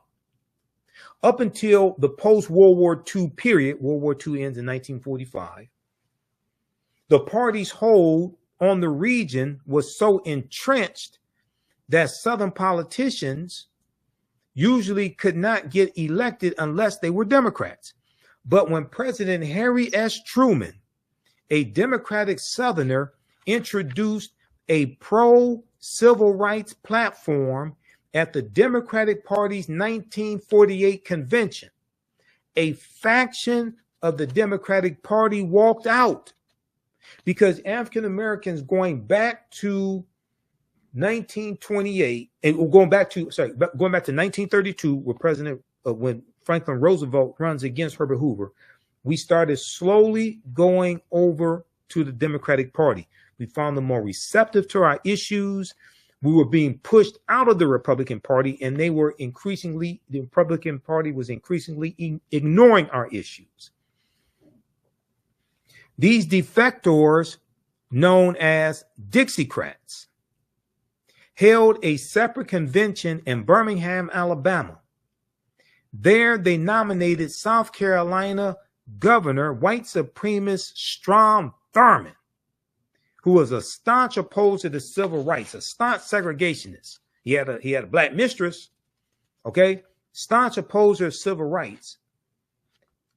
Up until the post-World War II period, World War II ends in 1945, the party's hold on the region was so entrenched that Southern politicians usually could not get elected unless they were Democrats. But when President Harry S. Truman, a Democratic Southerner, introduced a pro-civil rights platform at the Democratic Party's 1948 convention, a faction of the Democratic Party walked out because African Americans going back to 1928 and going back to 1932, when Franklin Roosevelt runs against Herbert Hoover, we started slowly going over to the Democratic Party. We found them more receptive to our issues. We were being pushed out of the Republican Party, and the Republican Party was increasingly ignoring our issues. These defectors, known as Dixiecrats, held a separate convention in Birmingham, Alabama. There, they nominated South Carolina Governor, white supremacist Strom Thurmond, who was a staunch opposer to civil rights, a staunch segregationist. He had a black mistress, okay, staunch opposer of civil rights,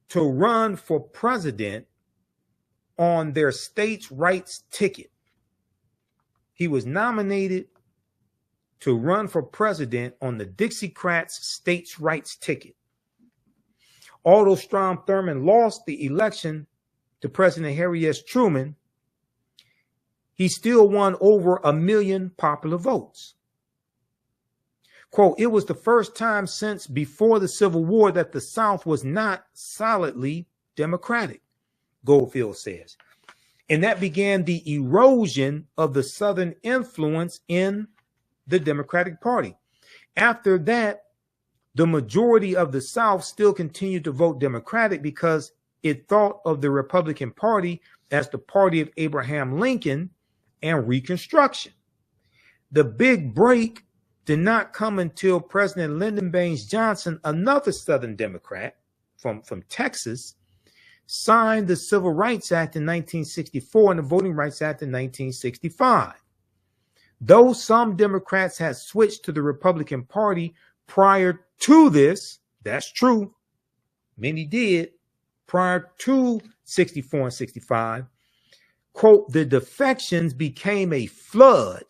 to run for president on their states' rights ticket. He was nominated to run for president on the Dixiecrats' states' rights ticket. Although Strom Thurmond lost the election to President Harry S. Truman, he still won over 1 million popular votes. Quote, it was the first time since before the Civil War that the South was not solidly Democratic, Goldfield says. And that began the erosion of the Southern influence in the Democratic Party. After that, the majority of the South still continued to vote Democratic because it thought of the Republican Party as the party of Abraham Lincoln and Reconstruction. The big break did not come until President Lyndon Baines Johnson, another Southern Democrat from Texas, signed the Civil Rights Act in 1964 and the Voting Rights Act in 1965. Though some Democrats had switched to the Republican Party prior to this, that's true, many did, prior to 64 and 65, quote, the defections became a flood.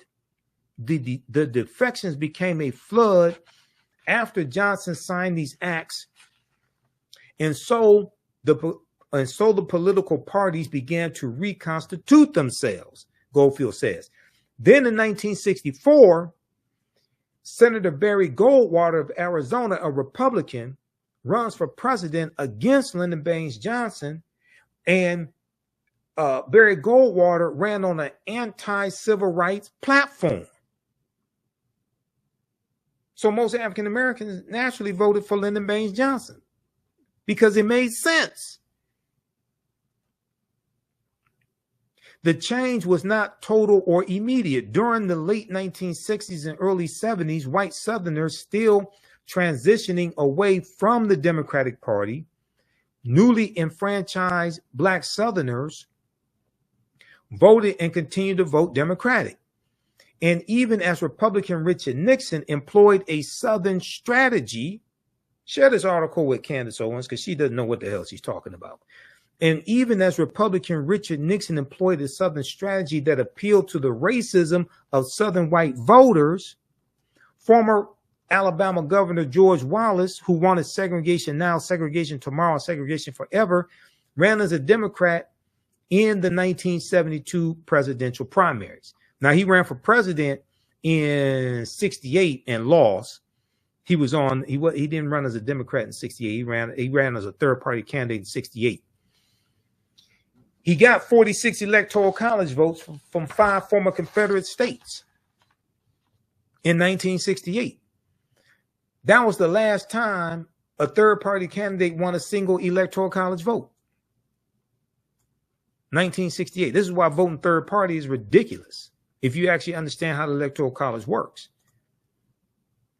The defections became a flood after Johnson signed these acts. And so the political parties began to reconstitute themselves, Goldfield says. Then in 1964, Senator Barry Goldwater of Arizona, a Republican, runs for president against Lyndon Baines Johnson, and Barry Goldwater ran on an anti-civil rights platform. So most African Americans naturally voted for Lyndon Baines Johnson because it made sense. The change was not total or immediate. During the late 1960s and early 70s, white Southerners still transitioning away from the Democratic Party, newly enfranchised Black Southerners voted and continued to vote Democratic. And even as Republican Richard Nixon employed a Southern strategy, share this article with Candace Owens because she doesn't know what the hell she's talking about. And even as Republican Richard Nixon employed a Southern strategy that appealed to the racism of Southern white voters, former Alabama Governor George Wallace, who wanted segregation now, segregation tomorrow, segregation forever, ran as a Democrat in the 1972 presidential primaries. Now, he ran for president in 68 and lost. He didn't run as a Democrat in 68. He ran as a third party candidate in 68. He got 46 electoral college votes from 5 former Confederate states in 1968. That was the last time a third party candidate won a single electoral college vote. 1968. This is why voting third party is ridiculous if you actually understand how the electoral college works.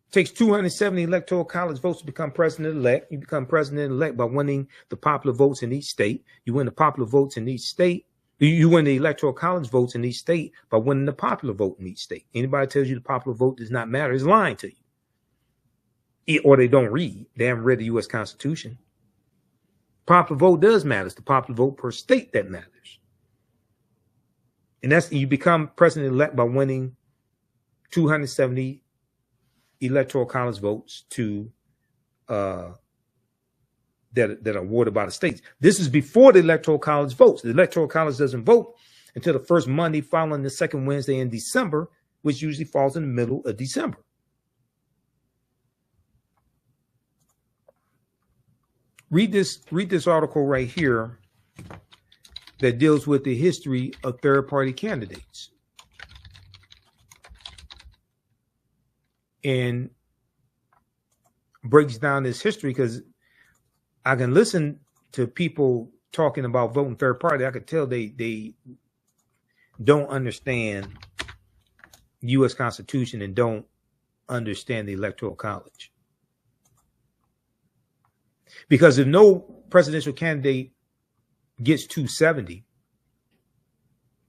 It takes 270 electoral college votes to become president-elect. You become president-elect by winning the popular votes in each state. You win the popular votes in each state. You win the electoral college votes in each state by winning the popular vote in each state. Anybody tells you the popular vote does not matter is lying to you. Or they don't read. They haven't read the U.S. Constitution. Popular vote does matter. It's the popular vote per state that matters. And that's, you become president-elect by winning 270 electoral college votes to that are awarded by the states. This is before the electoral college votes. The electoral college doesn't vote until the first Monday following the second Wednesday in December, which usually falls in the middle of December. Read this article right here that deals with the history of third-party candidates. And breaks down this history, because I can listen to people talking about voting third party. I could tell they don't understand U.S. Constitution and don't understand the Electoral College. Because if no presidential candidate gets 270,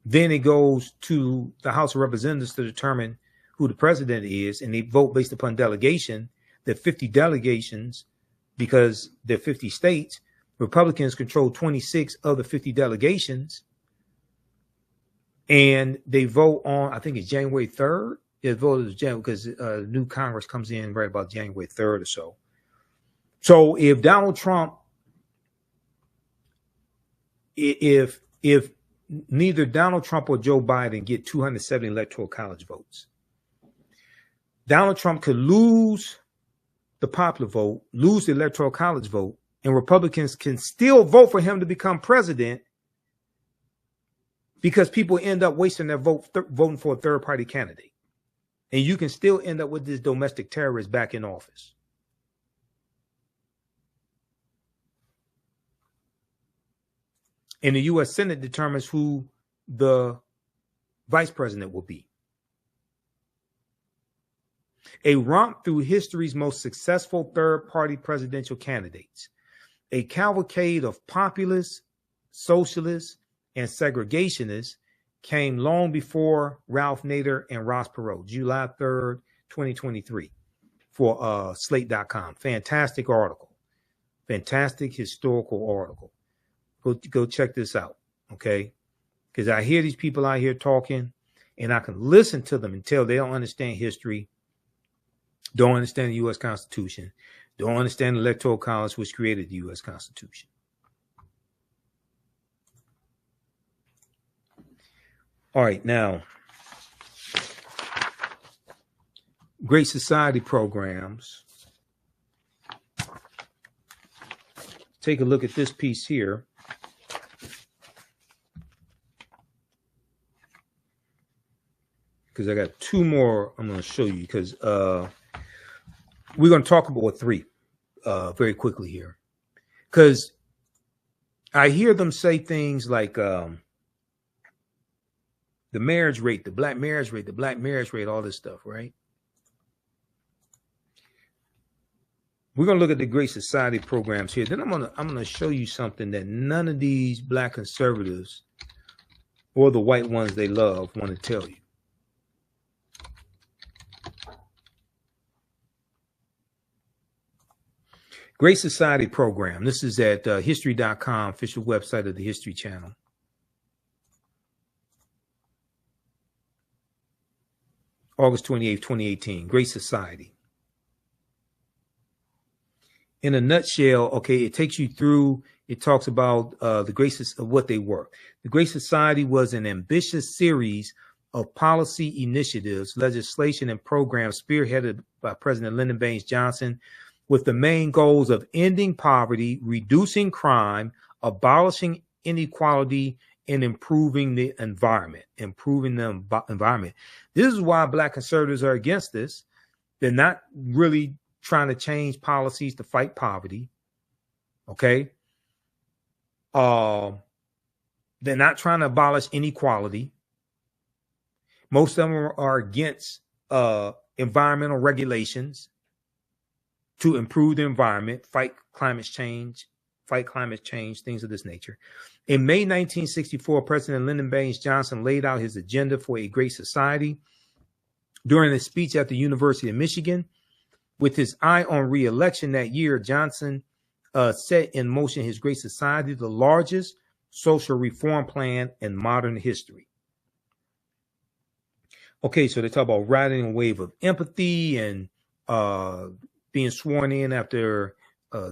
then it goes to the House of Representatives to determine who the president is, and they vote based upon delegation. There are 50 delegations because there are 50 states. Republicans control 26 of the 50 delegations, and they vote on, I think it's January 3rd. They voted January because new Congress comes in right about January 3rd or so. So if Donald Trump, if neither Donald Trump or Joe Biden get 270 electoral college votes, Donald Trump could lose the popular vote, lose the electoral college vote, and Republicans can still vote for him to become president because people end up wasting their vote voting for a third party candidate. And you can still end up with this domestic terrorist back in office. And the U.S. Senate determines who the vice president will be. A romp through history's most successful third-party presidential candidates. A cavalcade of populists, socialists, and segregationists came long before Ralph Nader and Ross Perot, July 3rd, 2023, for Slate.com. Fantastic article. Fantastic historical article. Go check this out, okay? Because I hear these people out here talking, and I can listen to them and tell they don't understand history, don't understand the U.S. Constitution, don't understand the Electoral College, which created the U.S. Constitution. All right, now, Great Society programs. Take a look at this piece here. Because I got two more I'm going to show you, because we're going to talk about three very quickly here. Because I hear them say things like the marriage rate, the black marriage rate, all this stuff, right? We're going to look at the Great Society programs here. Then I'm going to show you something that none of these black conservatives or the white ones they love want to tell you. Great Society program. This is at history.com, official website of the History Channel. August 28th, 2018. Great Society. In a nutshell, okay, it takes you through, it talks about the Great of what they were. The Great Society was an ambitious series of policy initiatives, legislation, and programs spearheaded by President Lyndon Baines Johnson, with the main goals of ending poverty, reducing crime, abolishing inequality, and improving the environment. This is why black conservatives are against this. They're not really trying to change policies to fight poverty. Okay. They're not trying to abolish inequality. Most of them are against environmental regulations to improve the environment, fight climate change, things of this nature. In May 1964, President Lyndon Baines Johnson laid out his agenda for a great society. During a speech at the University of Michigan, with his eye on re-election that year, Johnson set in motion his Great Society, the largest social reform plan in modern history. Okay, so they talk about riding a wave of empathy and being sworn in after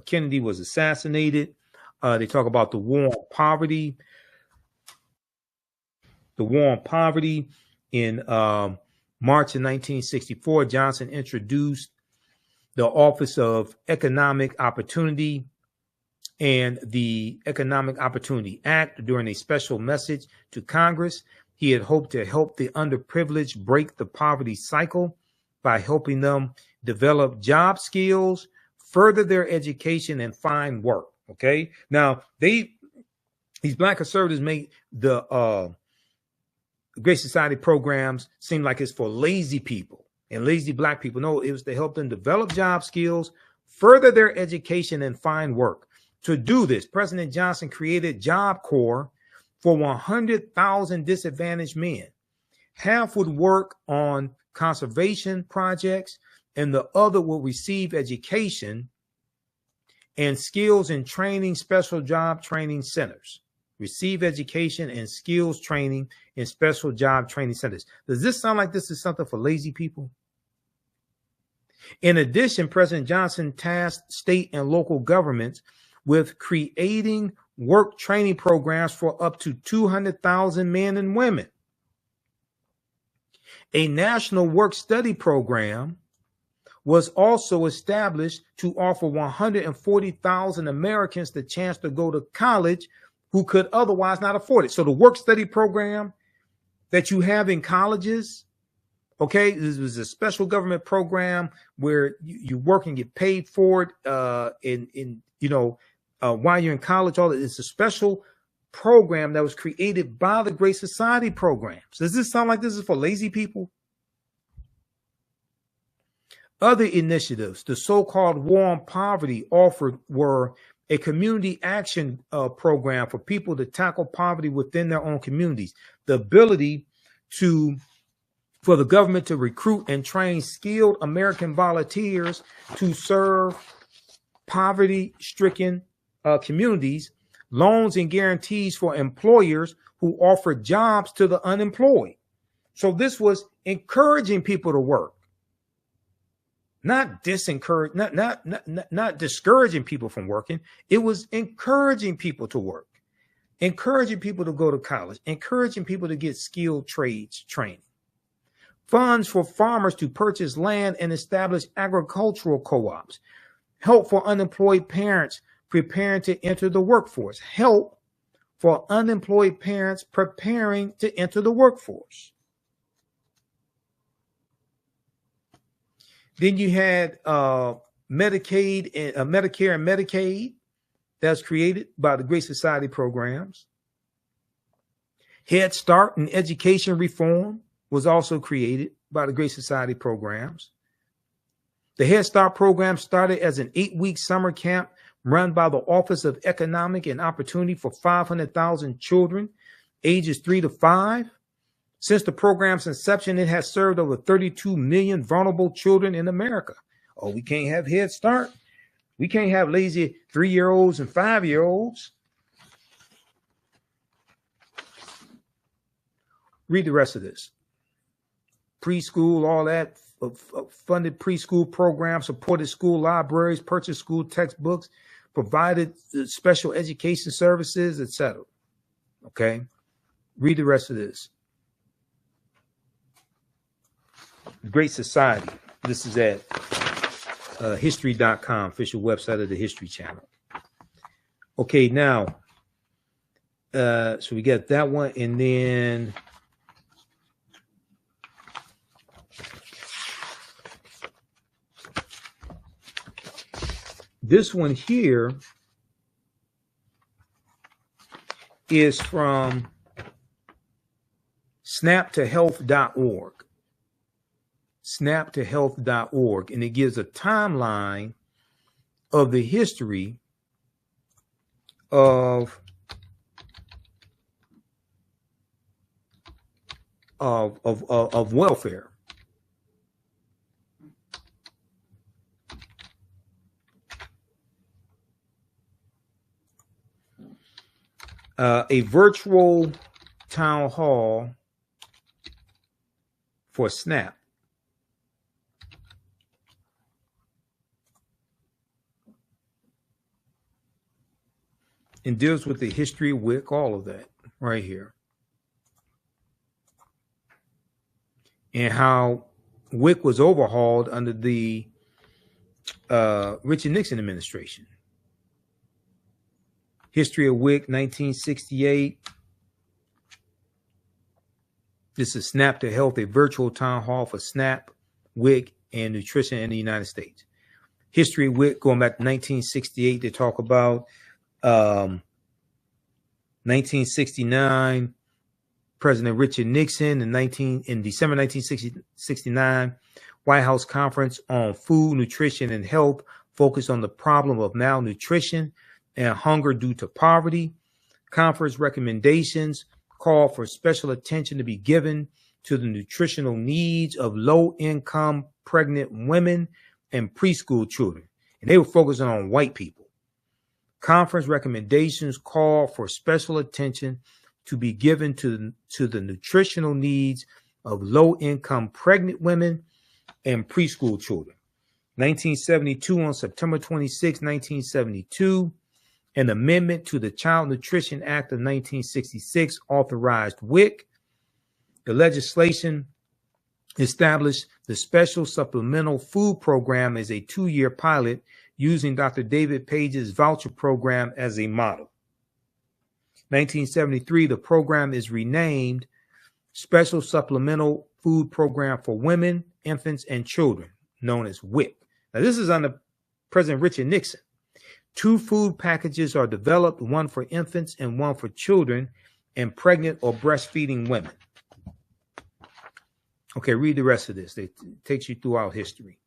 Kennedy was assassinated. They talk about the war on poverty. The war on poverty. In March of 1964, Johnson introduced the Office of Economic Opportunity and the Economic Opportunity Act. During a special message to Congress, he had hoped to help the underprivileged break the poverty cycle by helping them develop job skills, further their education, and find work. Okay. Now these black conservatives make the Great Society programs seem like it's for lazy people and lazy black people. No, it was to help them develop job skills, further their education, and find work. To do this, President Johnson created Job Corps for 100,000 disadvantaged men. Half would work on conservation projects, and the other will receive education and skills and training, special job training centers. Receive education and skills training in special job training centers. Does this sound like this is something for lazy people? In addition, President Johnson tasked state and local governments with creating work training programs for up to 200,000 men and women. A national work study program was also established to offer 140,000 Americans the chance to go to college who could otherwise not afford it. So the work study program that you have in colleges, okay, this was a special government program where you work and get paid for it while you're in college. All it's a special program that was created by the Great Society programs. Does this sound like this is for lazy people? Other initiatives, the so-called War on Poverty, offered were a community action program for people to tackle poverty within their own communities, the ability for the government to recruit and train skilled American volunteers to serve poverty-stricken communities, loans and guarantees for employers who offer jobs to the unemployed. So this was encouraging people to work. Not discouraging people from working. It was encouraging people to work, encouraging people to go to college, encouraging people to get skilled trades training. funds for farmers to purchase land and establish agricultural co-ops, help for unemployed parents preparing to enter the workforce, help for unemployed parents preparing to enter the workforce. Then you had Medicaid and Medicare and Medicaid that's created by the Great Society programs. Head Start and education reform was also created by the Great Society programs. The Head Start program started as an 8-week summer camp run by the Office of Economic and Opportunity for 500,000 children ages 3 to 5. Since the program's inception, it has served over 32 million vulnerable children in America. Oh, we can't have Head Start. We can't have lazy 3-year-olds and 5-year-olds. Read the rest of this. Preschool, all that, funded preschool programs, supported school libraries, purchased school textbooks, provided special education services, etc. Okay? Read the rest of this. Great Society. This is at history.com, official website of the History Channel. Okay, now, so we got that one, and then this one here is from snaptohealth.org. Snaptohealth.org, and it gives a timeline of the history of welfare. A virtual town hall for SNAP. And deals with the history of WIC, all of that right here. And how WIC was overhauled under the Richard Nixon administration. History of WIC, 1968. This is SNAP to Health, a virtual town hall for SNAP, WIC, and nutrition in the United States. History of WIC, going back to 1968, they talk about 1969, President Richard Nixon in December 1969, White House Conference on Food, Nutrition, and Health focused on the problem of malnutrition and hunger due to poverty. Conference recommendations call for special attention to be given to the nutritional needs of low-income pregnant women and preschool children. And they were focusing on white people. Conference recommendations call for special attention to be given to the nutritional needs of low-income pregnant women and preschool children. 1972, on September 26, 1972, an amendment to the Child Nutrition Act of 1966 authorized WIC. The legislation established the Special Supplemental Food Program as a 2-year pilot using Dr. David Page's voucher program as a model. 1973, the program is renamed Special Supplemental Food Program for Women, Infants, and Children, known as WIC. Now, this is under President Richard Nixon. 2 food packages are developed, one for infants and one for children and pregnant or breastfeeding women. Okay, read the rest of this. It takes you throughout history.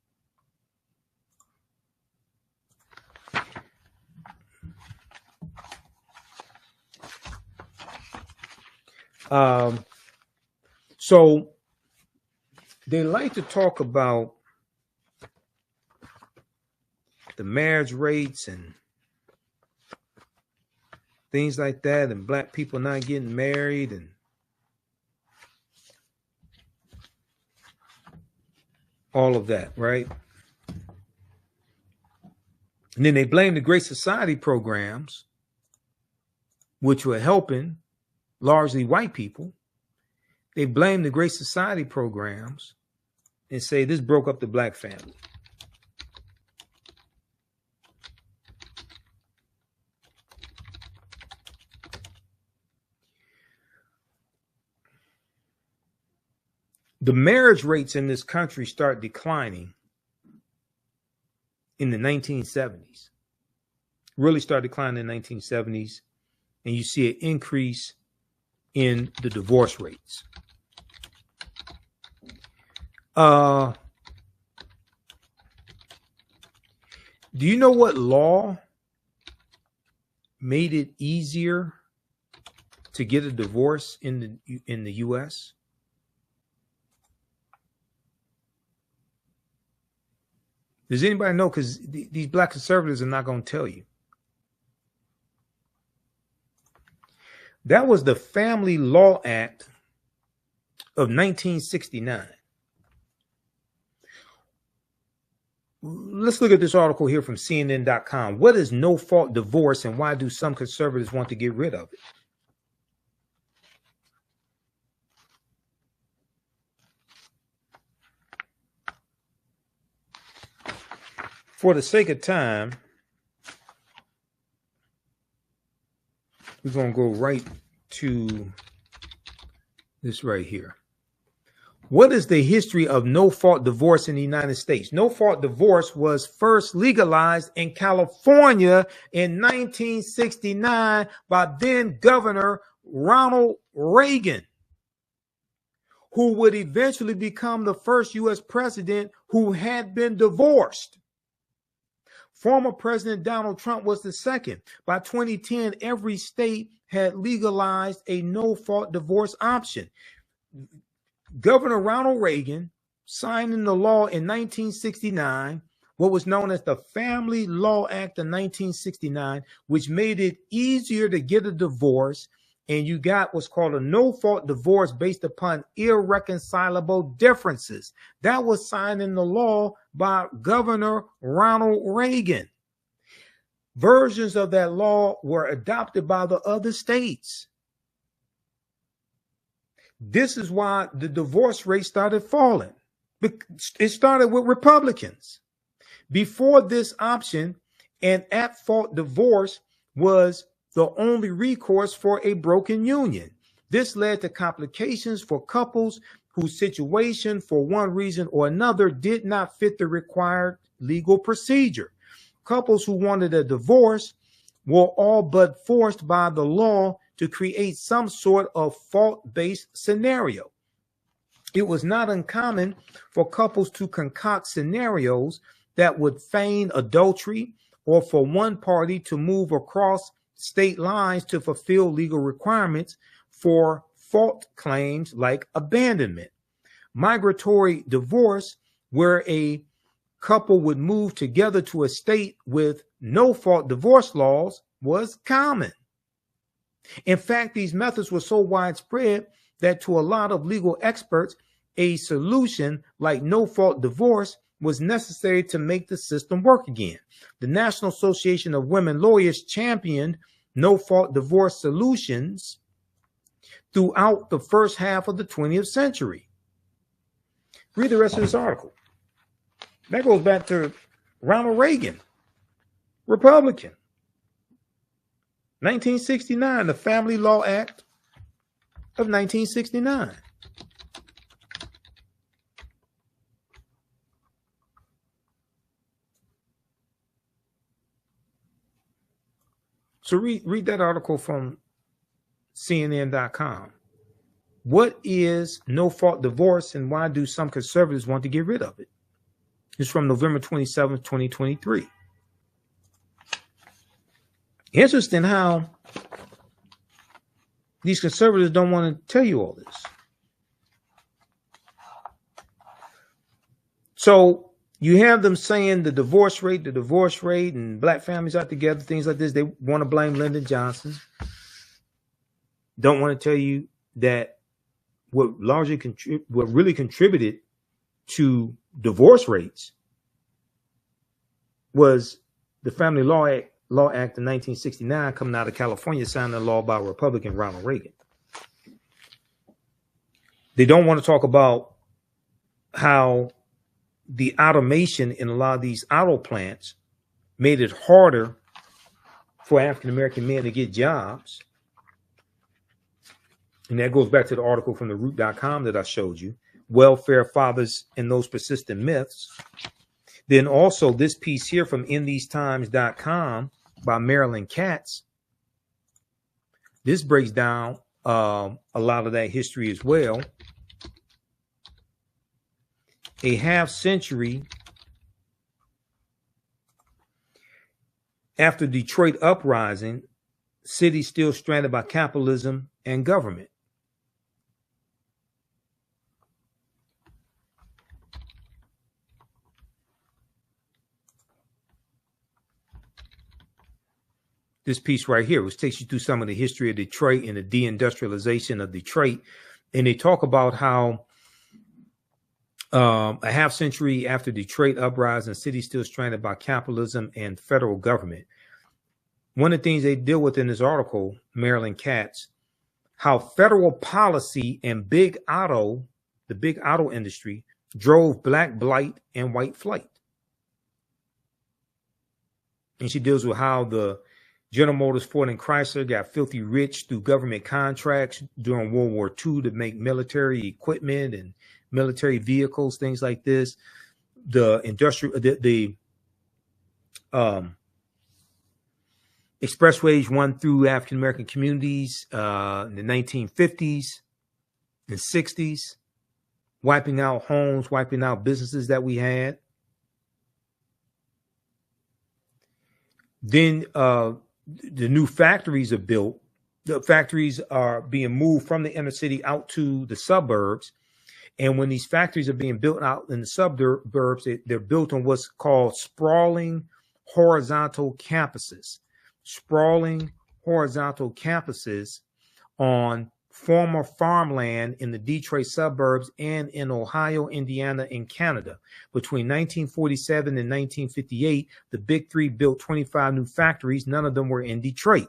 So they like to talk about the marriage rates and things like that, and black people not getting married and all of that, right? And then they blame the Great Society programs, which were helping largely white people. They blame the Great Society programs and say this broke up the black family. The marriage rates in this country start declining in the 1970s. Really start declining in the 1970s, and you see an increase in the divorce rates. Do you know what law made it easier to get a divorce in the U.S.? Does anybody know? Because these black conservatives are not going to tell you. That was the Family Law Act of 1969. Let's look at this article here from CNN.com. What is no-fault divorce and why do some conservatives want to get rid of it? For the sake of time, we're going to go right to this right here. What is the history of no-fault divorce in the United States? No-fault divorce was first legalized in California in 1969 by then Governor Ronald Reagan, who would eventually become the first U.S. president who had been divorced. Former President Donald Trump was the second. By 2010, every state had legalized a no-fault divorce option. Governor Ronald Reagan signed into law in 1969 what was known as the Family Law Act of 1969, which made it easier to get a divorce, and you got what's called a no-fault divorce based upon irreconcilable differences. That was signed into law by Governor Ronald Reagan. Versions of that law were adopted by the other states. This is why the divorce rate started falling. It started with Republicans. Before this option, an at-fault divorce was the only recourse for a broken union. This led to complications for couples whose situation, for one reason or another, did not fit the required legal procedure. Couples who wanted a divorce were all but forced by the law to create some sort of fault-based scenario. It was not uncommon for couples to concoct scenarios that would feign adultery or for one party to move across state lines to fulfill legal requirements for fault claims like abandonment. Migratory divorce, where a couple would move together to a state with no fault divorce laws, was common. In fact, these methods were so widespread that to a lot of legal experts, a solution like no-fault divorce was necessary to make the system work again. The National Association of Women Lawyers championed no-fault divorce solutions throughout the first half of the 20th century. Read the rest of this article. That goes back to Ronald Reagan, Republican. 1969, the Family Law Act of 1969. So read that article from CNN.com. What is no-fault divorce and why do some conservatives want to get rid of it? It's from November 27th, 2023. Interesting how these conservatives don't want to tell you all this. So you have them saying the divorce rate, and black families are together, things like this. They want to blame Lyndon Johnson. Don't want to tell you that what really contributed to divorce rates was the Family Law Act of 1969 coming out of California, signed a law by Republican Ronald Reagan. They don't want to talk about how the automation in a lot of these auto plants made it harder for African-American men to get jobs. And that goes back to the article from theroot.com that I showed you, welfare fathers and those persistent myths. Then also this piece here from InTheseTimes.com by Marilyn Katz. This breaks down a lot of that history as well. A half century after Detroit uprising, cities still stranded by capitalism and government. This piece right here, which takes you through some of the history of Detroit and the deindustrialization of Detroit. And they talk about how a half century after Detroit uprising, cities still stranded by capitalism and federal government. One of the things they deal with in this article, Marilyn Katz, how federal policy and the big auto industry drove black blight and white flight. And she deals with how the General Motors, Ford, and Chrysler got filthy rich through government contracts during World War II to make military equipment and military vehicles, things like this. The expressways run through African-American communities in the 1950s and 60s, wiping out homes, wiping out businesses that we had. Then the new factories are built. The factories are being moved from the inner city out to the suburbs. And when these factories are being built out in the suburbs, they're built on what's called sprawling horizontal campuses. Sprawling horizontal campuses on former farmland in the Detroit suburbs and in Ohio, Indiana, and Canada. Between 1947 and 1958, the Big Three built 25 new factories. None of them were in Detroit.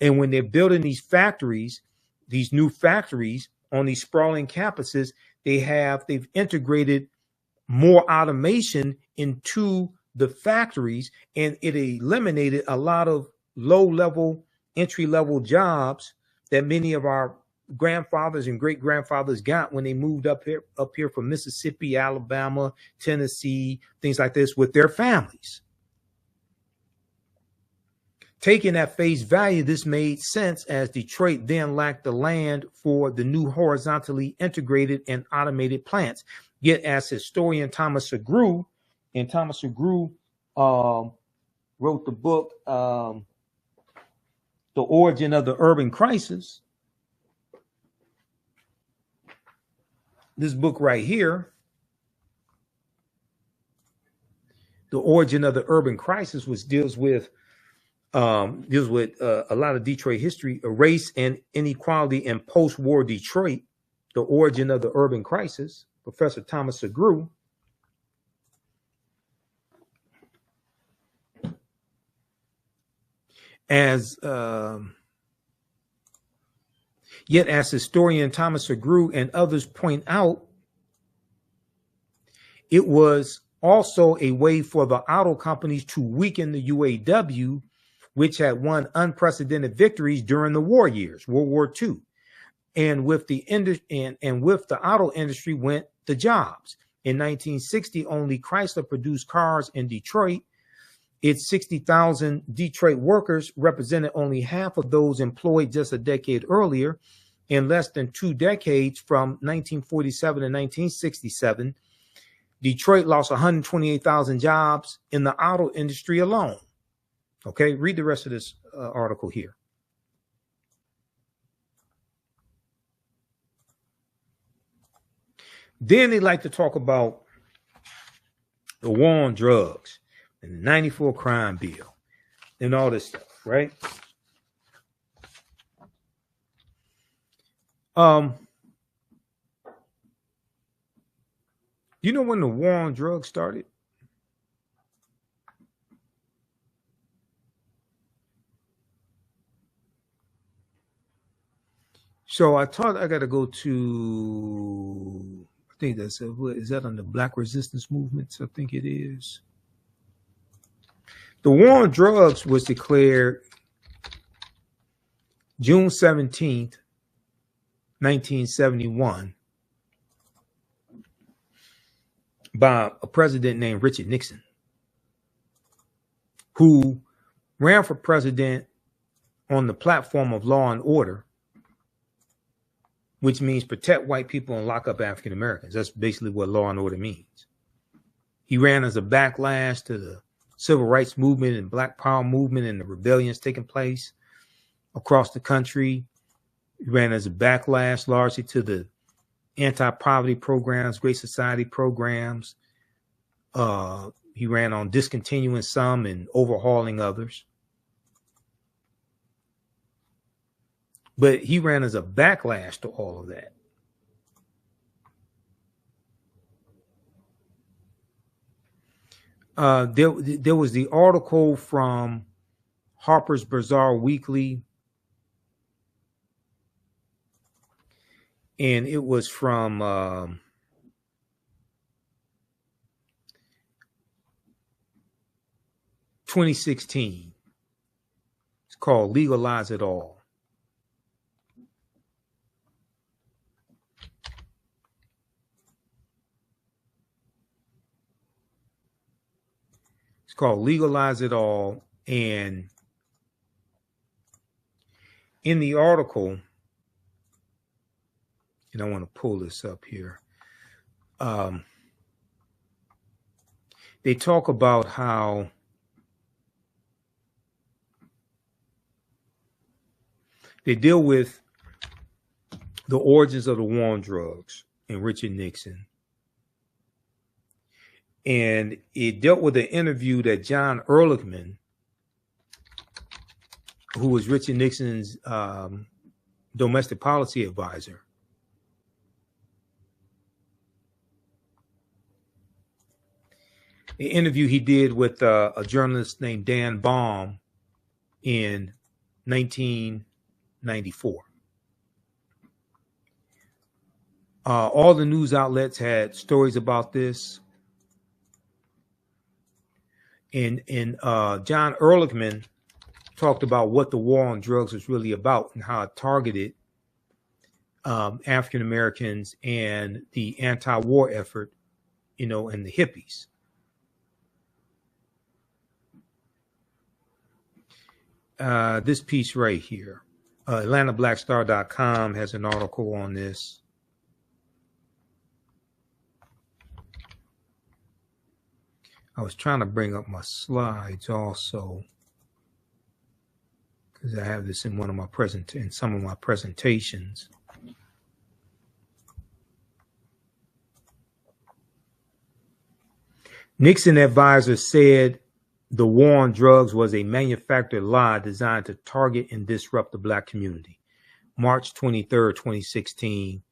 And when they're building these factories, these new factories on these sprawling campuses, they've integrated more automation into the factories, and it eliminated a lot of low-level, entry-level jobs that many of our grandfathers and great-grandfathers got when they moved up here from Mississippi, Alabama, Tennessee, things like this with their families. Taking at face value, this made sense as Detroit then lacked the land for the new horizontally integrated and automated plants. Yet as historian Thomas Segru, and Thomas Segru wrote the book, The Origin of the Urban Crisis. This book right here, The Origin of the Urban Crisis, which deals with a lot of Detroit history, race and inequality in post-war Detroit, The Origin of the Urban Crisis, Professor Thomas Segru. Yet as historian Thomas Segru and others point out, it was also a way for the auto companies to weaken the UAW, which had won unprecedented victories during the war years, World War II. And with the auto industry went the jobs. In 1960, only Chrysler produced cars in Detroit. Its 60,000 Detroit workers represented only half of those employed just a decade earlier. In less than 2 decades, from 1947 to 1967, Detroit lost 128,000 jobs in the auto industry alone. Okay, read the rest of this article here. Then they like to talk about the war on drugs and the 94 crime bill and all this stuff, right? You know when the war on drugs started? So I thought I got to go to, I think that's, is that on the Black resistance movements? I think it is. The war on drugs was declared June 17th, 1971 by a president named Richard Nixon, who ran for president on the platform of law and order, which means protect white people and lock up African Americans. That's basically what law and order means. He ran as a backlash to the civil rights movement and Black Power movement and the rebellions taking place across the country. He ran as a backlash largely to the anti-poverty programs, Great Society programs. He ran on discontinuing some and overhauling others. But he ran as a backlash to all of that. There was the article from Harper's Bazaar Weekly, and it was from 2016. It's called Legalize It All. It's called Legalize It All. And in the article, and I want to pull this up here, they talk about how they deal with the origins of the war on drugs and Richard Nixon. And it dealt with an interview that John Ehrlichman, who was Richard Nixon's domestic policy advisor, an interview he did with a journalist named Dan Baum in 1994. All the news outlets had stories about this. And John Ehrlichman talked about what the war on drugs was really about and how it targeted African Americans and the anti-war effort, and the hippies. This piece right here, AtlantaBlackStar.com has an article on this. I was trying to bring up my slides also, because I have this in some of my presentations. Nixon advisors said the war on drugs was a manufactured lie designed to target and disrupt the Black community. March 23rd, 2016,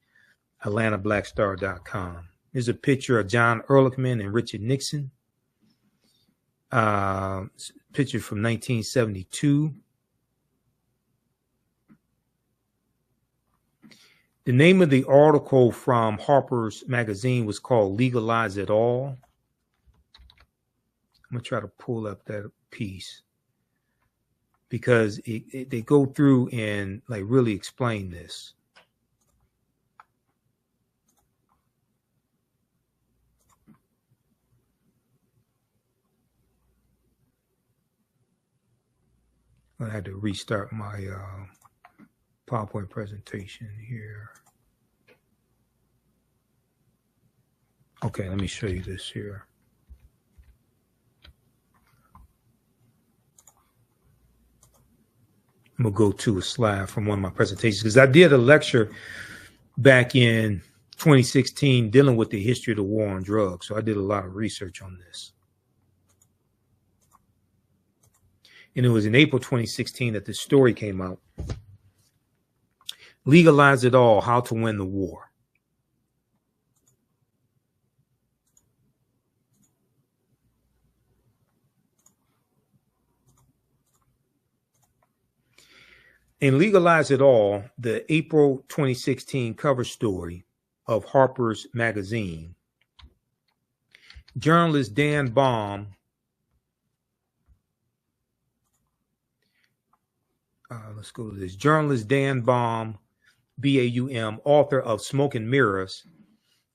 AtlantaBlackStar.com. There's a picture of John Ehrlichman and Richard Nixon. Picture from 1972. The name of the article from Harper's Magazine was called Legalize It All. I'm going to try to pull up that piece because they go through and really explain this. I had to restart my PowerPoint presentation here. Okay, let me show you this here. I'm going to go to a slide from one of my presentations because I did a lecture back in 2016 dealing with the history of the war on drugs. So I did a lot of research on this. And it was in April 2016 that this story came out. Legalize It All, How to Win the War. In Legalize It All, the April 2016 cover story of Harper's Magazine, journalist Dan Baum let's go to this. Journalist Dan Baum, B-A-U-M, author of Smoke and Mirrors,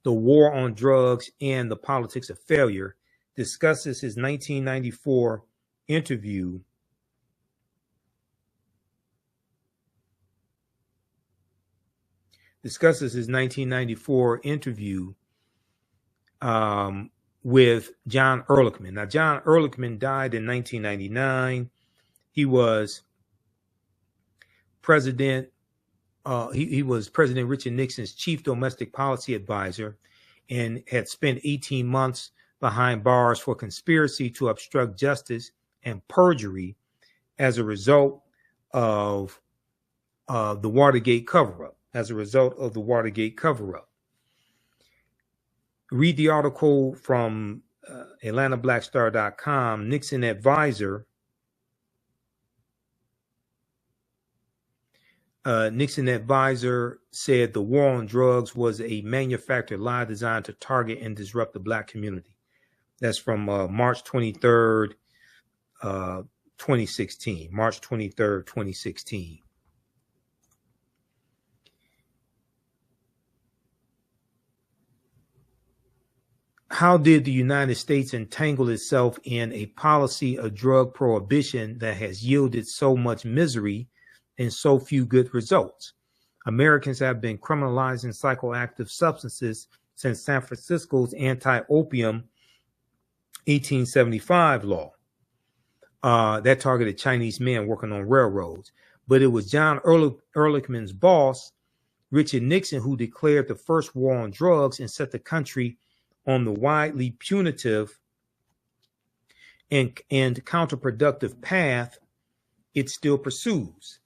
The War on Drugs and the Politics of Failure, discusses his 1994 interview with John Ehrlichman. Now, John Ehrlichman died in 1999. He was President Richard Nixon's chief domestic policy advisor and had spent 18 months behind bars for conspiracy to obstruct justice and perjury as a result of the Watergate cover-up. Read the article from AtlantaBlackStar.com. Nixon advisor said the war on drugs was a manufactured lie designed to target and disrupt the Black community. That's from March 23rd, 2016. March 23rd, 2016. How did the United States entangle itself in a policy of drug prohibition that has yielded so much misery and so few good results? Americans have been criminalizing psychoactive substances since San Francisco's anti-opium 1875 law that targeted Chinese men working on railroads. But it was John Ehrlichman's boss, Richard Nixon, who declared the first war on drugs and set the country on the widely punitive and counterproductive path it still pursues.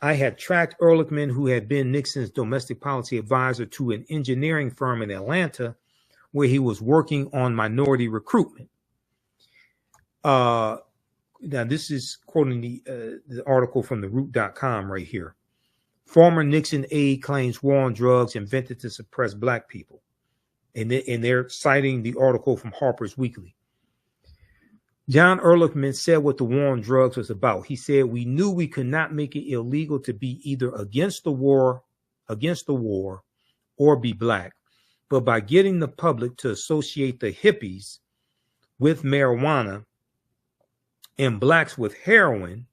I had tracked Ehrlichman, who had been Nixon's domestic policy advisor, to an engineering firm in Atlanta where he was working on minority recruitment. Now, this is quoting the article from theroot.com right here. Former Nixon aide claims war on drugs invented to suppress Black people. And they're citing the article from Harper's Weekly. John Ehrlichman said what the war on drugs was about. He said, "We knew we could not make it illegal to be either against the war, or be Black. But by getting the public to associate the hippies with marijuana and Blacks with heroin,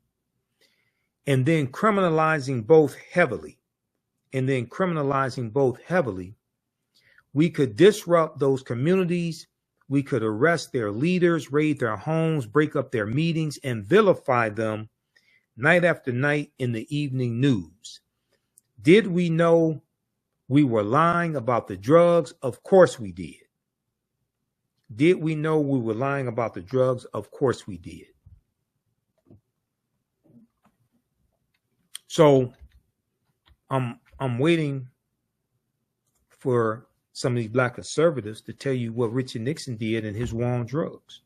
and then criminalizing both heavily, we could disrupt those communities. We could arrest their leaders, raid their homes, break up their meetings, and vilify them night after night in the evening news. Did we know we were lying about the drugs? Of course we did. Did we know we were lying about the drugs? Of course we did." So I'm waiting for some of these Black conservatives to tell you what Richard Nixon did in his war on drugs.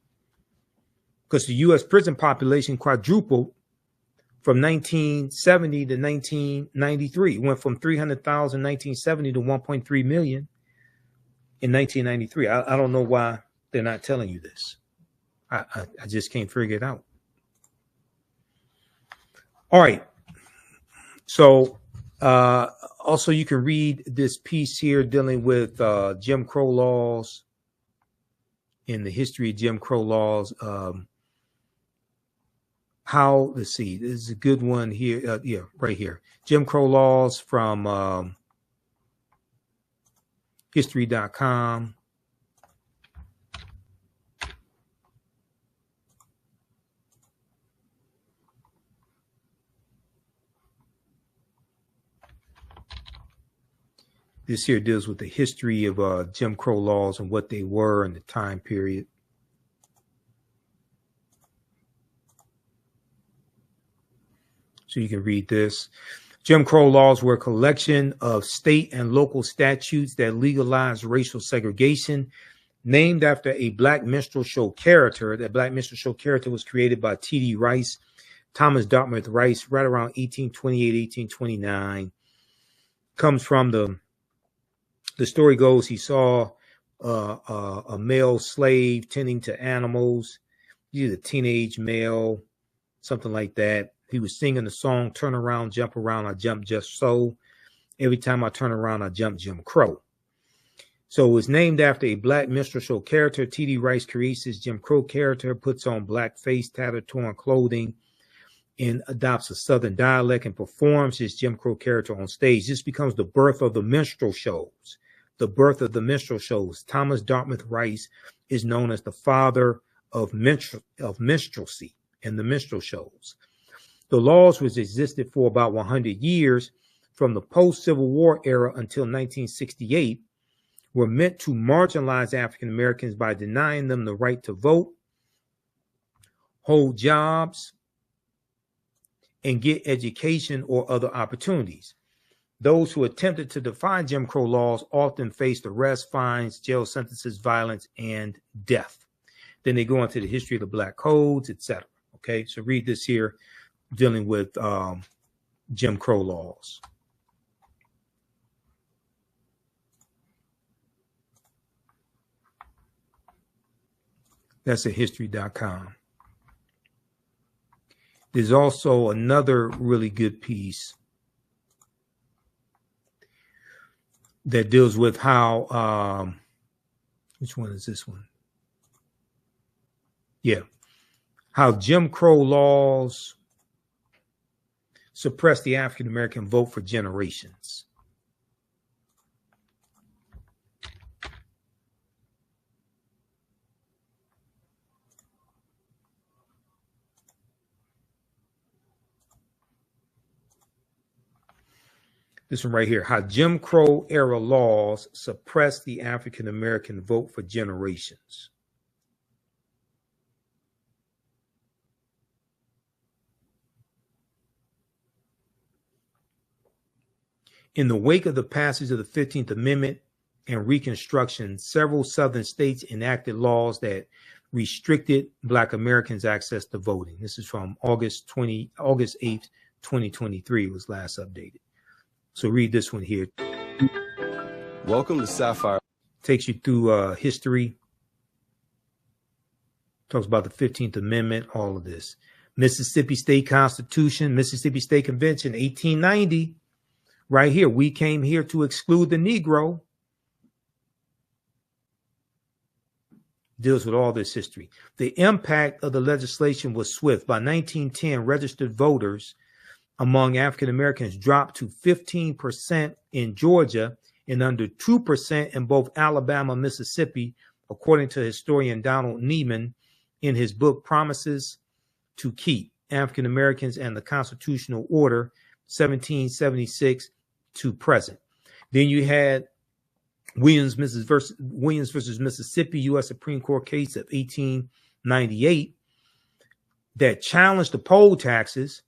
Because the U.S. prison population quadrupled from 1970 to 1993. It went from 300,000 in 1970 to 1.3 million in 1993. I don't know why they're not telling you this. I just can't figure it out. All right. So, also, you can read this piece here dealing with Jim Crow laws, in the history of Jim Crow laws. Let's see, this is a good one here. Yeah, right here. Jim Crow laws from history.com. This here deals with the history of Jim Crow laws and what they were in the time period. So you can read this. Jim Crow laws were a collection of state and local statutes that legalized racial segregation, named after a Black minstrel show character. That Black minstrel show character was created by T.D. Rice Thomas Dartmouth Rice, right around 1828, 1829. Comes from the story goes, he saw a male slave tending to animals. He's a teenage male, something like that. He was singing the song, "Turn around, jump around, I jump just so. Every time I turn around, I jump Jim Crow." So it was named after a black minstrel show character. T.D. Rice creates his Jim Crow character, puts on black face, tattered, torn clothing, and adopts a Southern dialect and performs his Jim Crow character on stage. This becomes the birth of the minstrel shows. The birth of the minstrel shows. Thomas Dartmouth Rice is known as the father of minstrelsy and the minstrel shows. The laws, which existed for about 100 years from the post-Civil War era until 1968, were meant to marginalize African Americans by denying them the right to vote, hold jobs, and get education or other opportunities. Those who attempted to defy Jim Crow laws often faced arrest, fines, jail sentences, violence, and death. Then they go into the history of the black codes, etc. Okay, so read this here, dealing with Jim Crow laws. That's at history.com. There's also another really good piece that deals with how, which one is this one? Yeah. How Jim Crow laws suppressed the African American vote for generations. This one right here, how Jim Crow era laws suppressed the African American vote for generations. In the wake of the passage of the 15th Amendment and Reconstruction, several Southern states enacted laws that restricted Black Americans' access to voting. This is from August 8th, 2023, was last updated. So read this one here. Welcome to Sapphire. Takes you through history. Talks about the 15th Amendment, all of this. Mississippi State Constitution, Mississippi State Convention, 1890. Right here, we came here to exclude the Negro. Deals with all this history. The impact of the legislation was swift. By 1910, registered voters among African Americans dropped to 15% in Georgia and under 2% in both Alabama and Mississippi, according to historian Donald Neiman in his book Promises to Keep, African Americans and the Constitutional Order, 1776 to present. Then you had Williams versus Mississippi, U.S. Supreme Court case of 1898 that challenged the poll taxes.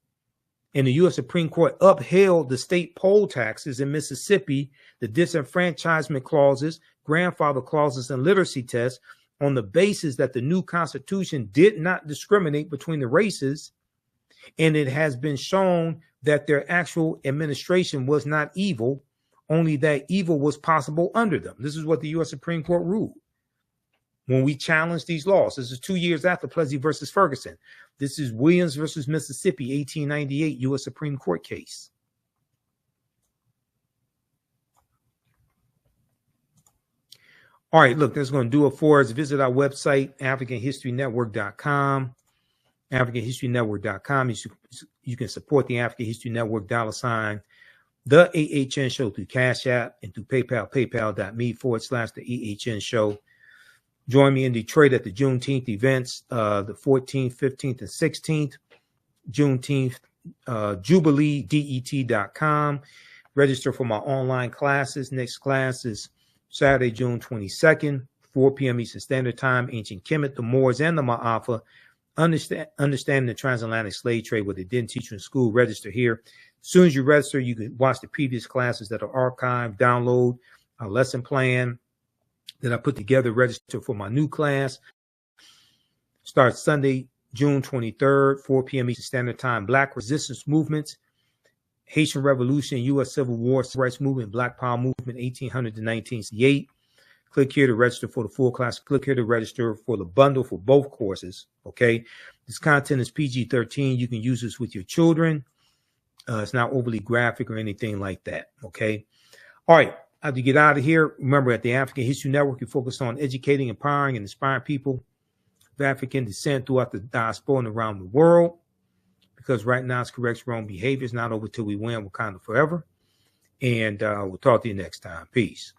And the U.S. Supreme Court upheld the state poll taxes in Mississippi, the disenfranchisement clauses, grandfather clauses, and literacy tests on the basis that the new Constitution did not discriminate between the races. And it has been shown that their actual administration was not evil, only that evil was possible under them. This is what the U.S. Supreme Court ruled when we challenged these laws. This is 2 years after Plessy versus Ferguson. This is Williams versus Mississippi, 1898 U.S. Supreme Court case. All right, look, that's going to do it for us. Visit our website, AfricanHistoryNetwork.com. AfricanHistoryNetwork.com. You can support the African History Network $, the AHN Show through Cash App and through PayPal, paypal.me/the Join me in Detroit at the Juneteenth events, the 14th, 15th, and 16th. Juneteenth, JubileeDET.com. Register for my online classes. Next class is Saturday, June 22nd, 4 p.m. Eastern Standard Time. Ancient Kemet, the Moors, and the Ma'afa. Understanding the transatlantic slave trade, what they didn't teach you in school. Register here. As soon as you register, you can watch the previous classes that are archived, download a lesson plan that I put together, register for my new class. Starts Sunday, June 23rd, 4 p.m. Eastern Standard Time. Black resistance movements, Haitian Revolution, U.S. Civil War, Civil Rights Movement, Black Power Movement, 1800 to 1968. Click here to register for the full class. Click here to register for the bundle for both courses. Okay. This content is PG-13. You can use this with your children. It's not overly graphic or anything like that. Okay. All right. After you get out of here, remember at the African History Network, you focus on educating, empowering, and inspiring people of African descent throughout the diaspora and around the world. Because right now it's correct wrong behavior. It's not over till we win Wakanda forever. And we'll talk to you next time. Peace.